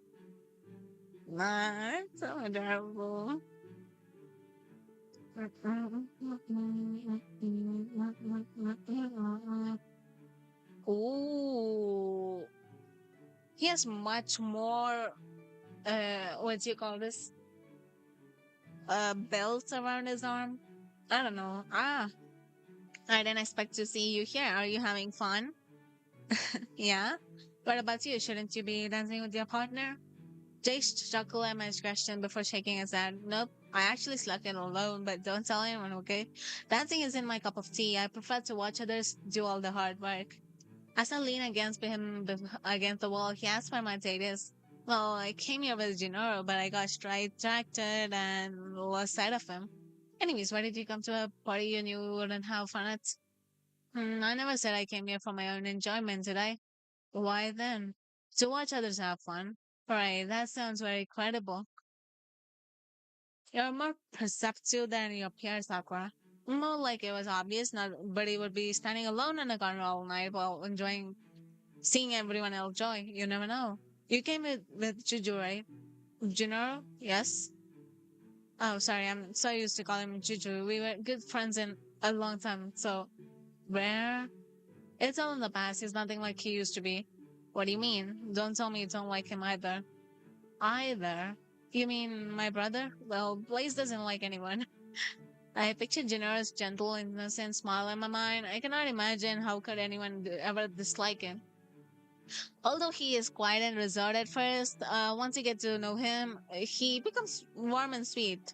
A: Nah, it's so adorable. Ooh, he has much more. What do you call this? Belt around his arm. I don't know. I didn't expect to see you here. Are you having fun? Yeah. What about you? Shouldn't you be dancing with your partner? Jace chuckled at my question before shaking his head. Nope. I actually slept in alone, but don't tell anyone, okay? Dancing isn't my cup of tea. I prefer to watch others do all the hard work. As I lean against the wall, he asked where my date is. Well, I came here with Gennaro, but I got distracted and lost sight of him. Anyways, why did you come to a party you knew we wouldn't have fun at? I never said I came here for my own enjoyment, did I? Why then? To watch others have fun. Right, that sounds very credible. You're more perceptive than your peers, Sakura. More like it was obvious, not but he would be standing alone in a corner all night while enjoying seeing everyone else joy. You never know. You came with Juju, right? Junoro? Yes. Oh, sorry, I'm so used to calling him Juju. We were good friends in a long time, so where? It's all in the past. He's nothing like he used to be. What do you mean? Don't tell me you don't like him either. Either? You mean my brother? Well, Blaze doesn't like anyone. I picture Generous gentle, innocent smile in my mind. I cannot imagine how could anyone ever dislike him. Although he is quiet and reserved at first, once you get to know him, he becomes warm and sweet.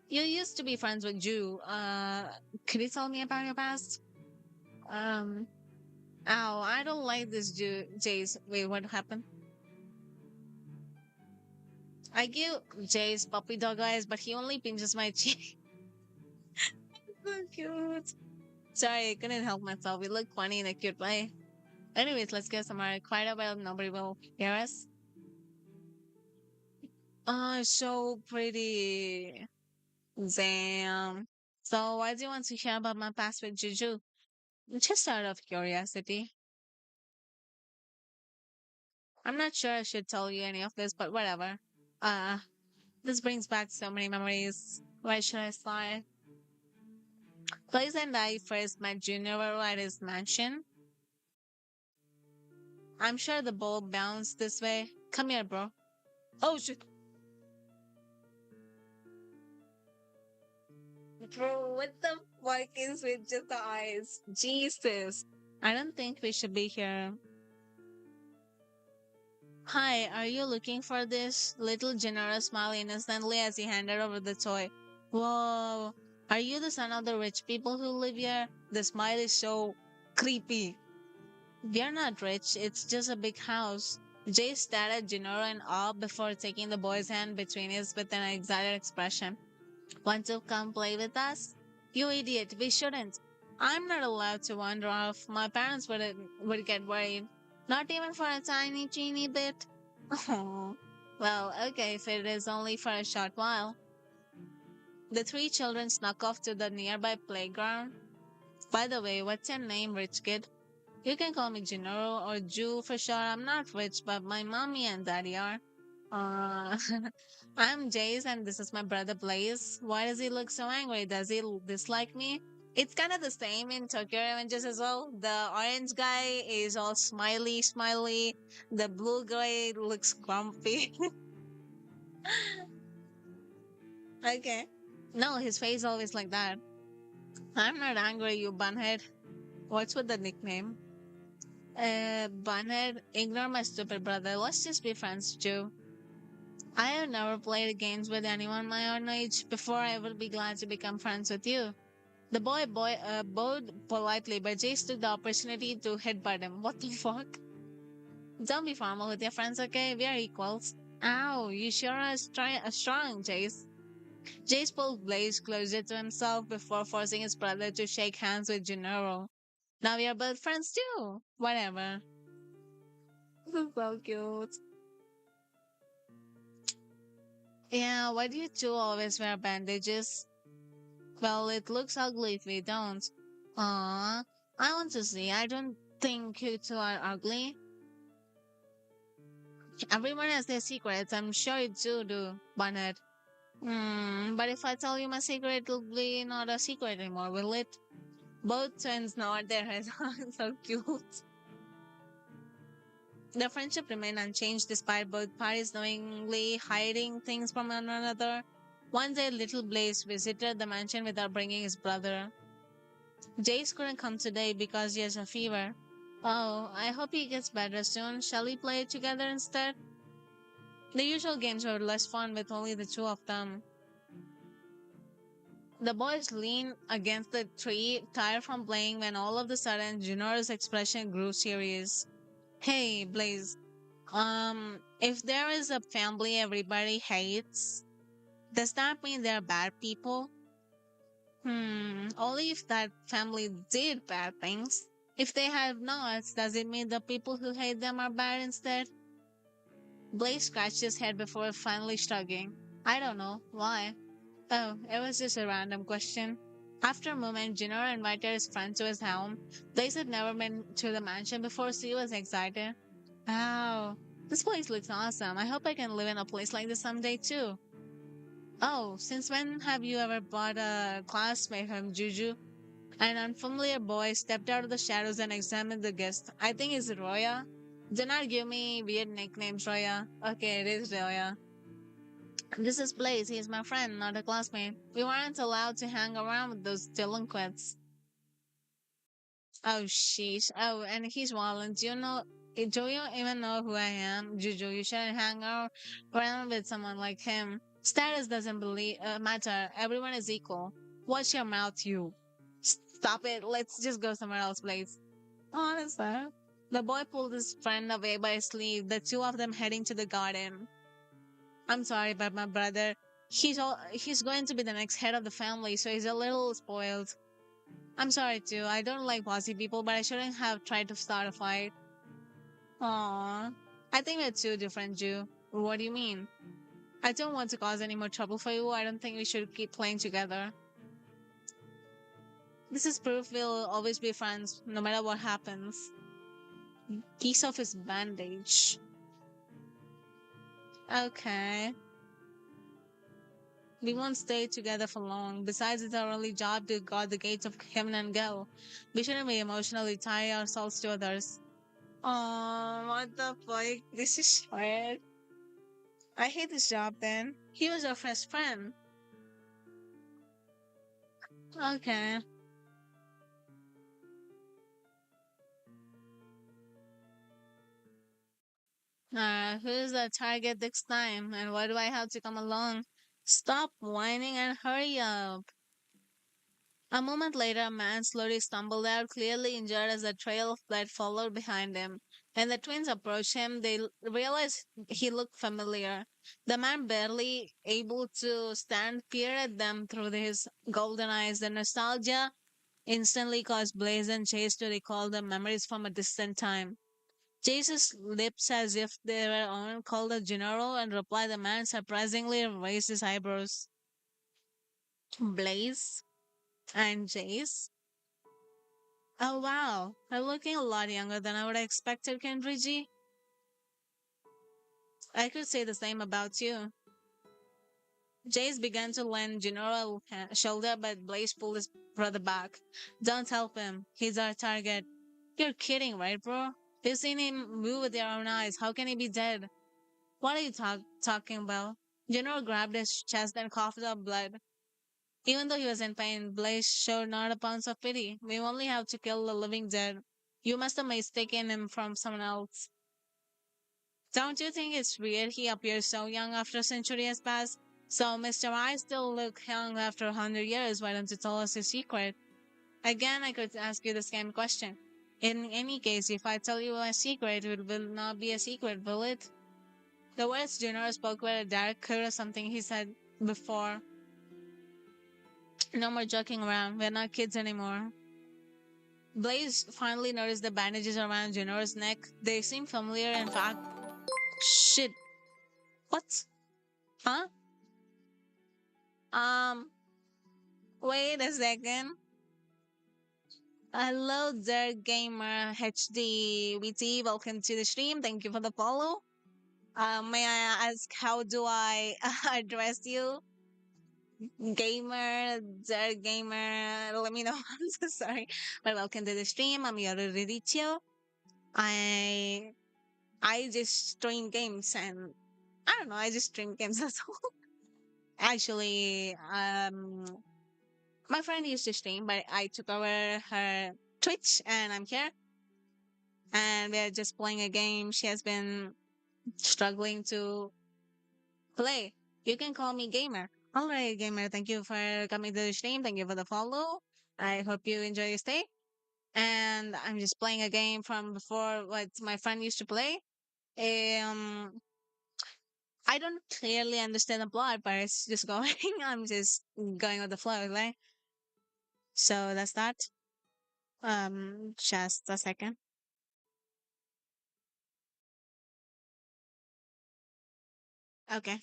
A: You used to be friends with Ju. Could you tell me about your past? Um, ow, I don't like this Jace. Wait, what happened? I give Jace puppy dog eyes, but he only pinches my cheek. So cute. Sorry, I couldn't help myself. We look funny in a cute way. Anyways, let's get somewhere quiet about nobody will hear us. So pretty. Damn. So why do you want to hear about my past with Juju? Just out of curiosity. I'm not sure I should tell you any of this, but whatever. Uh, this brings back so many memories. Where should I start? Blaze and I first met Junior at his mansion. I'm sure the ball bounced this way. Come here, bro. Oh shit. Bro, what the fuck is with just the eyes? Jesus. I don't think we should be here. Hi, are you looking for this? Little Gennaro smiled innocently as he handed over the toy. Whoa, are you the son of the rich people who live here? The smile is so creepy. We're not rich, it's just a big house. Jay stared at Gennaro in awe before taking the boy's hand between his with an excited expression. Want to come play with us? You idiot, we shouldn't. I'm not allowed to wander off. My parents would get worried. Not even for a tiny, teeny bit. Oh, well, okay, if it is only for a short while. The three children snuck off to the nearby playground. By the way, what's your name, rich kid? You can call me Gennaro or Jew for sure. I'm not rich, but my mommy and daddy are. Uh, I'm Jace, and this is my brother Blaze. Why does he look so angry? Does he dislike me? It's kind of the same in Tokyo Revengers as well. The orange guy is all smiley, smiley. The blue guy looks grumpy. Okay. No, his face always like that. I'm not angry, you bunhead. What's with the nickname? Bunhead, ignore my stupid brother. Let's just be friends, Joe. I have never played games with anyone my own age before. I will be glad to become friends with you. The boy bowed politely, but Jace took the opportunity to headbutt him. What the fuck? Don't be formal with your friends, okay? We are equals. Ow, you sure are strong, Jace. Jace pulled Blaze closer to himself before forcing his brother to shake hands with Gennaro. Now we are both friends too. Whatever. This is so cute. Yeah, why do you two always wear bandages? Well, it looks ugly if we don't. Aw, I want to see. I don't think you two are ugly. Everyone has their secrets. I'm sure you two do, Bonnet. But if I tell you my secret, it'll be not a secret anymore, will it? Both twins nod their heads. So cute. The friendship remained unchanged despite both parties knowingly hiding things from one another. One day, little Blaze visited the mansion without bringing his brother. Jace couldn't come today because he has a fever. Oh, I hope he gets better soon. Shall we play it together instead? The usual games were less fun with only the two of them. The boys leaned against the tree, tired from playing, when all of a sudden Junior's expression grew serious. Hey, Blaze, if there is a family everybody hates, does that mean they're bad people? Only if that family did bad things. If they have not, does it mean the people who hate them are bad instead? Blaze scratched his head before finally shrugging. I don't know. Why? Oh, it was just a random question. After a moment, Junior invited his friend to his home. Blaze had never been to the mansion before, so he was excited. Wow, this place looks awesome. I hope I can live in a place like this someday too. Oh, since when have you ever bought a classmate from Juju? An unfamiliar boy stepped out of the shadows and examined the guest. I think it's Roya. Do not give me weird nicknames, Roya. Okay, it is Roya. This is Blaze. He's my friend, not a classmate. We weren't allowed to hang around with those delinquents. Oh, sheesh. Oh, and he's violent. Do you even know who I am? Juju, you shouldn't hang out around with someone like him. Status doesn't matter. Everyone is equal. Watch your mouth, you. Stop it. Let's just go somewhere else, please. Honestly. The boy pulled his friend away by his sleeve, the two of them heading to the garden. I'm sorry, but my brother, he's going to be the next head of the family, so he's a little spoiled. I'm sorry too. I don't like bossy people, but I shouldn't have tried to start a fight. Aww. I think we're too different, Jew. What do you mean? I don't want to cause any more trouble for you. I don't think we should keep playing together. This is proof we'll always be friends, no matter what happens. Piece of his bandage. Okay. We won't stay together for long. Besides, it's our only job to guard the gates of heaven and hell. We shouldn't be emotionally tie ourselves to others. Oh, what the fuck? This is weird. I hate this job then. He was our first friend. Okay. Who's the target next time? And why do I have to come along? Stop whining and hurry up. A moment later, a man slowly stumbled out, clearly injured as a trail of blood followed behind him. When the twins approached him, they realized he looked familiar. The man, barely able to stand, peered at them through his golden eyes. The nostalgia instantly caused Blaze and Chase to recall the memories from a distant time. Chase's lips, as if they were on, called the general and replied. The man surprisingly raised his eyebrows. Blaze and Chase? Oh wow, I'm looking a lot younger than I would have expected, Kenriji. I could say the same about you. Jace began to lend General a shoulder, but Blaze pulled his brother back. Don't help him. He's our target. You're kidding, right, bro? You've seen him move with your own eyes. How can he be dead? What are you talking about? General grabbed his chest and coughed up blood. Even though he was in pain, Blaze showed not a ounce of pity. We only have to kill the living dead. You must have mistaken him from someone else. Don't you think it's weird he appears so young after a century has passed? So, Mr. I still look young after 100 years. Why don't you tell us your secret? Again, I could ask you the same question. In any case, if I tell you a secret, it will not be a secret, will it? The words Junior spoke were a direct quote of something he said before. No more joking around. We're not kids anymore. Blaze finally noticed the bandages around Junior's neck. They seemed familiar, in fact. Shit. What? Huh? Um, Wait a second. Hello there, gamer HD VT. Welcome to the stream. Thank you for the follow. May I ask how do I address you? Gamer, there, gamer. Let me know. I'm so sorry. But welcome to the stream. I'm Yoruritio. I I just stream games and I don't know. I just stream games. That's all. Actually, my friend used to stream, but I took over her Twitch and I'm here and we're just playing a game she has been struggling to play. You can call me gamer. All right, gamer. Thank you for coming to the stream. Thank you for the follow. I hope you enjoy your stay. And I'm just playing a game from before what my friend used to play. Um, I don't clearly understand the plot, but it's just going. I'm just going with the flow, right? So that's that. Just a second. Okay.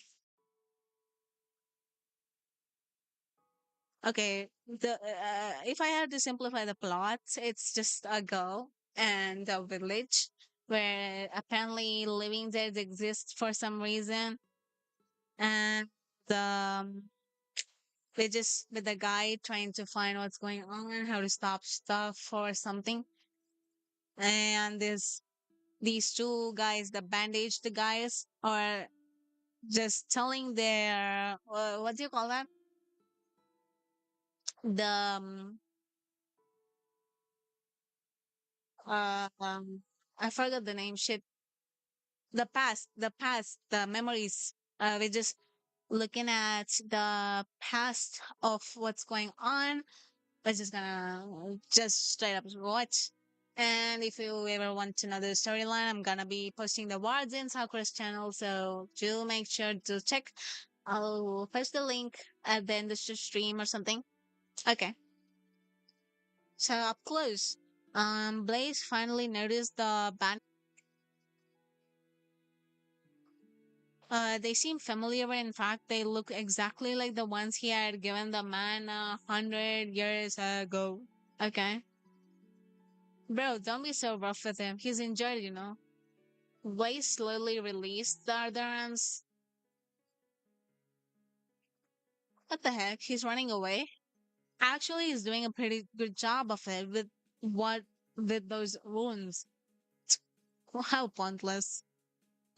A: Okay. The if I had to simplify the plot, it's just a girl and a village where apparently living dead exists for some reason, and um, they just with the guy trying to find what's going on, how to stop stuff or something, and these two guys, the bandaged guys, are just telling their what do you call that? The I forgot the name. Shit, the memories. We're just looking at the past of what's going on. We're just gonna just straight up watch. And if you ever want to know the storyline, I'm gonna be posting the Wards in Sakura's channel, so do make sure to check. I'll post the link at the end of the stream or something. Okay, so up close. Blaze finally noticed the band. They seem familiar. In fact, they look exactly like the ones he had given the man 100 years ago. Okay. Bro, don't be so rough with him. He's injured, you know. Way slowly released the other arms. What the heck? He's running away? Actually, he's doing a pretty good job of it what with those wounds. How pointless.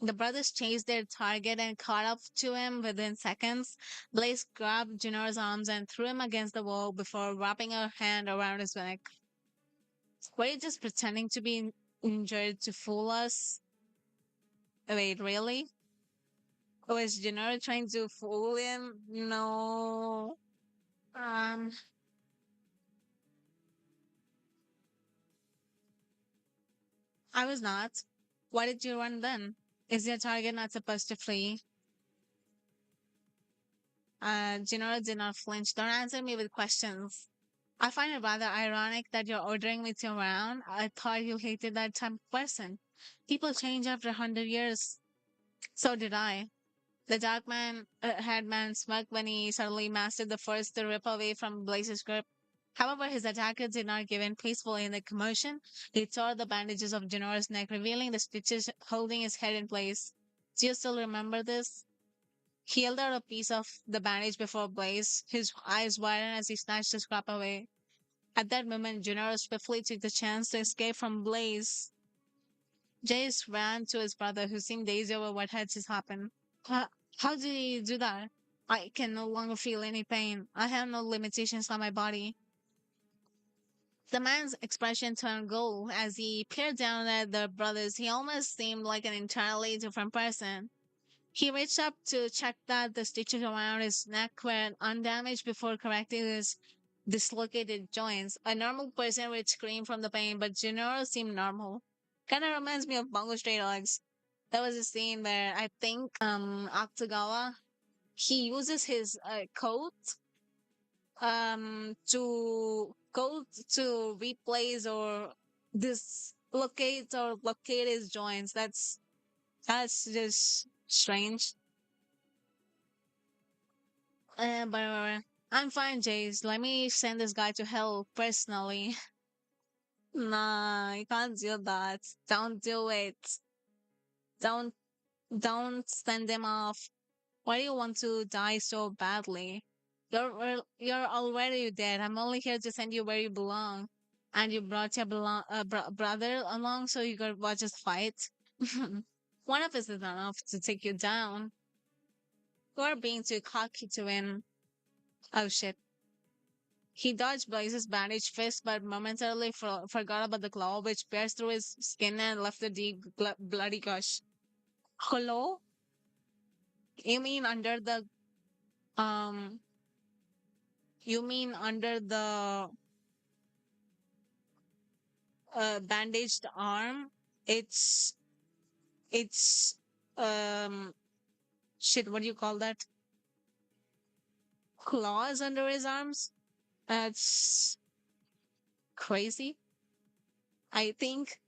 A: The brothers chased their target and caught up to him within seconds. Blaze grabbed Junor's arms and threw him against the wall before wrapping her hand around his neck. Were you just pretending to be injured to fool us? Wait, really? Was Junor trying to fool him? No. Um, I was not. Why did you run then? Is your target not supposed to flee? Junor did not flinch. Don't answer me with questions. I find it rather ironic that you're ordering me to around. I thought you hated that type of person. People change after 100 years. So did I. The dark man, headman smirked when he suddenly mastered the first to rip away from Blaze's grip. However, his attacker did not give in peacefully in the commotion. He tore the bandages of Janor's neck, revealing the stitches holding his head in place. Do you still remember this? He held out a piece of the bandage before Blaze, his eyes widened as he snatched the scrap away. At that moment, Junoro swiftly took the chance to escape from Blaze. Jace ran to his brother, who seemed dazed over what had just happened. How did he do that? I can no longer feel any pain. I have no limitations on my body. The man's expression turned gold as he peered down at the brothers. He almost seemed like an entirely different person. He reached up to check that the stitches around his neck were undamaged before correcting his dislocated joints. A normal person would scream from the pain, but Junoro seemed normal. Kind of reminds me of Bungo Stray Dogs. There was a scene where I think Akutagawa he uses his code to replace or dislocate or locate his joints. That's just strange. But I'm fine, Jace. Let me send this guy to hell personally. Nah, you can't do that. Don't do it. Don't don't send him off. Why do you want to die so badly? You're already dead. I'm only here to send you where you belong. And you brought your brother along so you could watch us fight. One of us is enough to take you down. You are being too cocky to win. Oh shit. He dodged Blaze's bandaged fist, but momentarily forgot about the claw, which pierced through his skin and left a deep bloody gush. Hello? You mean under the Um, you mean under the bandaged arm? It's it's um shit. What do you call that? Claws under his arms? That's crazy. I think.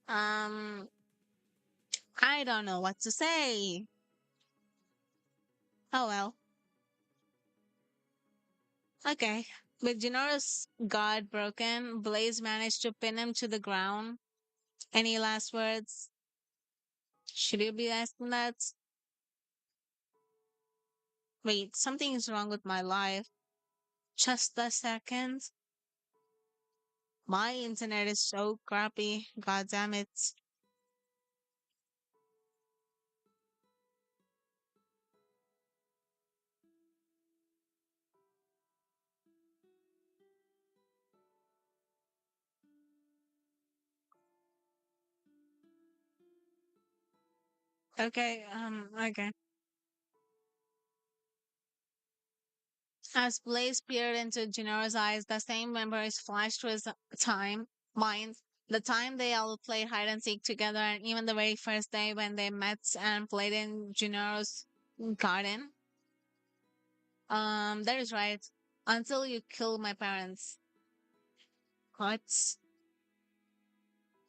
A: Um, I don't know what to say. Oh well. Okay. With Genora's guard broken, Blaze managed to pin him to the ground. Any last words? Should you be asking that? Wait, something is wrong with my life. Just a second. My internet is so crappy. God damn it. Okay. As Blaze peered into Genora's eyes, the same memories flashed to his time, mind. The time they all played hide and seek together, and even the very first day when they met and played in Genora's garden. That is right. Until you kill my parents. What?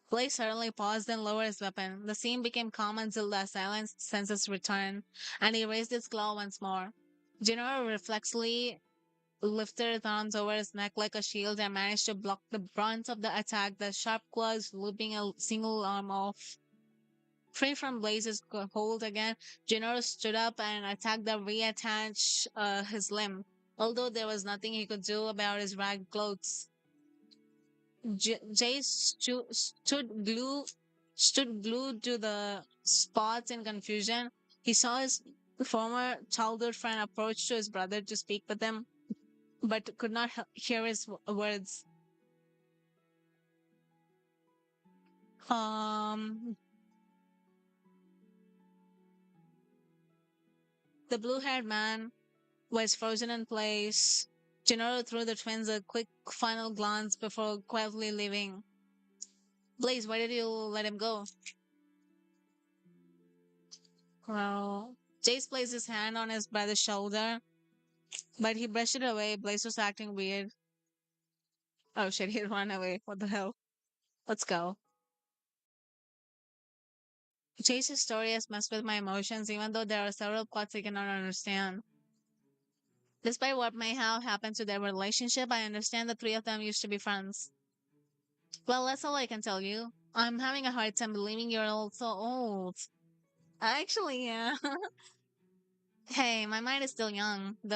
A: Blaze suddenly paused and lowered his weapon. The scene became calm until the silence senses returned, and he raised his claw once more. Genora reflexively lifted his arms over his neck like a shield and managed to block the brunt of the attack, the sharp claws looping a single arm off. Free from Blaze's hold again, Genora stood up and attacked the reattach his limb, although there was nothing he could do about his ragged clothes. Jay stood glued to the spots in confusion. He saw his former childhood friend approach to his brother to speak with him, but could not hear his words. Um, the blue-haired man was frozen in place. Gennaro threw the twins a quick final glance before quietly leaving. Blaze, why did you let him go? Well, Jace placed his hand on his brother's shoulder, but he brushed it away. Blaze was acting weird. Oh shit, he ran away. What the hell? Let's go. Chase's story has messed with my emotions, even though there are several plots I cannot understand. Despite what may have happened to their relationship, I understand the three of them used to be friends. Well, that's all I can tell you. I'm having a hard time believing you're all so old. Actually, yeah. Hey, my mind is still young, though